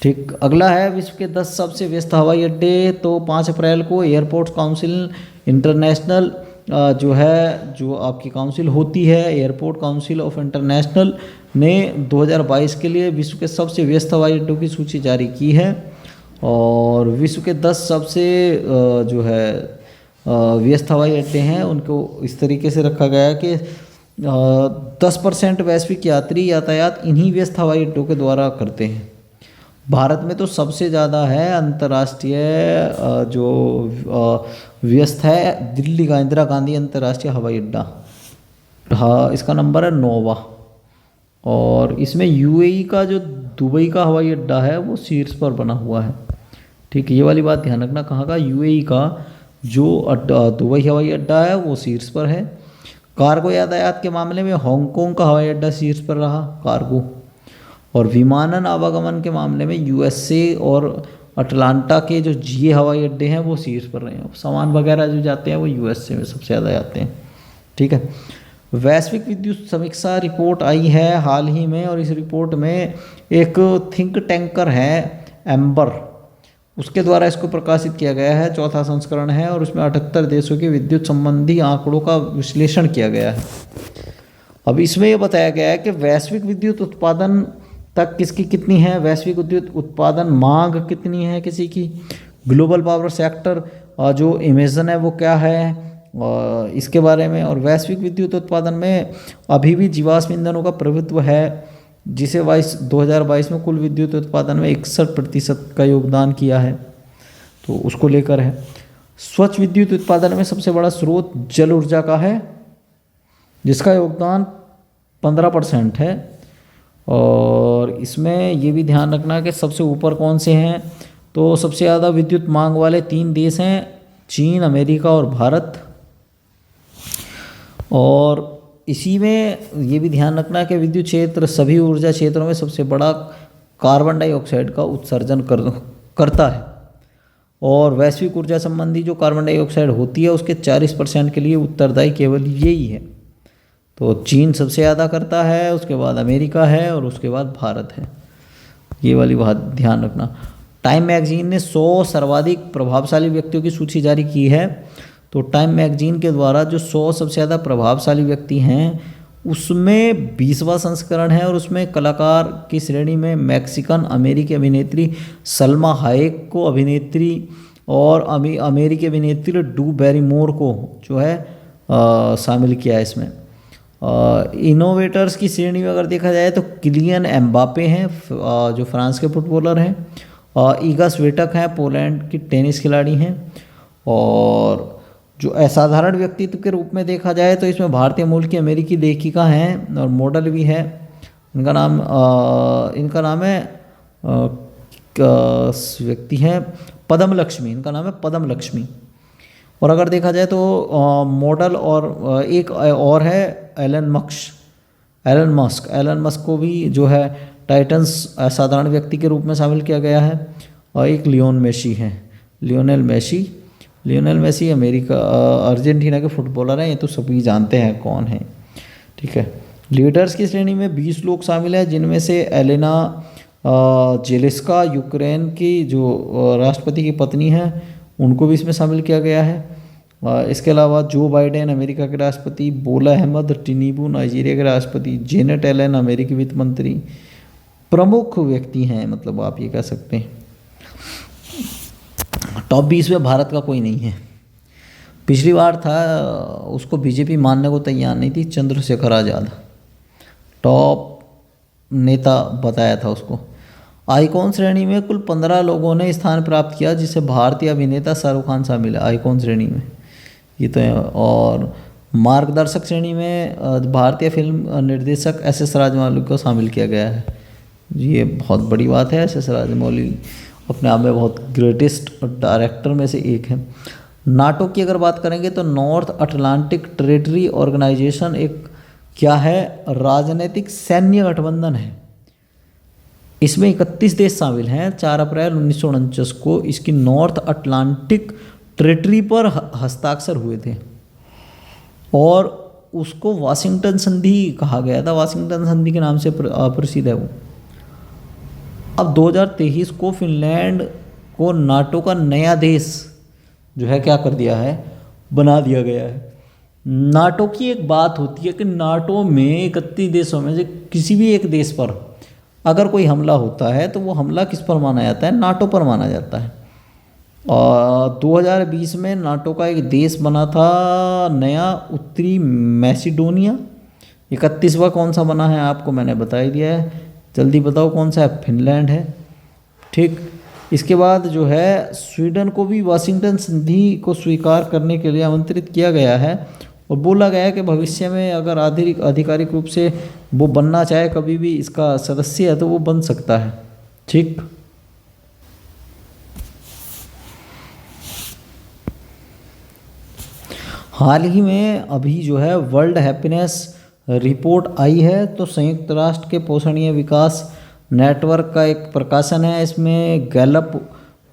Speaker 2: ठीक, अगला है विश्व के 10 सबसे व्यस्त हवाई अड्डे। तो 5 अप्रैल को एयरपोर्ट काउंसिल इंटरनेशनल जो आपकी काउंसिल होती है, एयरपोर्ट काउंसिल ऑफ इंटरनेशनल ने 2022 के लिए विश्व के सबसे व्यस्त हवाई अड्डों की सूची जारी की है। और विश्व के 10 सबसे व्यस्त हवाई अड्डे हैं उनको इस तरीके से रखा गया है कि 10% वैश्विक यात्री यातायात इन्हीं व्यस्त हवाई अड्डों के द्वारा करते हैं। भारत में तो सबसे ज़्यादा है अंतर्राष्ट्रीय व्यस्त है दिल्ली का इंदिरा गांधी अंतर्राष्ट्रीय हवाई अड्डा। हाँ, इसका नंबर है 9वां। और इसमें यूएई का जो दुबई का हवाई अड्डा है वो शीर्ष पर बना हुआ है। ठीक, ये वाली बात ध्यान रखना, कहाँ का, यूएई का जो दुबई हवाई अड्डा है वो शीर्ष पर है। कार्गो यातायात के मामले में हांगकांग का हवाई अड्डा शीर्ष पर रहा, कार्गो। और विमानन आवागमन के मामले में यूएसए और अटलांटा के जो जीए हवाई अड्डे हैं वो शीर्ष पर रहे हैं। सामान वगैरह जो जाते हैं वो यूएसए में सबसे ज़्यादा जाते हैं। ठीक है, वैश्विक विद्युत समीक्षा रिपोर्ट आई है हाल ही में, और इस रिपोर्ट में एक थिंक टैंकर है एम्बर, उसके द्वारा इसको प्रकाशित किया गया है। 4था संस्करण है और उसमें 78 देशों के विद्युत संबंधी आंकड़ों का विश्लेषण किया गया है। अब इसमें यह बताया गया है कि वैश्विक विद्युत उत्पादन तक किसकी कितनी है, वैश्विक विद्युत उत्पादन मांग कितनी है किसी की, ग्लोबल पावर सेक्टर जो इमेजन है वो क्या है इसके बारे में। और वैश्विक विद्युत उत्पादन में अभी भी जीवाश्म ईंधनों का प्रभुत्व है, जिसे 2022 में कुल विद्युत उत्पादन में 61% का योगदान किया है, तो उसको लेकर है। स्वच्छ विद्युत उत्पादन में सबसे बड़ा स्रोत जल ऊर्जा का है, जिसका योगदान 15% है। और इसमें ये भी ध्यान रखना कि सबसे ऊपर कौन से हैं, तो सबसे ज़्यादा विद्युत मांग वाले 3 देश हैं, चीन, अमेरिका और भारत। और इसी में ये भी ध्यान रखना कि विद्युत क्षेत्र सभी ऊर्जा क्षेत्रों में सबसे बड़ा कार्बन डाइऑक्साइड का उत्सर्जन करता है। और वैश्विक ऊर्जा संबंधी जो कार्बन डाइऑक्साइड होती है उसके 40% के लिए उत्तरदायी केवल यही है। तो चीन सबसे ज़्यादा करता है, उसके बाद अमेरिका है और उसके बाद भारत है। ये वाली बात ध्यान रखना। टाइम मैगजीन ने 100 सर्वाधिक प्रभावशाली व्यक्तियों की सूची जारी की है। तो टाइम मैगजीन के द्वारा जो 100 सबसे ज़्यादा प्रभावशाली व्यक्ति हैं उसमें 20वां संस्करण है, और उसमें कलाकार की श्रेणी में मैक्सिकन अमेरिकी अभिनेत्री सलमा हायेक को अभिनेत्री और अमेरिकी अभिनेत्री ड्रू बैरीमोर को जो है शामिल किया है इसमें। इनोवेटर्स की श्रेणी में अगर देखा जाए तो किलियन एम्बापे हैं जो फ्रांस के फुटबॉलर हैं, ईगा स्विएटेक हैं पोलैंड की टेनिस खिलाड़ी हैं। और जो असाधारण व्यक्तित्व के रूप में देखा जाए तो इसमें भारतीय मूल की अमेरिकी लेखिका हैं और मॉडल भी है। इनका नाम है व्यक्ति हैं पद्म लक्ष्मी, इनका नाम है पद्म लक्ष्मी। और अगर देखा जाए तो मॉडल और एक और है एलन मस्क को भी जो है टाइटन्स असाधारण व्यक्ति के रूप में शामिल किया गया है। और एक लियोनेल मेसी अर्जेंटीना के फुटबॉलर हैं, ये तो सभी जानते हैं कौन है। ठीक है, लीडर्स की श्रेणी में 20 लोग शामिल हैं, जिनमें से एलेना जेलेस्का यूक्रेन की जो राष्ट्रपति की पत्नी हैं उनको भी इसमें शामिल किया गया है। इसके अलावा जो बाइडेन अमेरिका के राष्ट्रपति, बोला अहमद टिनीबू नाइजीरिया के राष्ट्रपति, जेनेट एलन अमेरिकी वित्त मंत्री प्रमुख व्यक्ति हैं, मतलब आप ये कह सकते हैं। टॉप 20 में भारत का कोई नहीं है। पिछली बार था, उसको बीजेपी मानने को तैयार नहीं थी, चंद्रशेखर आज़ाद टॉप नेता बताया था उसको। आइकॉन श्रेणी में कुल 15 लोगों ने स्थान प्राप्त किया, जिससे भारतीय अभिनेता शाहरुख खान शामिल है आइकॉन श्रेणी में, ये तो है। और मार्गदर्शक श्रेणी में भारतीय फिल्म निर्देशक एस राजमौली को शामिल किया गया है। ये बहुत बड़ी बात है, एस राजमौली अपने आप में बहुत ग्रेटेस्ट डायरेक्टर में से एक है। नाटो की अगर बात करेंगे तो नॉर्थ अटलांटिक टेरिटरी ऑर्गेनाइजेशन एक क्या है, राजनीतिक सैन्य गठबंधन है। इसमें 31 देश शामिल हैं। 4 अप्रैल 1949 को इसकी नॉर्थ अटलांटिक ट्रेटरी पर हस्ताक्षर हुए थे और उसको वाशिंगटन संधि कहा गया था। वाशिंगटन संधि के नाम से प्रसिद्ध है वो। अब 2023 को फिनलैंड को नाटो का नया देश जो है क्या कर दिया है, बना दिया गया है। नाटो की एक बात होती है कि नाटो में 31 देशों में से किसी भी एक देश पर अगर कोई हमला होता है तो वो हमला किस पर माना जाता है, नाटो पर माना जाता है। और 2020 में नाटो का एक देश बना था नया, उत्तरी मैसिडोनिया। 31वां कौन सा बना है आपको मैंने बता ही दिया है, जल्दी बताओ कौन सा है, फिनलैंड है। ठीक, इसके बाद जो है स्वीडन को भी वाशिंगटन संधि को स्वीकार करने के लिए आमंत्रित किया गया है और बोला गया है कि भविष्य में अगर आधिकारिक रूप से वो बनना चाहे कभी भी इसका सदस्य है तो वो बन सकता है। ठीक, हाल ही में अभी जो है वर्ल्ड हैप्पीनेस रिपोर्ट आई है, तो संयुक्त राष्ट्र के पोषणीय विकास नेटवर्क का एक प्रकाशन है। इसमें गैलप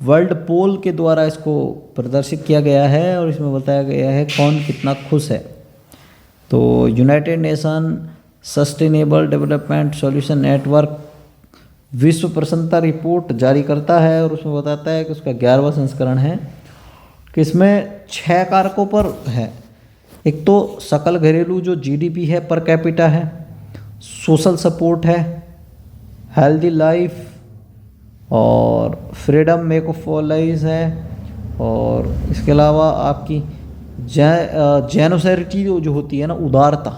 Speaker 2: वर्ल्ड पोल के द्वारा इसको प्रदर्शित किया गया है और इसमें बताया गया है कौन कितना खुश है। तो United nation sustainable development solution network विश्व प्रसन्नता रिपोर्ट जारी करता है और उसमें बताता है कि उसका 11वां संस्करण है कि इसमें 6 कारकों पर है। एक तो सकल घरेलू जो जीडीपी है पर कैपिटा है, सोशल सपोर्ट है, हेल्दी लाइफ और freedom make of all life है, और इसके अलावा आपकी जेनोसैरिटी जो होती है ना, उदारता,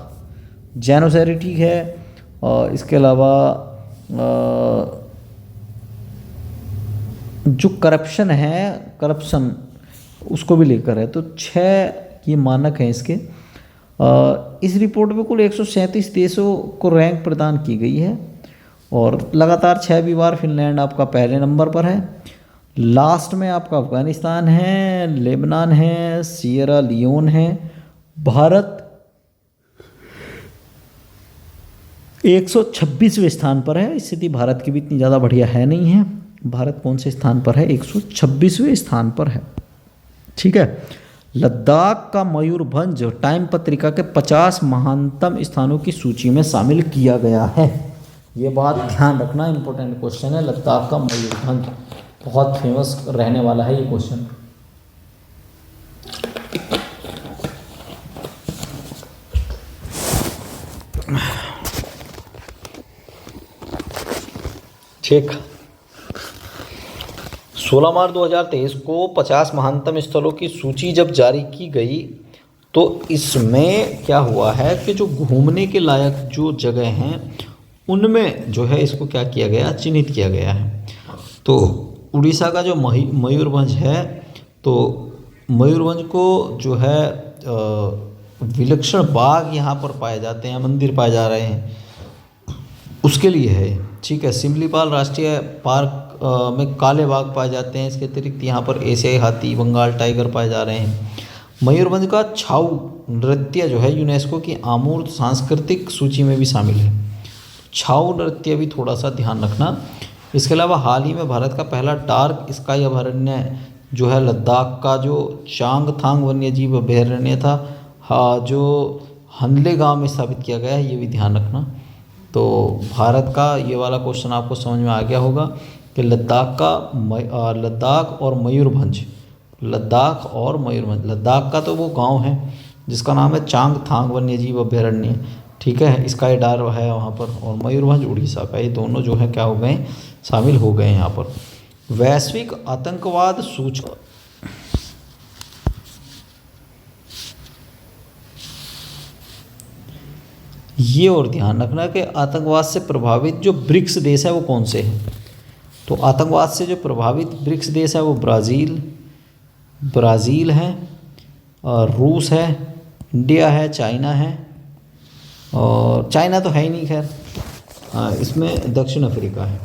Speaker 2: जेनोसैरिटी है। और इसके अलावा जो करप्शन है, करप्शन उसको भी लेकर है। तो 6 ये मानक हैं इसके। इस रिपोर्ट में कुल 137 देशों को रैंक प्रदान की गई है और लगातार 6वीं बार फिनलैंड आपका पहले नंबर पर है। लास्ट में आपका अफगानिस्तान है, लेबनान है, सियरा लियोन है। भारत 126वें स्थान पर है। स्थिति भारत की भी इतनी ज़्यादा बढ़िया है नहीं है। भारत कौन से स्थान पर है, 126वें स्थान पर है। ठीक है, लद्दाख का मयूरभंज टाइम पत्रिका के 50 महानतम स्थानों की सूची में शामिल किया गया है। ये बात ध्यान रखना, इंपॉर्टेंट क्वेश्चन है। लद्दाख का मयूरभंज बहुत फेमस रहने वाला है ये क्वेश्चन। ठीक, 16 मार्च 2023 को 50 महानतम स्थलों की सूची जब जारी की गई तो इसमें क्या हुआ है कि जो घूमने के लायक जो जगह हैं उनमें जो है इसको क्या किया गया, चिन्हित किया गया है। तो उड़ीसा का जो मयूरभंज है, तो मयूरभंज को जो है विलक्षण बाग यहाँ पर पाए जाते हैं, मंदिर पाए जा रहे हैं, उसके लिए है। ठीक है, सिमलीपाल राष्ट्रीय पार्क में काले बाघ पाए जाते हैं। इसके अतिरिक्त यहाँ पर एशियाई हाथी, बंगाल टाइगर पाए जा रहे हैं। मयूरभंज का छाऊ नृत्य जो है यूनेस्को की अमूर्त सांस्कृतिक सूची में भी शामिल है। छाऊ नृत्य भी थोड़ा सा ध्यान रखना। इसके अलावा हाल ही में भारत का पहला डार्क स्काई अभयारण्य जो है लद्दाख का जो चांगथांग वन्यजीव अभयारण्य था, जो हनले गांव में स्थापित किया गया है, ये भी ध्यान रखना। तो भारत का ये वाला क्वेश्चन आपको समझ में आ गया होगा कि लद्दाख और मयूरभंज, लद्दाख का तो वो गांव है जिसका नाम है चांगथांग वन्यजीव अभयारण्य। ठीक है, स्काई डार है वहाँ पर, और मयूरभंज उड़ीसा का, ये दोनों जो है क्या हो गए, शामिल हो गए यहाँ पर। वैश्विक आतंकवाद सूचक, ये और ध्यान रखना कि आतंकवाद से प्रभावित जो ब्रिक्स देश है वो कौन से हैं। तो आतंकवाद से जो प्रभावित ब्रिक्स देश है वो ब्राज़ील है, और रूस है, इंडिया है, चाइना है, और चाइना तो है ही नहीं खैर, इसमें दक्षिण अफ्रीका है।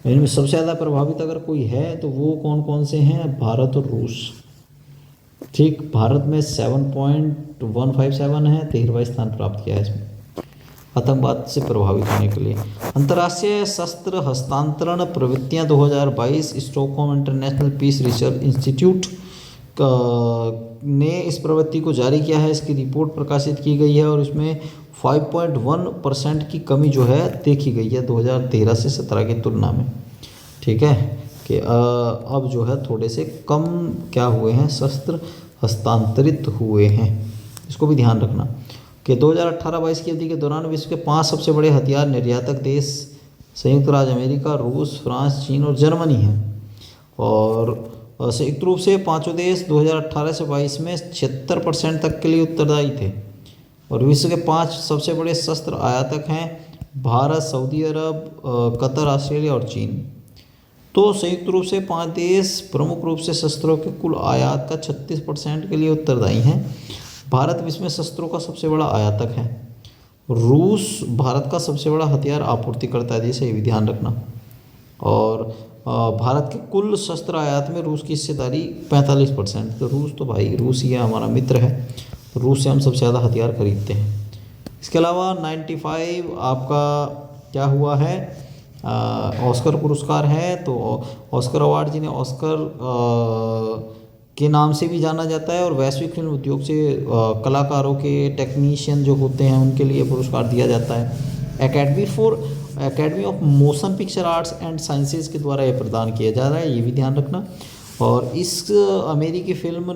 Speaker 2: इनमें सबसे ज़्यादा प्रभावित अगर कोई है तो वो कौन कौन से हैं, भारत और रूस। ठीक, भारत में 7.157 है, 13वां स्थान प्राप्त किया है इसमें आतंकवाद से प्रभावित होने के लिए। अंतर्राष्ट्रीय शस्त्र हस्तांतरण प्रवृत्तियां 2022 Stockholm International Peace Research Institute
Speaker 1: ने इस प्रवृत्ति को जारी किया है। इसकी रिपोर्ट प्रकाशित की गई है और इसमें 5.1% की कमी जो है देखी गई है 2013 से 17 की तुलना में। ठीक है कि अब जो है थोड़े से कम क्या हुए हैं, शस्त्र हस्तांतरित हुए हैं। इसको भी ध्यान रखना कि 2018-22 की अवधि के दौरान विश्व के 5 सबसे बड़े हथियार निर्यातक देश संयुक्त राज्य अमेरिका, रूस, फ्रांस, चीन और जर्मनी हैं। और संयुक्त रूप से पांचों देश 2018 से 22 में 76% तक के लिए उत्तरदायी थे। और विश्व के 5 सबसे बड़े शस्त्र आयातक हैं भारत, सऊदी अरब, कतर, ऑस्ट्रेलिया और चीन। तो संयुक्त रूप से 5 देश प्रमुख रूप से शस्त्रों के कुल आयात का 36% के लिए उत्तरदायी हैं। भारत विश्व में शस्त्रों का सबसे बड़ा आयातक है। रूस भारत का सबसे बड़ा हथियार आपूर्तिकर्ता है, जिसे भी ध्यान रखना। और भारत के कुल शस्त्र आयात में रूस की हिस्सेदारी 45%। तो रूस तो भाई रूस ही है, हमारा मित्र है। तो रूस से हम सबसे ज़्यादा हथियार खरीदते हैं। इसके अलावा 95 आपका क्या हुआ है, ऑस्कर पुरस्कार है। तो ऑस्कर अवार्ड जिन्हें ऑस्कर के नाम से भी जाना जाता है और वैश्विक फिल्म उद्योग से कलाकारों के, टेक्नीशियन जो होते हैं उनके लिए पुरस्कार दिया जाता है। Academy of motion picture arts and sciences के द्वारा ये प्रदान किया जा रहा है, ये भी ध्यान रखना। और इस अमेरिकी फिल्म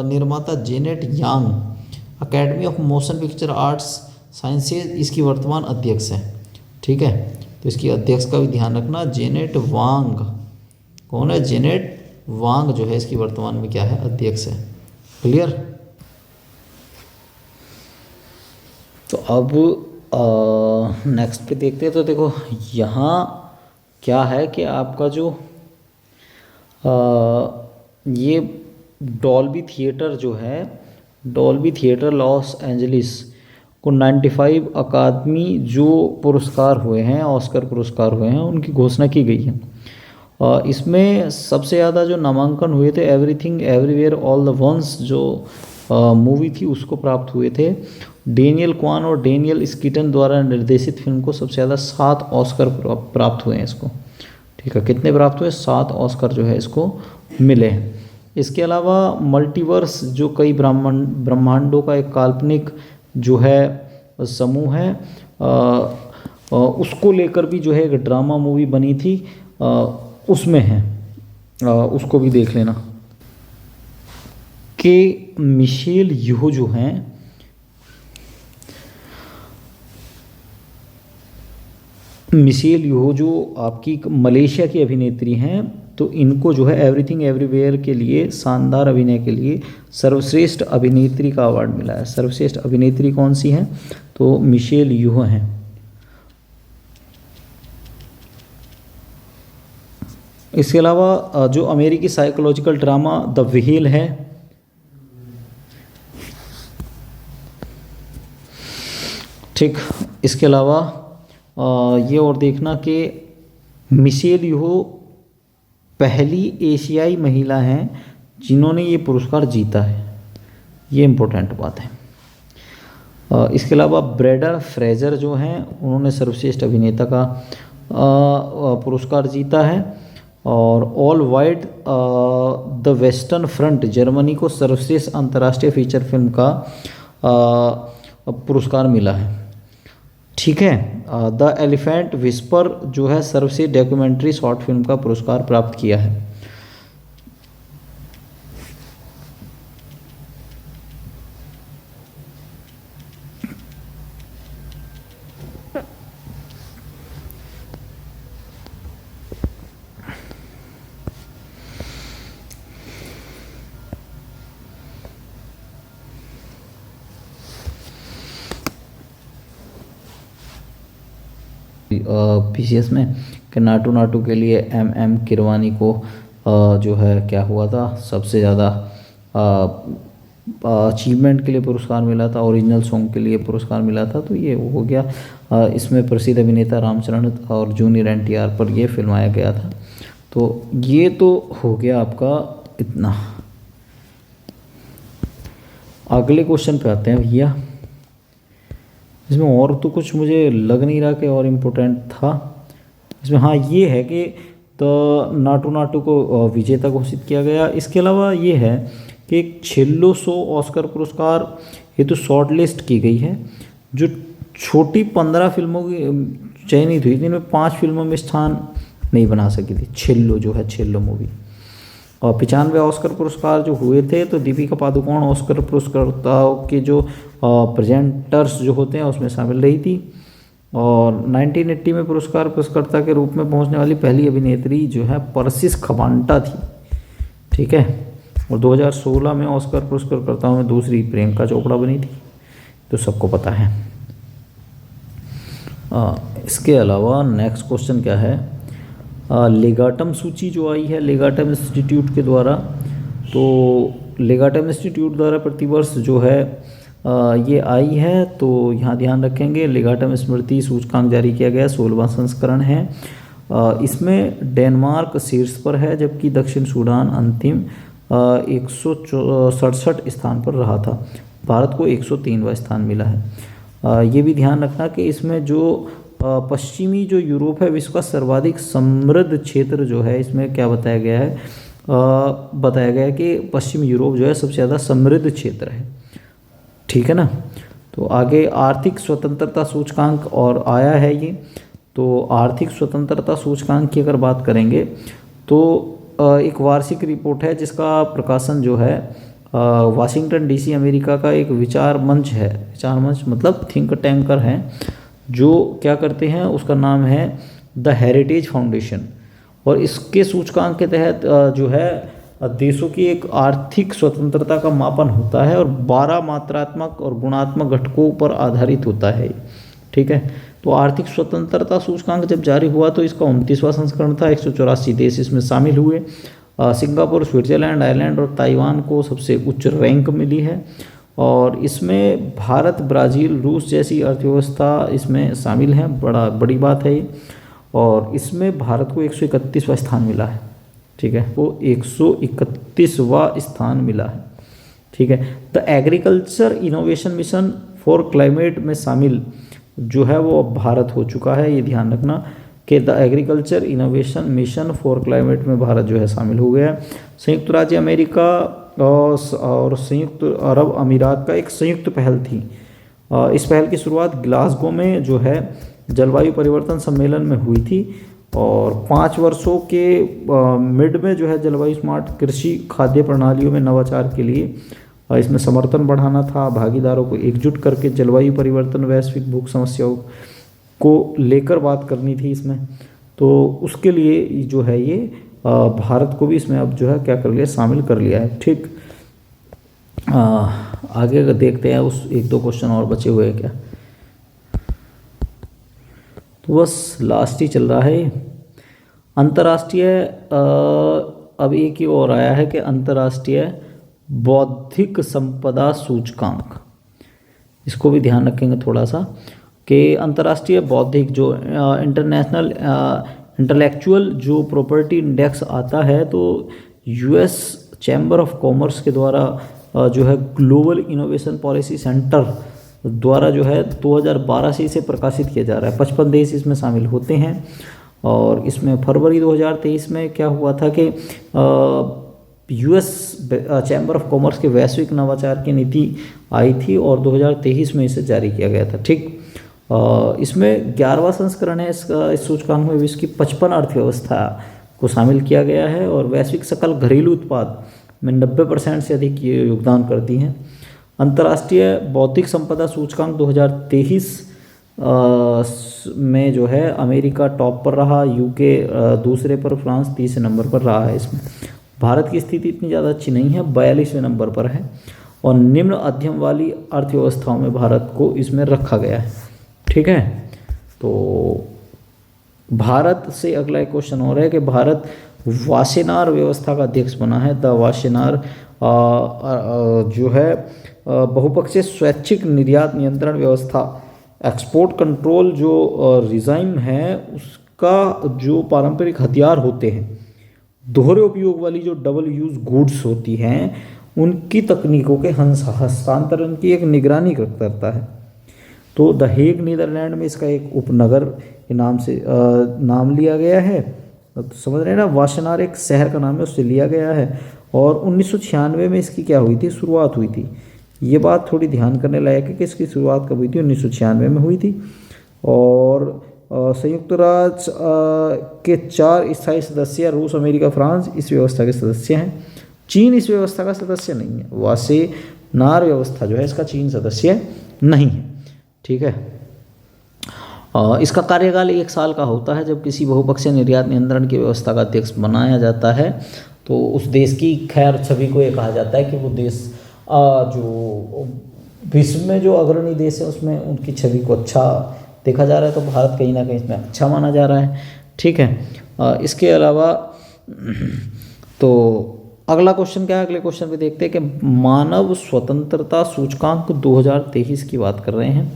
Speaker 1: निर्माता Janet Yang academy of motion picture arts sciences इसकी वर्तमान अध्यक्ष है। ठीक है, तो इसकी अध्यक्ष का भी ध्यान रखना। जेनेट वांग कौन है? जेनेट वांग जो है इसकी वर्तमान में क्या है, अध्यक्ष है। क्लियर। तो अब नेक्स्ट पे देखते हैं। तो देखो यहाँ क्या है कि आपका जो ये डॉल्बी थिएटर जो है, डॉल्बी थिएटर लॉस एंजलिस को 95 अकादमी जो पुरस्कार हुए हैं, ऑस्कर पुरस्कार हुए हैं, उनकी घोषणा की गई है। इसमें सबसे ज़्यादा जो नामांकन हुए थे everything everywhere all the ones जो मूवी थी उसको प्राप्त हुए थे। डेनियल क्वान और डेनियल स्कीटन द्वारा निर्देशित फिल्म को सबसे ज़्यादा 7 ऑस्कर प्राप्त हुए हैं इसको। ठीक है, कितने प्राप्त हुए? 7 ऑस्कर जो है इसको मिले हैं। इसके अलावा मल्टीवर्स जो कई ब्रह्मांडों का एक काल्पनिक जो है समूह है, उसको लेकर भी जो है एक ड्रामा मूवी बनी थी, उसमें है, उसको भी देख लेना। कि मिशेल यो जो हैं मिशेल यो जो आपकी मलेशिया की अभिनेत्री हैं, तो इनको जो है एवरीथिंग एवरीवेयर के लिए शानदार अभिनय के लिए सर्वश्रेष्ठ अभिनेत्री का अवार्ड मिला है। सर्वश्रेष्ठ अभिनेत्री कौन सी हैं? तो मिशेल यो हैं। इसके अलावा जो अमेरिकी साइकोलॉजिकल ड्रामा द व्हेल है, ठीक। इसके अलावा ये और देखना कि मिशेल यो पहली एशियाई महिला हैं जिन्होंने ये पुरस्कार जीता है, ये इम्पोर्टेंट बात है। इसके अलावा ब्रेडा फ्रेजर जो हैं उन्होंने सर्वश्रेष्ठ अभिनेता का पुरस्कार जीता है। और all wide the western front Germany को सर्वश्रेष्ठ अंतर्राष्ट्रीय फीचर फिल्म का पुरस्कार मिला है। ठीक है, द एलिफेंट विस्पर जो है सर्वश्रेष्ठ डॉक्यूमेंट्री शॉर्ट फिल्म का पुरस्कार प्राप्त किया है। पीसीएस में कि नाटू के लिए एम किरवानी को जो है क्या हुआ था, सबसे ज़्यादा अचीवमेंट के लिए पुरस्कार मिला था, ओरिजिनल सॉन्ग के लिए पुरस्कार मिला था। तो ये हो गया। इसमें प्रसिद्ध अभिनेता रामचरण और जूनियर एनटीआर पर यह फिल्माया गया था। तो ये तो हो गया आपका इतना। अगले क्वेश्चन पे आते हैं भैया। इसमें और तो कुछ मुझे लग नहीं रहा कि और इम्पोर्टेंट था इसमें। हाँ, ये है कि तो नाटू को विजेता घोषित किया गया। इसके अलावा ये है कि एक छेल्लो सो ऑस्कर पुरस्कार हेतु शॉर्ट लिस्ट की गई है, जो छोटी 15 फिल्मों की चयनित हुई थी, इनमें 5 फिल्मों में स्थान नहीं बना सकी थी। छेल्लो जो है, छेल्लो मूवी। और 95 ऑस्कर पुरस्कार जो हुए थे, तो दीपिका पादुकोण ऑस्कर पुरस्कर्ताओं के जो प्रेजेंटर्स जो होते हैं उसमें शामिल रही थी। और 1980 में पुरस्कर्ता के रूप में पहुंचने वाली पहली अभिनेत्री जो है परसिस खबांटा थी, ठीक है। और 2016 में ऑस्कर पुरस्कर्ताओं में दूसरी प्रियंका चोपड़ा बनी थी, तो सबको पता है। इसके अलावा नेक्स्ट क्वेश्चन क्या है, लेगाटम सूची जो आई है लेगाटम इंस्टीट्यूट के द्वारा, तो लेगाटम इंस्टीट्यूट द्वारा प्रतिवर्ष जो है ये आई है, तो यहाँ ध्यान रखेंगे लेगाटम स्मृति सूचकांक जारी किया गया, 16वां संस्करण है। इसमें डेनमार्क शीर्ष पर है, जबकि दक्षिण सूडान अंतिम 167 स्थान पर रहा था। भारत को 103वां स्थान मिला है। ये भी ध्यान रखना कि इसमें जो पश्चिमी जो यूरोप है, विश्व का सर्वाधिक समृद्ध क्षेत्र जो है, इसमें क्या बताया गया है, बताया गया है कि पश्चिमी यूरोप जो है सबसे ज़्यादा समृद्ध क्षेत्र है, ठीक है ना। तो आगे आर्थिक स्वतंत्रता सूचकांक और आया है ये, तो आर्थिक स्वतंत्रता सूचकांक की अगर बात करेंगे तो एक वार्षिक रिपोर्ट है, जिसका प्रकाशन जो है वाशिंगटन डीसी अमेरिका का एक विचार मंच है। विचार मंच मतलब थिंक टैंकर है, जो क्या करते हैं, उसका नाम है द हेरिटेज फाउंडेशन। और इसके सूचकांक के तहत जो है देशों की एक आर्थिक स्वतंत्रता का मापन होता है, और 12 मात्रात्मक और गुणात्मक घटकों पर आधारित होता है, ठीक है। तो आर्थिक स्वतंत्रता सूचकांक जब जारी हुआ तो इसका 29वां संस्करण था, 184 देश इसमें शामिल हुए। सिंगापुर, स्विट्जरलैंड, आयरलैंड और ताइवान को सबसे उच्च रैंक मिली है, और इसमें भारत, ब्राज़ील, रूस जैसी अर्थव्यवस्था इसमें शामिल हैं, बड़ी बात है ये। और इसमें भारत को 131वां स्थान मिला है, ठीक है, वो 131वां स्थान मिला है, ठीक है। The agriculture innovation mission for climate में शामिल जो है वो भारत हो चुका है, ये ध्यान रखना कि the agriculture innovation mission for climate में भारत जो है शामिल हो गया है। संयुक्त राज्य अमेरिका और संयुक्त अरब अमीरात का एक संयुक्त पहल थी। इस पहल की शुरुआत ग्लासगो में जो है जलवायु परिवर्तन सम्मेलन में हुई थी, और 5 वर्षों के मिड में जो है जलवायु स्मार्ट कृषि खाद्य प्रणालियों में नवाचार के लिए इसमें समर्थन बढ़ाना था, भागीदारों को एकजुट करके जलवायु परिवर्तन, वैश्विक भूख समस्याओं को लेकर बात करनी थी इसमें। तो उसके लिए जो है ये भारत को भी इसमें अब जो है क्या कर लिया, शामिल कर लिया है, ठीक। आगे अगर देखते हैं उस 1-2 क्वेश्चन और बचे हुए हैं क्या, तो बस लास्ट ही चल रहा है। अंतर्राष्ट्रीय अब एक ही और आया है कि अंतर्राष्ट्रीय बौद्धिक संपदा सूचकांक, इसको भी ध्यान रखेंगे थोड़ा सा कि अंतर्राष्ट्रीय बौद्धिक जो इंटरनेशनल इंटेलेक्चुअल जो प्रॉपर्टी इंडेक्स आता है, तो यूएस चैम्बर ऑफ कॉमर्स के द्वारा जो है ग्लोबल इनोवेशन पॉलिसी सेंटर द्वारा जो है 2012 से इसे प्रकाशित किया जा रहा है। 55 देश इसमें शामिल होते हैं, और इसमें फरवरी 2023 में क्या हुआ था कि यूएस चैम्बर ऑफ कॉमर्स के वैश्विक नवाचार की नीति आई थी, और 2023 में इसे जारी किया गया था, ठीक। इसमें 11वां संस्करण है इस सूचकांक में विश्व की 55 अर्थव्यवस्था को शामिल किया गया है, और वैश्विक सकल घरेलू उत्पाद में 90% से अधिक ये योगदान करती हैं। अंतर्राष्ट्रीय बौद्धिक संपदा सूचकांक 2023 में जो है अमेरिका टॉप पर रहा, यूके दूसरे पर, फ्रांस तीसरे नंबर पर रहा है। इसमें भारत की स्थिति इतनी ज़्यादा अच्छी नहीं है, 42वें नंबर पर है, और निम्न अध्ययन वाली अर्थव्यवस्थाओं में भारत को इसमें रखा गया है, ठीक है। तो भारत से अगला एक क्वेश्चन हो रहा है कि भारत वासेनार व्यवस्था का अध्यक्ष बना है। द वासेनार जो है बहुपक्षीय स्वैच्छिक निर्यात नियंत्रण व्यवस्था, एक्सपोर्ट कंट्रोल जो रिजाइम है, उसका जो पारंपरिक हथियार होते हैं, दोहरे उपयोग वाली जो डबल यूज गुड्स होती हैं, उनकी तकनीकों के हस्तांतरण की एक निगरानी करता है। तो द हेग नीदरलैंड में इसका एक उपनगर के नाम से नाम लिया गया है, तो समझ रहे हैं ना, वासेनार एक शहर का नाम है, उससे लिया गया है।
Speaker 2: और 1996 में इसकी क्या हुई थी, शुरुआत हुई थी। ये बात थोड़ी ध्यान करने लायक है कि इसकी शुरुआत कब हुई थी, 1996 में हुई थी। और संयुक्त राज्य के 4 स्थायी सदस्य रूस, अमेरिका, फ्रांस इस व्यवस्था के सदस्य हैं। चीन इस व्यवस्था का सदस्य नहीं है। वासेनार व्यवस्था जो है इसका चीन सदस्य नहीं है। ठीक है। इसका कार्यकाल 1 साल का होता है। जब किसी बहुपक्षीय निर्यात नियंत्रण की व्यवस्था का अध्यक्ष बनाया जाता है तो उस देश की खैर छवि को ये कहा जाता है कि वो देश जो विश्व में जो अग्रणी देश है उसमें उनकी छवि को अच्छा देखा जा रहा है। तो भारत कहीं ना कहीं इसमें अच्छा माना जा रहा है। ठीक है। इसके अलावा तो अगला क्वेश्चन क्या है, अगले क्वेश्चन पे देखते हैं कि मानव स्वतंत्रता सूचकांक 2023 की बात कर रहे हैं।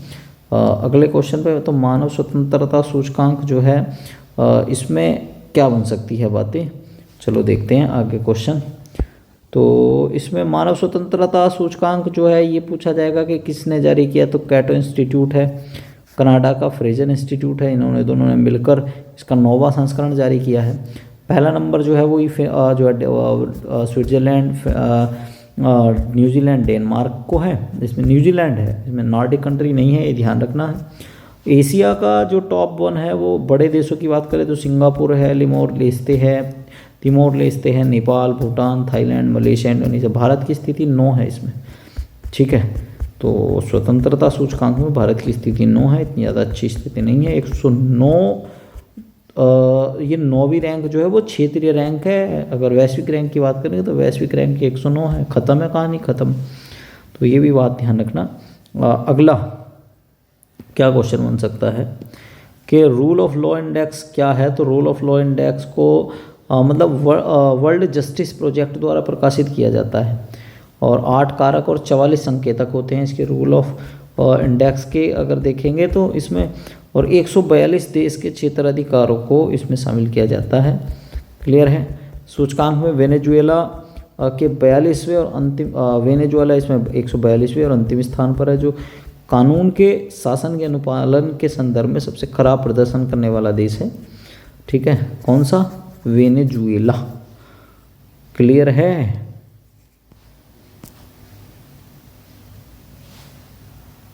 Speaker 2: अगले क्वेश्चन पे तो मानव स्वतंत्रता सूचकांक जो है इसमें क्या बन सकती है बातें, चलो देखते हैं आगे क्वेश्चन। तो इसमें मानव स्वतंत्रता सूचकांक जो है ये पूछा जाएगा कि किसने जारी किया, तो कैटो इंस्टीट्यूट है, कनाडा का फ्रेजर इंस्टीट्यूट है, इन्होंने दोनों ने मिलकर इसका 9वां संस्करण जारी किया है। पहला नंबर जो है वो जो है स्विट्जरलैंड, न्यूजीलैंड, डेनमार्क को है। इसमें न्यूजीलैंड है, इसमें नॉर्डिक कंट्री नहीं है, ये ध्यान रखना है। एशिया का जो टॉप 1 है वो बड़े देशों की बात करें तो सिंगापुर है, तिमोर लेस्ते है, Nepal, Bhutan, Thailand, Malaysia, Indonesia. Bharat की स्थिति 9 है इसमें। ठीक है। तो स्वतंत्रता सूचकांक में भारत की स्थिति 9 है, इतनी ज़्यादा अच्छी स्थिति नहीं है। 109 ये 9वीं रैंक जो है वो क्षेत्रीय रैंक है। अगर वैश्विक रैंक की बात करें तो वैश्विक रैंक 109 है। ख़त्म है कहानी, ख़त्म। तो ये भी बात ध्यान रखना। अगला क्या क्वेश्चन बन सकता है कि रूल ऑफ लॉ इंडेक्स क्या है। तो रूल ऑफ लॉ इंडेक्स को मतलब वर्ल्ड जस्टिस प्रोजेक्ट द्वारा प्रकाशित किया जाता है और 8 कारक और 44 संकेतक होते हैं इसके रूल ऑफ इंडेक्स के अगर देखेंगे तो इसमें, और 142 देश के क्षेत्राधिकारों को इसमें शामिल किया जाता है। क्लियर है। सूचकांक में वेनेजुएला के 42वें और अंतिम, वेनेजुएला इसमें 142वें और अंतिम स्थान पर है, जो कानून के शासन के अनुपालन के संदर्भ में सबसे खराब प्रदर्शन करने वाला देश है। ठीक है। कौन सा, वेनेजुएला। क्लियर है।